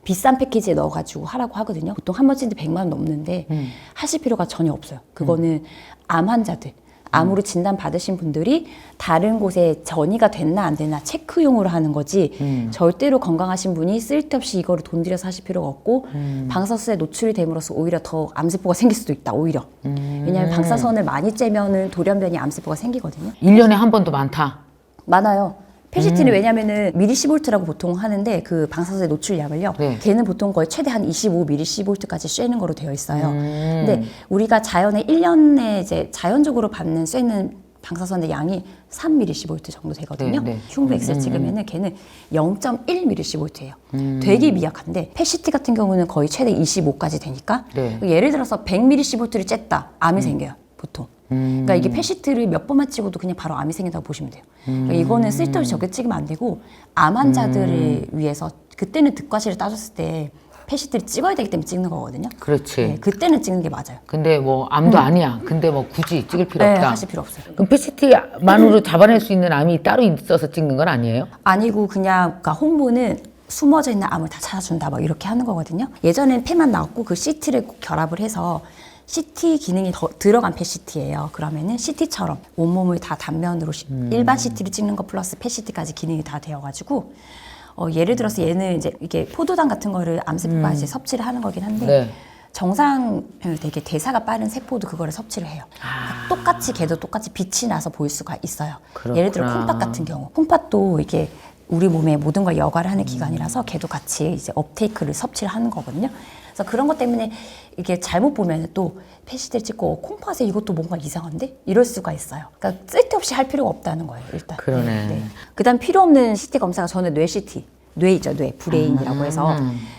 비싼 패키지에 넣어가지고 하라고 하거든요. 보통 한 번 찍는데 100만 원 넘는데 하실 필요가 전혀 없어요. 그거는 암 환자들, 암으로 진단 받으신 분들이 다른 곳에 전이가 됐나 안 됐나 체크용으로 하는 거지 절대로 건강하신 분이 쓸데없이 이거를 돈 들여서 하실 필요가 없고 방사선에 노출이 됨으로써 오히려 더 암세포가 생길 수도 있다. 오히려 왜냐하면 방사선을 많이 쬐면은 돌연변이 암세포가 생기거든요. 1년에 한 번도 많다. 많아요. PCT는 왜냐면은 미리시볼트라고 보통 하는데 그 방사선의 노출량을요. 네. 걔는 보통 거의 최대한 25미리시볼트까지 쐬는 거로 되어 있어요. 근데 우리가 자연에 1년에 이제 자연적으로 받는 쐬는 방사선의 양이 3미리시볼트 정도 되거든요. 네, 네. 흉부 X를 찍으면은 걔는 0.1미리시볼트예요. 되게 미약한데 PCT 같은 경우는 거의 최대 25까지 되니까 네. 예를 들어서 100미리시볼트를 쬐다 암이 생겨요. 보통. 그러니까 이게 패시트를 몇 번만 찍어도 그냥 바로 암이 생긴다고 보시면 돼요. 그러니까 이거는 쓸데없이 적게 찍으면 안 되고 암 환자들을 위해서 그때는 득과실을 따졌을때 패시트를 찍어야 되기 때문에 찍는 거거든요. 그렇지. 네, 그때는 찍는 게 맞아요. 근데 뭐 암도 아니야. 근데 뭐 굳이 찍을 필요 네, 없다. 하실 필요 없어요. 그럼 PCT만으로 잡아낼 수 있는 암이 따로 있어서 찍는 건 아니에요? 아니고 그냥 그러니까 홍보는 숨어져 있는 암을 다 찾아준다 막 이렇게 하는 거거든요. 예전엔 폐만 나왔고 그 CT를 결합을 해서 CT 기능이 더 들어간 PCT예요. 그러면은 CT처럼 온몸을 다 단면으로 일반 CT를 찍는 거 플러스 PCT까지 기능이 다 되어가지고 예를 들어서 얘는 이제 이게 포도당 같은 거를 암세포가 이제 섭취를 하는 거긴 한데 네. 정상 되게 대사가 빠른 세포도 그거를 섭취를 해요. 똑같이 걔도 똑같이 빛이 나서 보일 수가 있어요. 예를 들어 그렇구나. 콩팥 같은 경우 콩팥도 이게 우리 몸의 모든 걸 여과를 하는 기관이라서 걔도 같이 이제 업테이크를 섭취를 하는 거거든요. 그래서 그런 것 때문에 이게 잘못 보면 또 패시트를 찍고 콩팥에 이것도 뭔가 이상한데? 이럴 수가 있어요. 그러니까 쓸데없이 할 필요가 없다는 거예요, 일단. 그러네. 그다음 필요 없는 CT 검사가 저는 뇌 CT. 뇌이죠, 뇌. 브레인이라고 해서.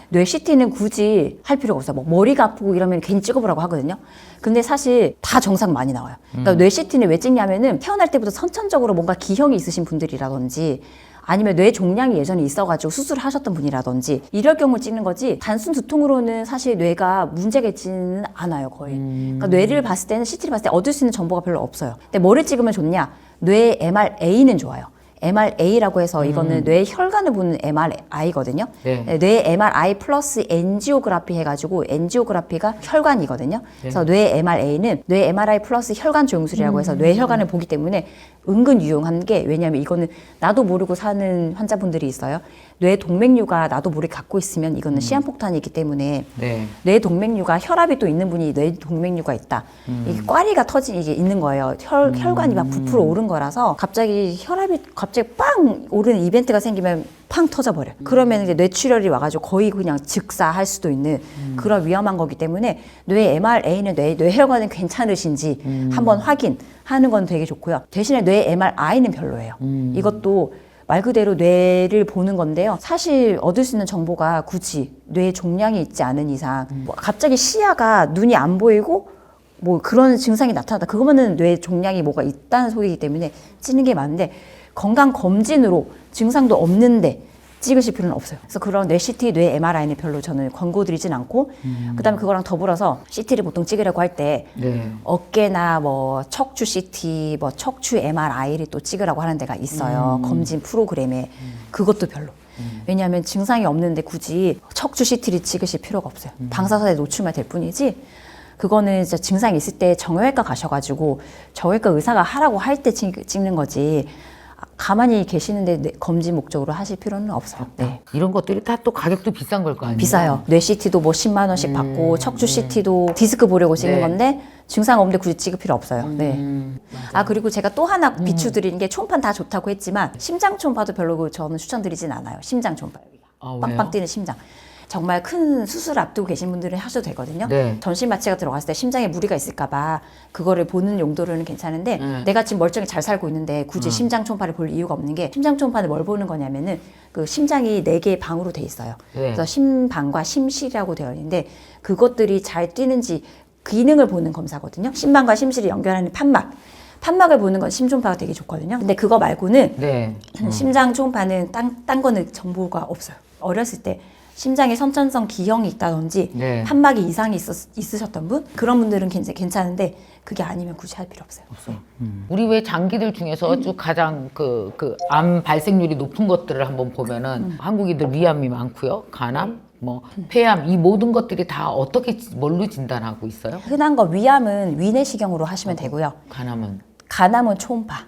뇌 CT는 굳이 할 필요가 없어요. 뭐 머리가 아프고 이러면 괜히 찍어보라고 하거든요. 근데 사실 다 정상 많이 나와요. 그러니까 뇌 CT는 왜 찍냐면은 태어날 때부터 선천적으로 뭔가 기형이 있으신 분들이라든지 아니면 뇌 종양이 예전에 있어가지고 수술을 하셨던 분이라든지 이럴 경우 찍는 거지 단순 두통으로는 사실 뇌가 문제가 있지는 않아요 거의. 그러니까 뇌를 봤을 때는 CT를 봤을 때 얻을 수 있는 정보가 별로 없어요. 근데 뭐를 찍으면 좋냐? 뇌 MRA는 좋아요. MRA라고 해서 이거는 뇌 혈관을 보는 MRI거든요. 네. 뇌 MRI 플러스 엔지오그라피 해가지고 엔지오그라피가 혈관이거든요. 그래서 뇌 MRA는 뇌 MRI 플러스 혈관 조영술이라고 해서 뇌 혈관을 보기 때문에 은근 유용한 게 왜냐하면 이거는 나도 모르고 사는 환자분들이 있어요. 뇌 동맥류가 나도 모르게 갖고 있으면 이거는 시한폭탄이기 때문에 네. 뇌 동맥류가 혈압이 또 있는 분이 뇌 동맥류가 있다. 이게 꽈리가 터진 이게 있는 거예요. 혈관이 막 부풀어 오른 거라서 갑자기 혈압이 갑자기 빵 오르는 이벤트가 생기면 팡 터져버려. 그러면 이제 뇌출혈이 와가지고 거의 그냥 즉사할 수도 있는 그런 위험한 거기 때문에 뇌 MRA는 뇌 혈관은 괜찮으신지 한번 확인하는 건 되게 좋고요. 대신에 뇌 MRI는 별로예요. 이것도 말 그대로 뇌를 보는 건데요. 사실 얻을 수 있는 정보가 굳이 뇌 종양이 있지 않은 이상 뭐 갑자기 시야가 눈이 안 보이고 뭐 그런 증상이 나타나다 그거면은 뇌 종양이 뭐가 있다는 소리이기 때문에 찍는 게 맞는데 건강 검진으로 증상도 없는데 찍으실 필요는 없어요. 그래서 그런 뇌 CT, 뇌 MRI는 별로 저는 권고드리진 않고 그다음에 그거랑 더불어서 CT를 보통 찍으려고 할 때 네. 어깨나 뭐 척추 CT, 뭐 척추 MRI를 또 찍으라고 하는 데가 있어요. 검진 프로그램에. 그것도 별로. 왜냐하면 증상이 없는데 굳이 척추 CT를 찍으실 필요가 없어요. 방사선에 노출만 될 뿐이지 그거는 진짜 증상이 있을 때 정형외과 가셔가지고 정형외과 의사가 하라고 할 때 찍는 거지 가만히 계시는데 검진 목적으로 하실 필요는 없어요. 네. 이런 것들이 다 또 가격도 비싼 걸 거 아니에요? 비싸요. 뇌 CT도 뭐 10만 원씩 받고 척추 CT도 디스크 보려고 찍는 네. 건데 증상 없는데 굳이 찍을 필요 없어요. 네. 아 그리고 제가 또 하나 비추드리는 게 초음파는 다 좋다고 했지만 심장 초음파도 별로 저는 추천드리진 않아요. 심장 초음파 아, 빵빵 왜요? 뛰는 심장. 정말 큰 수술 앞두고 계신 분들은 하셔도 되거든요. 네. 전신 마취가 들어갔을 때 심장에 무리가 있을까봐 그거를 보는 용도로는 괜찮은데 내가 지금 멀쩡히 잘 살고 있는데 굳이 심장 초음파를 볼 이유가 없는 게 심장 초음파는 뭘 보는 거냐면은 그 심장이 4개의 방으로 돼 있어요. 네. 그래서 심방과 심실이라고 되어 있는데 그것들이 잘 뛰는지 기능을 보는 검사거든요. 심방과 심실을 연결하는 판막. 판막을 보는 건 심초음파가 되게 좋거든요. 근데 그거 말고는 네. 심장 초음파는 딴 거는 정보가 없어요. 어렸을 때 심장에 선천성 기형이 있다든지 네. 판막에 이상이 있으셨던 분 그런 분들은 괜찮은데 그게 아니면 굳이 할 필요 없어요. 우리 왜 장기들 중에서 쭉 가장 그 암 발생률이 높은 것들을 한번 보면은 한국인들 위암이 많고요. 간암, 뭐 폐암 이 모든 것들이 다 어떻게 뭘로 진단하고 있어요? 흔한 거 위암은 위내시경으로 하시면 되고요. 간암은 간암은 초음파,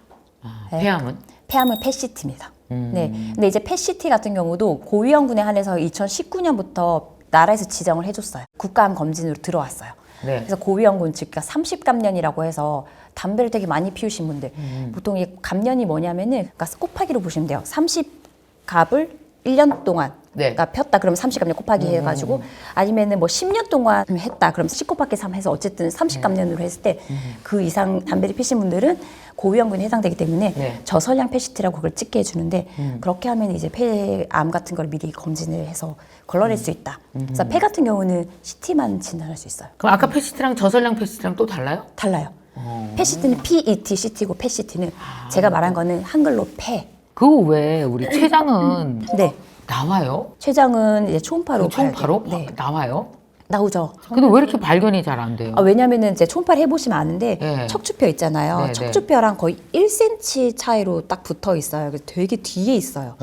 네. 폐암은? 폐암은 펫시티입니다. 네. 근데 이제 펫시티 같은 경우도 고위험군에 한해서 2019년부터 나라에서 지정을 해줬어요. 국가암 검진으로 들어왔어요. 네. 그래서 고위험군 즉 30감년이라고 해서 담배를 되게 많이 피우신 분들 보통 이 감년이 뭐냐면은 그러니까 곱하기로 보시면 돼요. 30갑을 1년 동안 네. 그러니까 폈다 그러면 30감년 곱하기 해가지고 아니면은 뭐 10년 동안 했다 그럼 10 곱하기 3 해서 어쨌든 30감년으로 했을 때 그 이상 담배를 피신 분들은 고위험군에 해당되기 때문에 네. 저설량 펫시티라고 그걸 찍게 해주는데 그렇게 하면 이제 폐암 같은 걸 미리 검진을 해서 걸러낼 수 있다. 그래서 폐 같은 경우는 CT만 진단할 수 있어요. 그럼 아까 펫시티랑 저설량 펫시티랑 또 달라요? 달라요. 펫시티는 PET 시티고 펫시티는 제가 말한 거는 한글로 폐. 그거 왜 우리 췌장은 네. 나와요? 췌장은 이제 초음파로 그 초음파로? 봐야 돼요. 네. 나와요? 나오죠. 근데 왜 이렇게 발견이 잘 안 돼요? 왜냐면은 이제 초음파를 해보시면 아는데 네. 척추뼈 있잖아요. 네, 척추뼈랑 거의 1cm 차이로 딱 붙어 있어요. 그래서 되게 뒤에 있어요.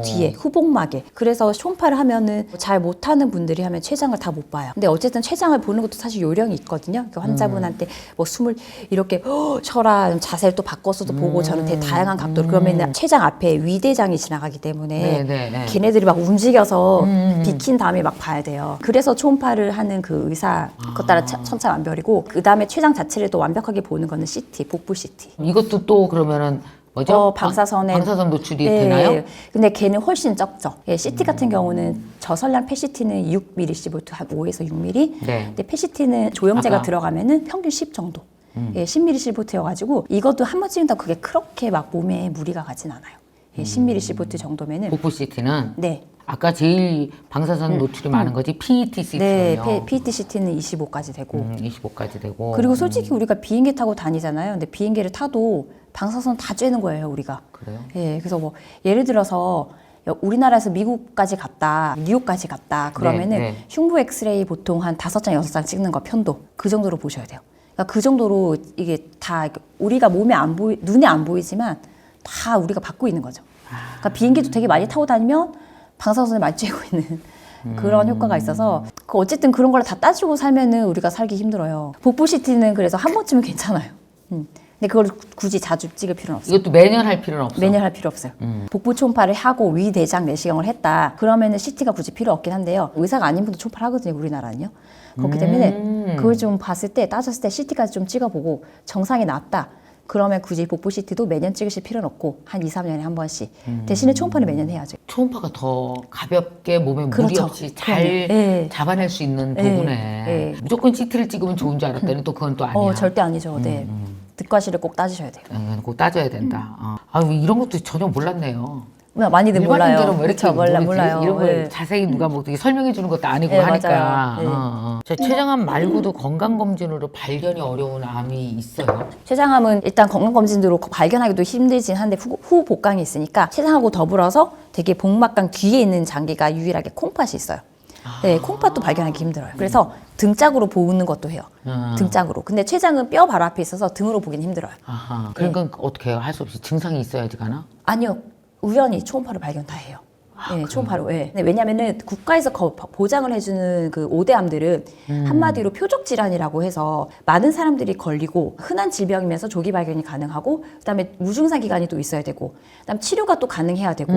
뒤에 후복막에. 그래서 초음파를 하면은 잘 못하는 분들이 하면 췌장을 다 못 봐요. 근데 어쨌든 췌장을 보는 것도 사실 요령이 있거든요. 그 환자분한테 뭐 숨을 이렇게 쉬어라 자세를 또 바꿔서도 보고 저는 되게 다양한 각도로 그러면 췌장 앞에 위대장이 지나가기 때문에 네. 걔네들이 막 움직여서 비킨 다음에 막 봐야 돼요. 그래서 초음파를 하는 그 의사 그것 따라 천차만별이고 그 다음에 췌장 자체를 또 완벽하게 보는 거는 CT, 복부 CT. 이것도 또 그러면은 뭐죠? 방사선에 방사선 노출이 네, 되나요? 근데 걔는 훨씬 적죠. 예, CT 같은 경우는 저설량 펫시티는 6mC, 한 5에서 6mm. 네. 근데 펫시티는 조영제가 아까. 들어가면은 평균 10 정도. 예, 10mC여가지고 이것도 한 번 찍는다고 그게 그렇게 막 몸에 무리가 가진 않아요. 예, 10mC 정도면은 복부 CT는 네. 아까 제일 방사선 노출이 많은 거지 PET 네, CT군요. PET CT는 25까지 되고 25까지 되고. 그리고 솔직히 우리가 비행기 타고 다니잖아요. 근데 비행기를 타도 방사선 다 쬐는 거예요, 우리가. 그래요? 예, 그래서 뭐 예를 들어서 우리나라에서 미국까지 갔다, 뉴욕까지 갔다 그러면은 네. 흉부 엑스레이 보통 한 5장, 6장 찍는 거 편도 그 정도로 보셔야 돼요. 그러니까 그 정도로 이게 다 우리가 몸에 눈에 안 보이지만 다 우리가 받고 있는 거죠. 그러니까 비행기도 되게 많이 타고 다니면 방사선을 많이 쬐고 있는 그런 효과가 있어서 어쨌든 그런 걸 다 따지고 살면은 우리가 살기 힘들어요. 복부 CT는 그래서 한 번쯤은 괜찮아요. 근데 그걸 굳이 자주 찍을 필요는 없어요. 이것도 매년 할 필요는 없어. 매년 할 필요 없어요. 복부 초음파를 하고 위 대장 내시경을 했다. 그러면은 CT가 굳이 필요 없긴 한데요. 의사가 아닌 분도 초음파를 하거든요, 우리나라는요. 그렇기 때문에 그걸 좀 봤을 때 따졌을 때 CT까지 좀 찍어보고 정상이 났다. 그러면 굳이 복부 CT도 매년 찍으실 필요는 없고 한 2, 3년에 한 번씩. 대신에 초음파는 매년 해야죠. 초음파가 더 가볍게 몸에 무리 그렇죠. 없이 잘 네. 잡아낼 수 있는 네. 부분에 네. 무조건 CT를 찍으면 좋은 줄 알았더니 또 그건 또 아니야. 절대 아니죠. 네. 득과실을 꼭 따지셔야 돼요. 꼭 따져야 된다. 아, 이런 것도 전혀 몰랐네요. 많이들 몰라요. 일반인들은 왜 이렇게 그쵸, 모르지? 몰라요. 이런 걸 네. 자세히 누가 뭐 어떻게 설명해 주는 것도 아니고 네, 하니까. 맞아요. 네. 췌장암 말고도 건강검진으로 발견이 어려운 암이 있어요? 췌장암은 일단 건강검진으로 발견하기도 힘들진 한데 후 복강이 있으니까 췌장하고 더불어서 되게 복막강 뒤에 있는 장기가 유일하게 콩팥이 있어요. 네, 콩팥도 발견하기 힘들어요. 그래서 등짝으로 보는 것도 해요. 등짝으로. 근데 췌장은 뼈 바로 앞에 있어서 등으로 보기는 힘들어요. 아하. 그러니까 어떻게 해요? 할 수 없이 증상이 있어야지 가나? 아니요. 우연히 초음파로 발견 다 해요. 네, 초음파로. 네. 왜냐면은 국가에서 보장을 해주는 그 5대암들은 한마디로 표적 질환이라고 해서 많은 사람들이 걸리고 흔한 질병이면서 조기 발견이 가능하고 그다음에 무증상 기간이 또 있어야 되고 그다음 치료가 또 가능해야 되고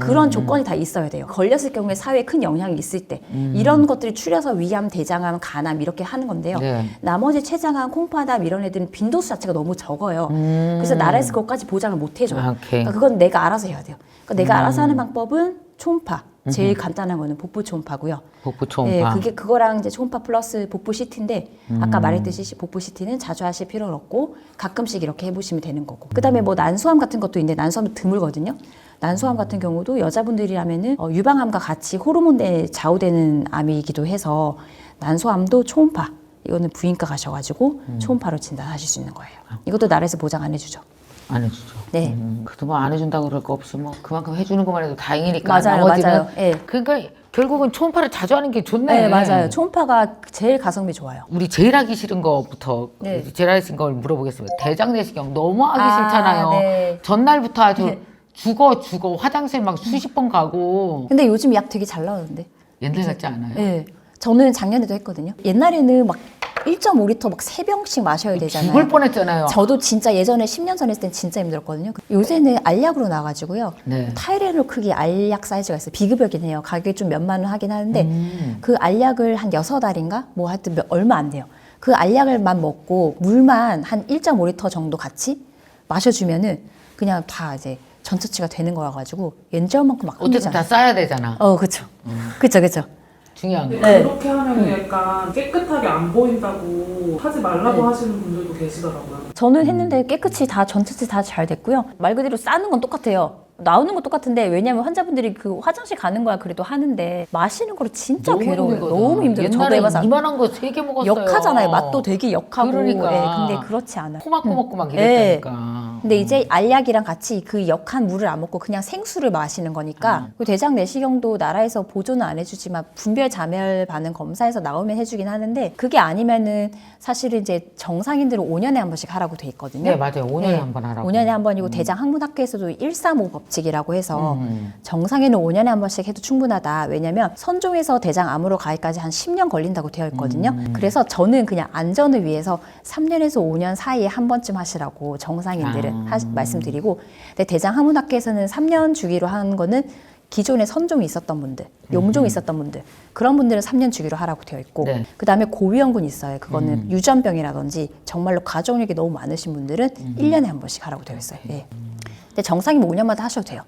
그런 조건이 다 있어야 돼요. 걸렸을 경우에 사회에 큰 영향이 있을 때 이런 것들이 추려서 위암, 대장암, 간암 이렇게 하는 건데요. 네. 나머지 췌장암, 콩팥암 이런 애들은 빈도수 자체가 너무 적어요. 그래서 나라에서 그것까지 보장을 못 해줘요. 아, 오케이. 그러니까 그건 내가 알아서 해야 돼요. 그러니까 내가 알아서 하는 방법은 초음파. 제일 간단한 거는 복부 초음파고요. 복부 초음파. 네, 그거랑 이제 초음파 플러스 복부 CT인데 아까 말했듯이 복부 CT는 자주 하실 필요는 없고 가끔씩 이렇게 해보시면 되는 거고. 그다음에 뭐 난소암 같은 것도 있는데 난소암도 드물거든요. 난소암 같은 경우도 여자분들이라면은 유방암과 같이 호르몬에 좌우되는 암이기도 해서 난소암도 초음파. 이거는 부인과 가셔가지고 초음파로 진단하실 수 있는 거예요. 이것도 나라에서 보장 안 해주죠. 안 해주죠. 네. 그래도 뭐 안 해준다고 그럴 거 없이 뭐 그만큼 해주는 것만 해도 다행이니까. 맞아요, 나머지는 맞아요. 네. 그러니까 결국은 초음파를 자주 하는 게 좋네. 네, 맞아요. 초음파가 제일 가성비 좋아요. 우리 제일 하기 싫은 거부터 네. 제일 하기 싫은 걸 물어보겠습니다. 대장 내시경 너무 하기 싫잖아요. 네. 전날부터 아주 죽어 화장실 막 수십 번 가고. 근데 요즘 약 되게 잘 나오는데. 옛날 같지 않아요? 네. 저는 작년에도 했거든요. 옛날에는 막 1.5리터 막 3병씩 마셔야 되잖아요. 죽을 뻔했잖아요. 저도 진짜 예전에 10년 전에 했을 땐 진짜 힘들었거든요. 요새는 알약으로 나가지고요. 네. 타이레놀 크기 알약 사이즈가 있어요. 비급여긴 해요. 가격이 좀 몇만 원 하긴 하는데 그 알약을 한 6알인가? 뭐 하여튼 얼마 안 돼요. 그 알약을만 먹고 물만 한 1.5리터 정도 같이 마셔주면은 그냥 다 이제 전처치가 되는 거여가지고 연지만큼 막 어쨌든 흘리잖아요. 다 싸야 되잖아. 그쵸. 그쵸. 중요한 거. 근데 그렇게 하면 약간 깨끗하게 안 보인다고 하지 말라고 하시는 분들도 계시더라고요. 저는 했는데 깨끗이 다 전처치 다 잘 됐고요. 말 그대로 싸는 건 똑같아요. 나오는 건 똑같은데 왜냐면 환자분들이 그 화장실 가는 거야 그래도 하는데 마시는 거로 진짜 괴로워요. 힘들거든. 너무 힘들어요. 저도 옛날에 해봐서 이만한 거 3개 먹었어요. 역하잖아요. 맛도 되게 역하고. 그러니까. 예, 근데 그렇지 않아요. 코 막고 먹고 막 예. 이랬다니까. 근데 이제 알약이랑 같이 그 역한 물을 안 먹고 그냥 생수를 마시는 거니까 그 대장 내시경도 나라에서 보조는 안 해주지만 분별 자멸 반응 검사에서 나오면 해주긴 하는데 그게 아니면은 사실은 이제 정상인들은 5년에 한 번씩 하라고 돼 있거든요. 네, 맞아요. 5년에 네. 한 번 하라고. 5년에 한 번이고 대장 항문학회에서도 135 법칙이라고 해서 정상에는 5년에 한 번씩 해도 충분하다. 왜냐면 선종에서 대장 암으로 가기까지 한 10년 걸린다고 되어 있거든요. 그래서 저는 그냥 안전을 위해서 3년에서 5년 사이에 한 번쯤 하시라고 정상인들은 말씀드리고 근데 대장 항문학회에서는 3년 주기로 하는 거는 기존에 선종이 있었던 분들, 용종이 있었던 분들 그런 분들은 3년 주기로 하라고 되어 있고 네. 그다음에 고위험군 있어요. 그거는 유전병이라든지 정말로 가족력이 너무 많으신 분들은 1년에 한 번씩 하라고 되어 있어요. 예. 근데 정상이면 5년마다 하셔도 돼요.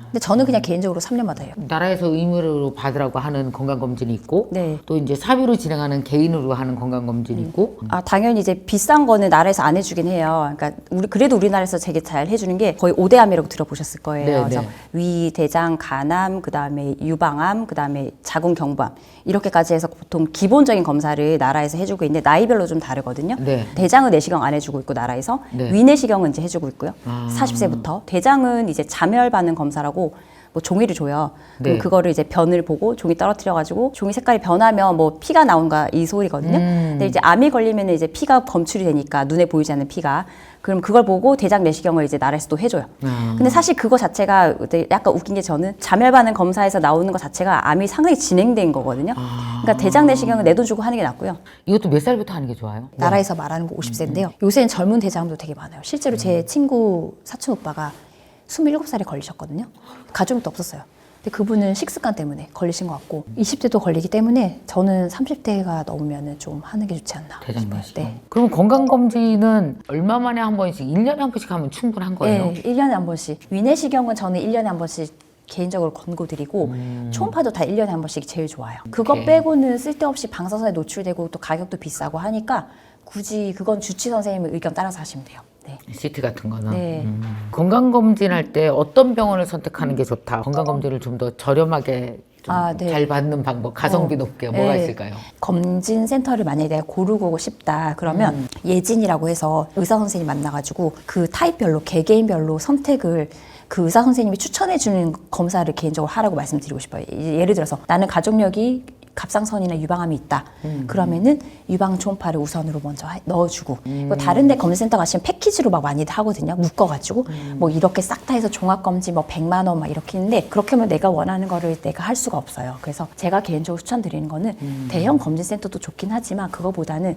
근데 저는 그냥 개인적으로 3년마다 해요. 나라에서 의무로 받으라고 하는 건강검진이 있고 네. 또 이제 사비로 진행하는 개인으로 하는 건강검진이 있고 당연히 이제 비싼 거는 나라에서 안 해주긴 해요. 그러니까 그래도 우리나라에서 되게 잘 해주는 게 거의 5대암이라고 들어보셨을 거예요. 네, 그래서 네. 위, 대장, 간암, 그다음에 유방암, 그다음에 자궁경부암 이렇게까지 해서 보통 기본적인 검사를 나라에서 해주고 있는데 나이별로 좀 다르거든요. 네. 대장은 내시경 안 해주고 있고 나라에서 네. 위내시경은 이제 해주고 있고요. 40세부터 대장은 이제 자멸 반응 검사라고 뭐 종이를 줘요. 네. 그럼 그거를 이제 변을 보고 종이 떨어뜨려가지고 종이 색깔이 변하면 뭐 피가 나온가 이 소리거든요. 근데 이제 암이 걸리면 이제 피가 검출이 되니까 눈에 보이지 않는 피가 그럼 그걸 보고 대장 내시경을 이제 나라에서 또 해줘요. 근데 사실 그거 자체가 약간 웃긴 게 저는 자멸 반응 검사에서 나오는 것 자체가 암이 상당히 진행된 거거든요. 그러니까 대장 내시경은 내 돈 주고 하는 게 낫고요. 이것도 몇 살부터 하는 게 좋아요? 나라에서 말하는 거 50세인데요. 요새는 젊은 대장암도 되게 많아요. 실제로 제 친구 사촌 오빠가 27살에 걸리셨거든요. 가족도 없었어요. 근데 그분은 식습관 때문에 걸리신 것 같고 20대도 걸리기 때문에 저는 30대가 넘으면 좀 하는 게 좋지 않나 대장 싶어요. 내시경. 네. 그럼 건강검진은 얼마 만에 한 번씩 1년에 한 번씩 하면 충분한 거예요? 네, 1년에 한 번씩. 위내시경은 저는 1년에 한 번씩 개인적으로 권고드리고 초음파도 다 1년에 한 번씩 제일 좋아요. 그거 오케이. 빼고는 쓸데없이 방사선에 노출되고 또 가격도 비싸고 하니까 굳이 그건 주치 선생님의 의견 따라서 하시면 돼요. 네. CT 같은 거는. 네. 건강검진 할 때 어떤 병원을 선택하는 게 좋다? 건강검진을 좀 더 저렴하게 좀 네. 잘 받는 방법, 가성비 높게 뭐가 네. 있을까요? 검진 센터를 만약에 내가 고르고 싶다 그러면 예진이라고 해서 의사 선생님 만나가지고 그 타입별로 개개인별로 선택을 그 의사 선생님이 추천해주는 검사를 개인적으로 하라고 말씀드리고 싶어요. 예를 들어서 나는 가족력이 갑상선이나 유방암이 있다. 그러면은 유방 초음파를 우선으로 먼저 넣어주고 뭐 다른 데 검진센터 가시면 패키지로 막 많이들 하거든요. 묶어가지고 뭐 이렇게 싹 다 해서 종합검진 뭐 100만 원 막 이렇게 했는데 그렇게 하면 내가 원하는 거를 내가 할 수가 없어요. 그래서 제가 개인적으로 추천드리는 거는 대형 검진센터도 좋긴 하지만 그거보다는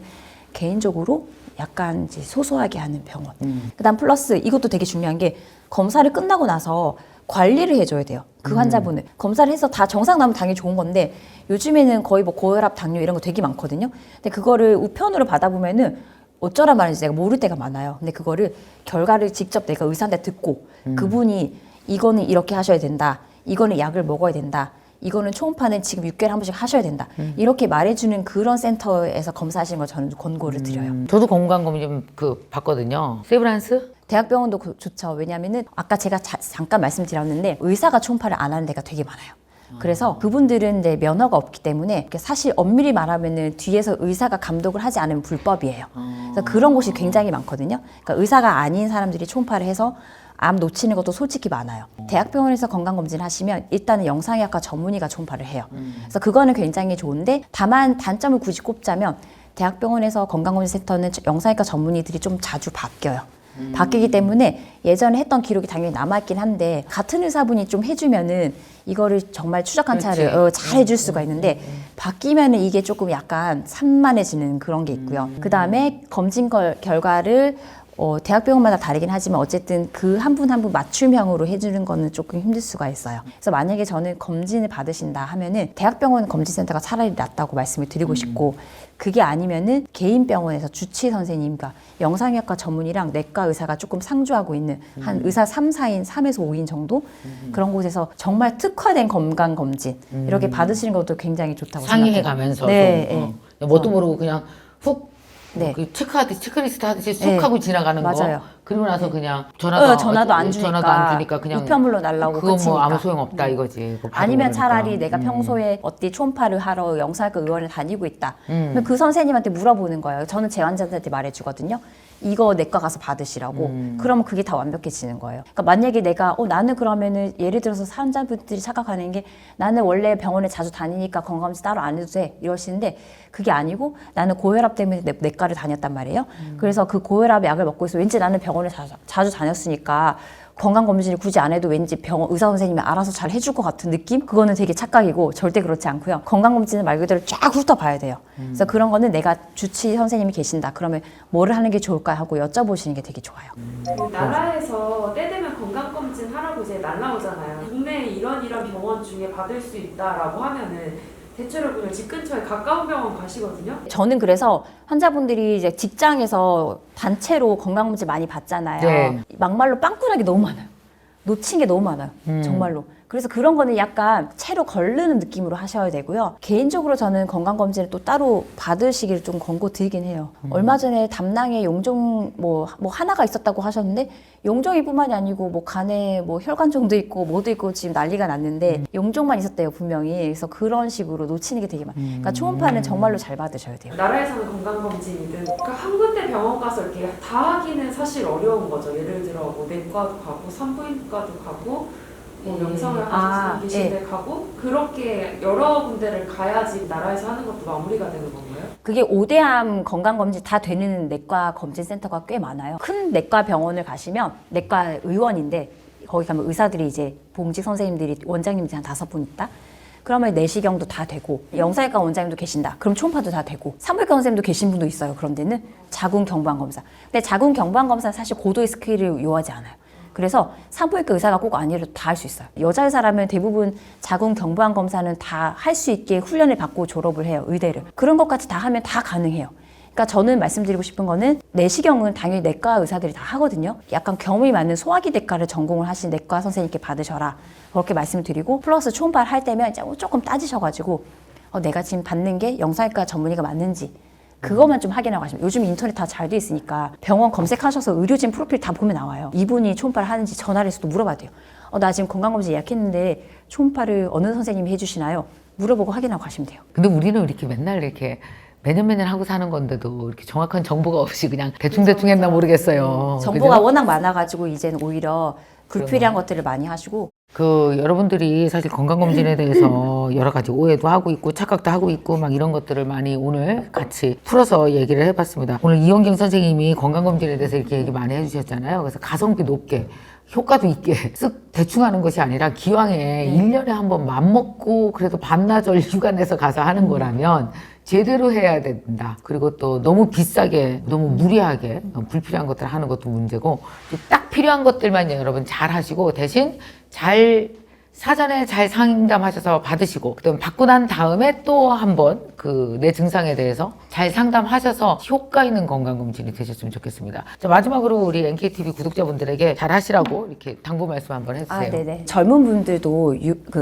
개인적으로 약간 이제 소소하게 하는 병원. 그다음 플러스 이것도 되게 중요한 게 검사를 끝나고 나서 관리를 해줘야 돼요. 그 환자분을. 검사를 해서 다 정상 나면 당연히 좋은 건데 요즘에는 거의 뭐 고혈압, 당뇨 이런 거 되게 많거든요. 근데 그거를 우편으로 받아보면은 어쩌란 말인지 내가 모를 때가 많아요. 근데 그거를 결과를 직접 내가 의사한테 듣고 그분이 이거는 이렇게 하셔야 된다. 이거는 약을 먹어야 된다. 이거는 초음파는 지금 6개월에 한 번씩 하셔야 된다. 이렇게 말해주는 그런 센터에서 검사하시는 걸 저는 권고를 드려요. 저도 건강검진 봤거든요. 세브란스? 대학병원도 좋죠. 왜냐하면은 아까 제가 잠깐 말씀드렸는데 의사가 초음파를 안 하는 데가 되게 많아요. 그래서 그분들은 이제 면허가 없기 때문에 사실 엄밀히 말하면은 뒤에서 의사가 감독을 하지 않으면 불법이에요. 그래서 그런 곳이 굉장히 많거든요. 그러니까 의사가 아닌 사람들이 초음파를 해서 암 놓치는 것도 솔직히 많아요. 대학병원에서 건강검진 하시면 일단은 영상의학과 전문의가 초음파를 해요. 그래서 그거는 굉장히 좋은데 다만 단점을 굳이 꼽자면 대학병원에서 건강검진센터는 영상의과 전문의들이 좀 자주 바뀌어요. 바뀌기 때문에 예전에 했던 기록이 당연히 남아있긴 한데 같은 의사분이 좀 해주면은 이거를 정말 추적 관찰을 잘 해줄 수가 있는데 바뀌면은 이게 조금 약간 산만해지는 그런 게 있고요. 그 다음에 검진 결과를 대학병원마다 다르긴 하지만 어쨌든 그 한 분 한 분 맞춤형으로 해주는 거는 조금 힘들 수가 있어요. 그래서 만약에 저는 검진을 받으신다 하면은 대학병원 검진센터가 차라리 낫다고 말씀을 드리고 싶고 그게 아니면은 개인 병원에서 주치 선생님과 영상의학과 전문의랑 내과 의사가 조금 상주하고 있는 한 의사 3, 4인, 3에서 5인 정도 그런 곳에서 정말 특화된 건강검진 이렇게 받으시는 것도 굉장히 좋다고 상의해 생각해요. 가면서 네, 뭣도 모르고 그냥 훅 네. 그 체크리스트 하듯이 쑥 네. 하고 지나가는 맞아요. 거. 그리고 나서 그냥 전화도 안 주니까 그냥 우편물로 날라오고 그건 뭐 끝이니까. 아무 소용 없다 이거지. 그거 아니면 받아보니까. 차라리 내가 평소에 어디 초음파를 하러 영상학과 의원을 다니고 있다. 그럼 그 선생님한테 물어보는 거예요. 저는 제 환자들한테 말해주거든요. 이거 내과 가서 받으시라고. 그러면 그게 다 완벽해지는 거예요. 그러니까 만약에 내가 나는 그러면은 예를 들어서 환자분들이 착각하는 게 나는 원래 병원에 자주 다니니까 건강검진 따로 안 해도 돼 이러시는데 그게 아니고 나는 고혈압 때문에 내과를 다녔단 말이에요. 그래서 그 고혈압 약을 먹고 있어. 왠지 나는 병원에 자주 다녔으니까 건강검진을 굳이 안 해도 왠지 의사 선생님이 알아서 잘 해줄 것 같은 느낌? 그거는 되게 착각이고 절대 그렇지 않고요. 건강검진은 말 그대로 쫙 훑어봐야 돼요. 그래서 그런 거는 내가 주치 선생님이 계신다. 그러면 뭐를 하는 게 좋을까 하고 여쭤보시는 게 되게 좋아요. 그 나라에서 때 되면 건강검진 하라고 이제 날라오잖아요. 국내에 이런 병원 중에 받을 수 있다라고 하면은 대체로 그냥 집 근처에 가까운 병원 가시거든요. 저는 그래서 환자분들이 이제 직장에서 단체로 건강검진 많이 받잖아요. 네. 막말로 빵꾸나게 너무 많아요. 놓친 게 너무 많아요. 정말로. 그래서 그런 거는 약간 채로 거르는 느낌으로 하셔야 되고요. 개인적으로 저는 건강검진을 또 따로 받으시기를 좀 권고드리긴 해요. 얼마 전에 담낭에 용종 뭐 하나가 있었다고 하셨는데 용종이뿐만이 아니고 뭐 간에 뭐 혈관종도 있고 뭐도 있고 지금 난리가 났는데 용종만 있었대요 분명히. 그래서 그런 식으로 놓치는 게 되게 많아요. 그러니까 초음파는 정말로 잘 받으셔야 돼요. 나라에서는 건강검진이든 그러니까 한 군데 병원 가서 이렇게 다 하기는 사실 어려운 거죠. 예를 들어 뭐 내과도 가고 산부인과도 가고 뭐 명상을 하시는 계신데 가고 그렇게 여러 군데를 가야지 나라에서 하는 것도 마무리가 되는 건가요? 그게 5대암 건강검진 다 되는 내과 검진센터가 꽤 많아요. 큰 내과 병원을 가시면 내과 의원인데 거기 가면 의사들이 이제 봉직 선생님들이 원장님들이 한 5분 있다. 그러면 내시경도 다 되고 영상외과 원장님도 계신다. 그럼 초음파도 다 되고 산부인과 선생님도 계신 분도 있어요. 그런 데는 자궁 경부암 검사. 근데 자궁 경부암 검사는 사실 고도의 스킬을 요하지 않아요. 그래서 산부인과 의사가 꼭 아니라도 다 할 수 있어요. 여자 의사라면 대부분 자궁 경부암 검사는 다 할 수 있게 훈련을 받고 졸업을 해요. 의대를. 그런 것까지 다 하면 다 가능해요. 그러니까 저는 말씀드리고 싶은 거는 내시경은 당연히 내과 의사들이 다 하거든요. 약간 경험이 많은 소화기 내과를 전공을 하신 내과 선생님께 받으셔라. 그렇게 말씀드리고 플러스 초음파를 할 때면 이제 조금 따지셔가지고 내가 지금 받는 게 영상외과 전문의가 맞는지 그것만 좀 확인하고 가시면 요즘 인터넷 다 잘 돼 있으니까 병원 검색하셔서 의료진 프로필 다 보면 나와요. 이분이 초음파를 하는지 전화를 해서도 물어봐야 돼요. 나 지금 건강검진 예약했는데 초음파를 어느 선생님이 해주시나요? 물어보고 확인하고 가시면 돼요. 근데 우리는 이렇게 맨날 이렇게 매년 하고 사는 건데도 이렇게 정확한 정보가 없이 그냥 대충 했나 모르겠어요. 정보가 그죠? 워낙 많아가지고 이제는 오히려 불필요한 것들을 많이 하시고 여러분들이 사실 건강검진에 대해서 여러 가지 오해도 하고 있고 착각도 하고 있고 막 이런 것들을 많이 오늘 같이 풀어서 얘기를 해봤습니다. 오늘 이원경 선생님이 건강검진에 대해서 이렇게 얘기 많이 해주셨잖아요. 그래서 가성비 높게 효과도 있게 쓱 대충 하는 것이 아니라 기왕에 1년에 한 번 맘먹고 그래도 반나절 휴가 내서 가서 하는 거라면 제대로 해야 된다. 그리고 또 너무 비싸게, 너무 무리하게 불필요한 것들을 하는 것도 문제고 딱 필요한 것들만 여러분 잘 하시고 대신 사전에 잘 상담하셔서 받으시고 그다음 받고 난 다음에 또 한번 내 증상에 대해서 잘 상담하셔서 효과 있는 건강검진이 되셨으면 좋겠습니다. 자, 마지막으로 우리 NKTV 구독자분들에게 잘 하시라고 이렇게 당부 말씀 한번 해주세요. 네네. 젊은 분들도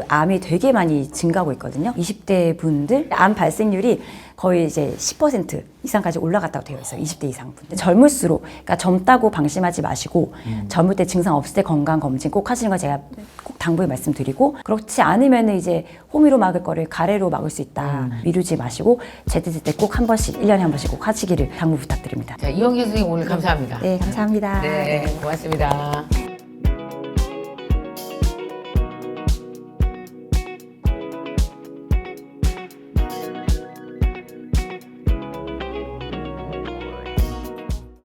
암이 되게 많이 증가하고 있거든요. 20대 분들 암 발생률이 거의 이제 10% 이상까지 올라갔다고 되어 있어요. 20대 이상 분들. 젊을수록, 그러니까 젊다고 방심하지 마시고 젊을 때 증상 없을 때 건강 검진 꼭 하시는 거 제가 꼭 당부해 말씀드리고 그렇지 않으면 이제 호미로 막을 거를 가래로 막을 수 있다. 미루지 마시고 제때제때 꼭 한 번씩 1년에 한 번씩 꼭 하시기를 당부 부탁드립니다. 자, 이원경 선생님 오늘 감사합니다. 네, 감사합니다. 네, 고맙습니다.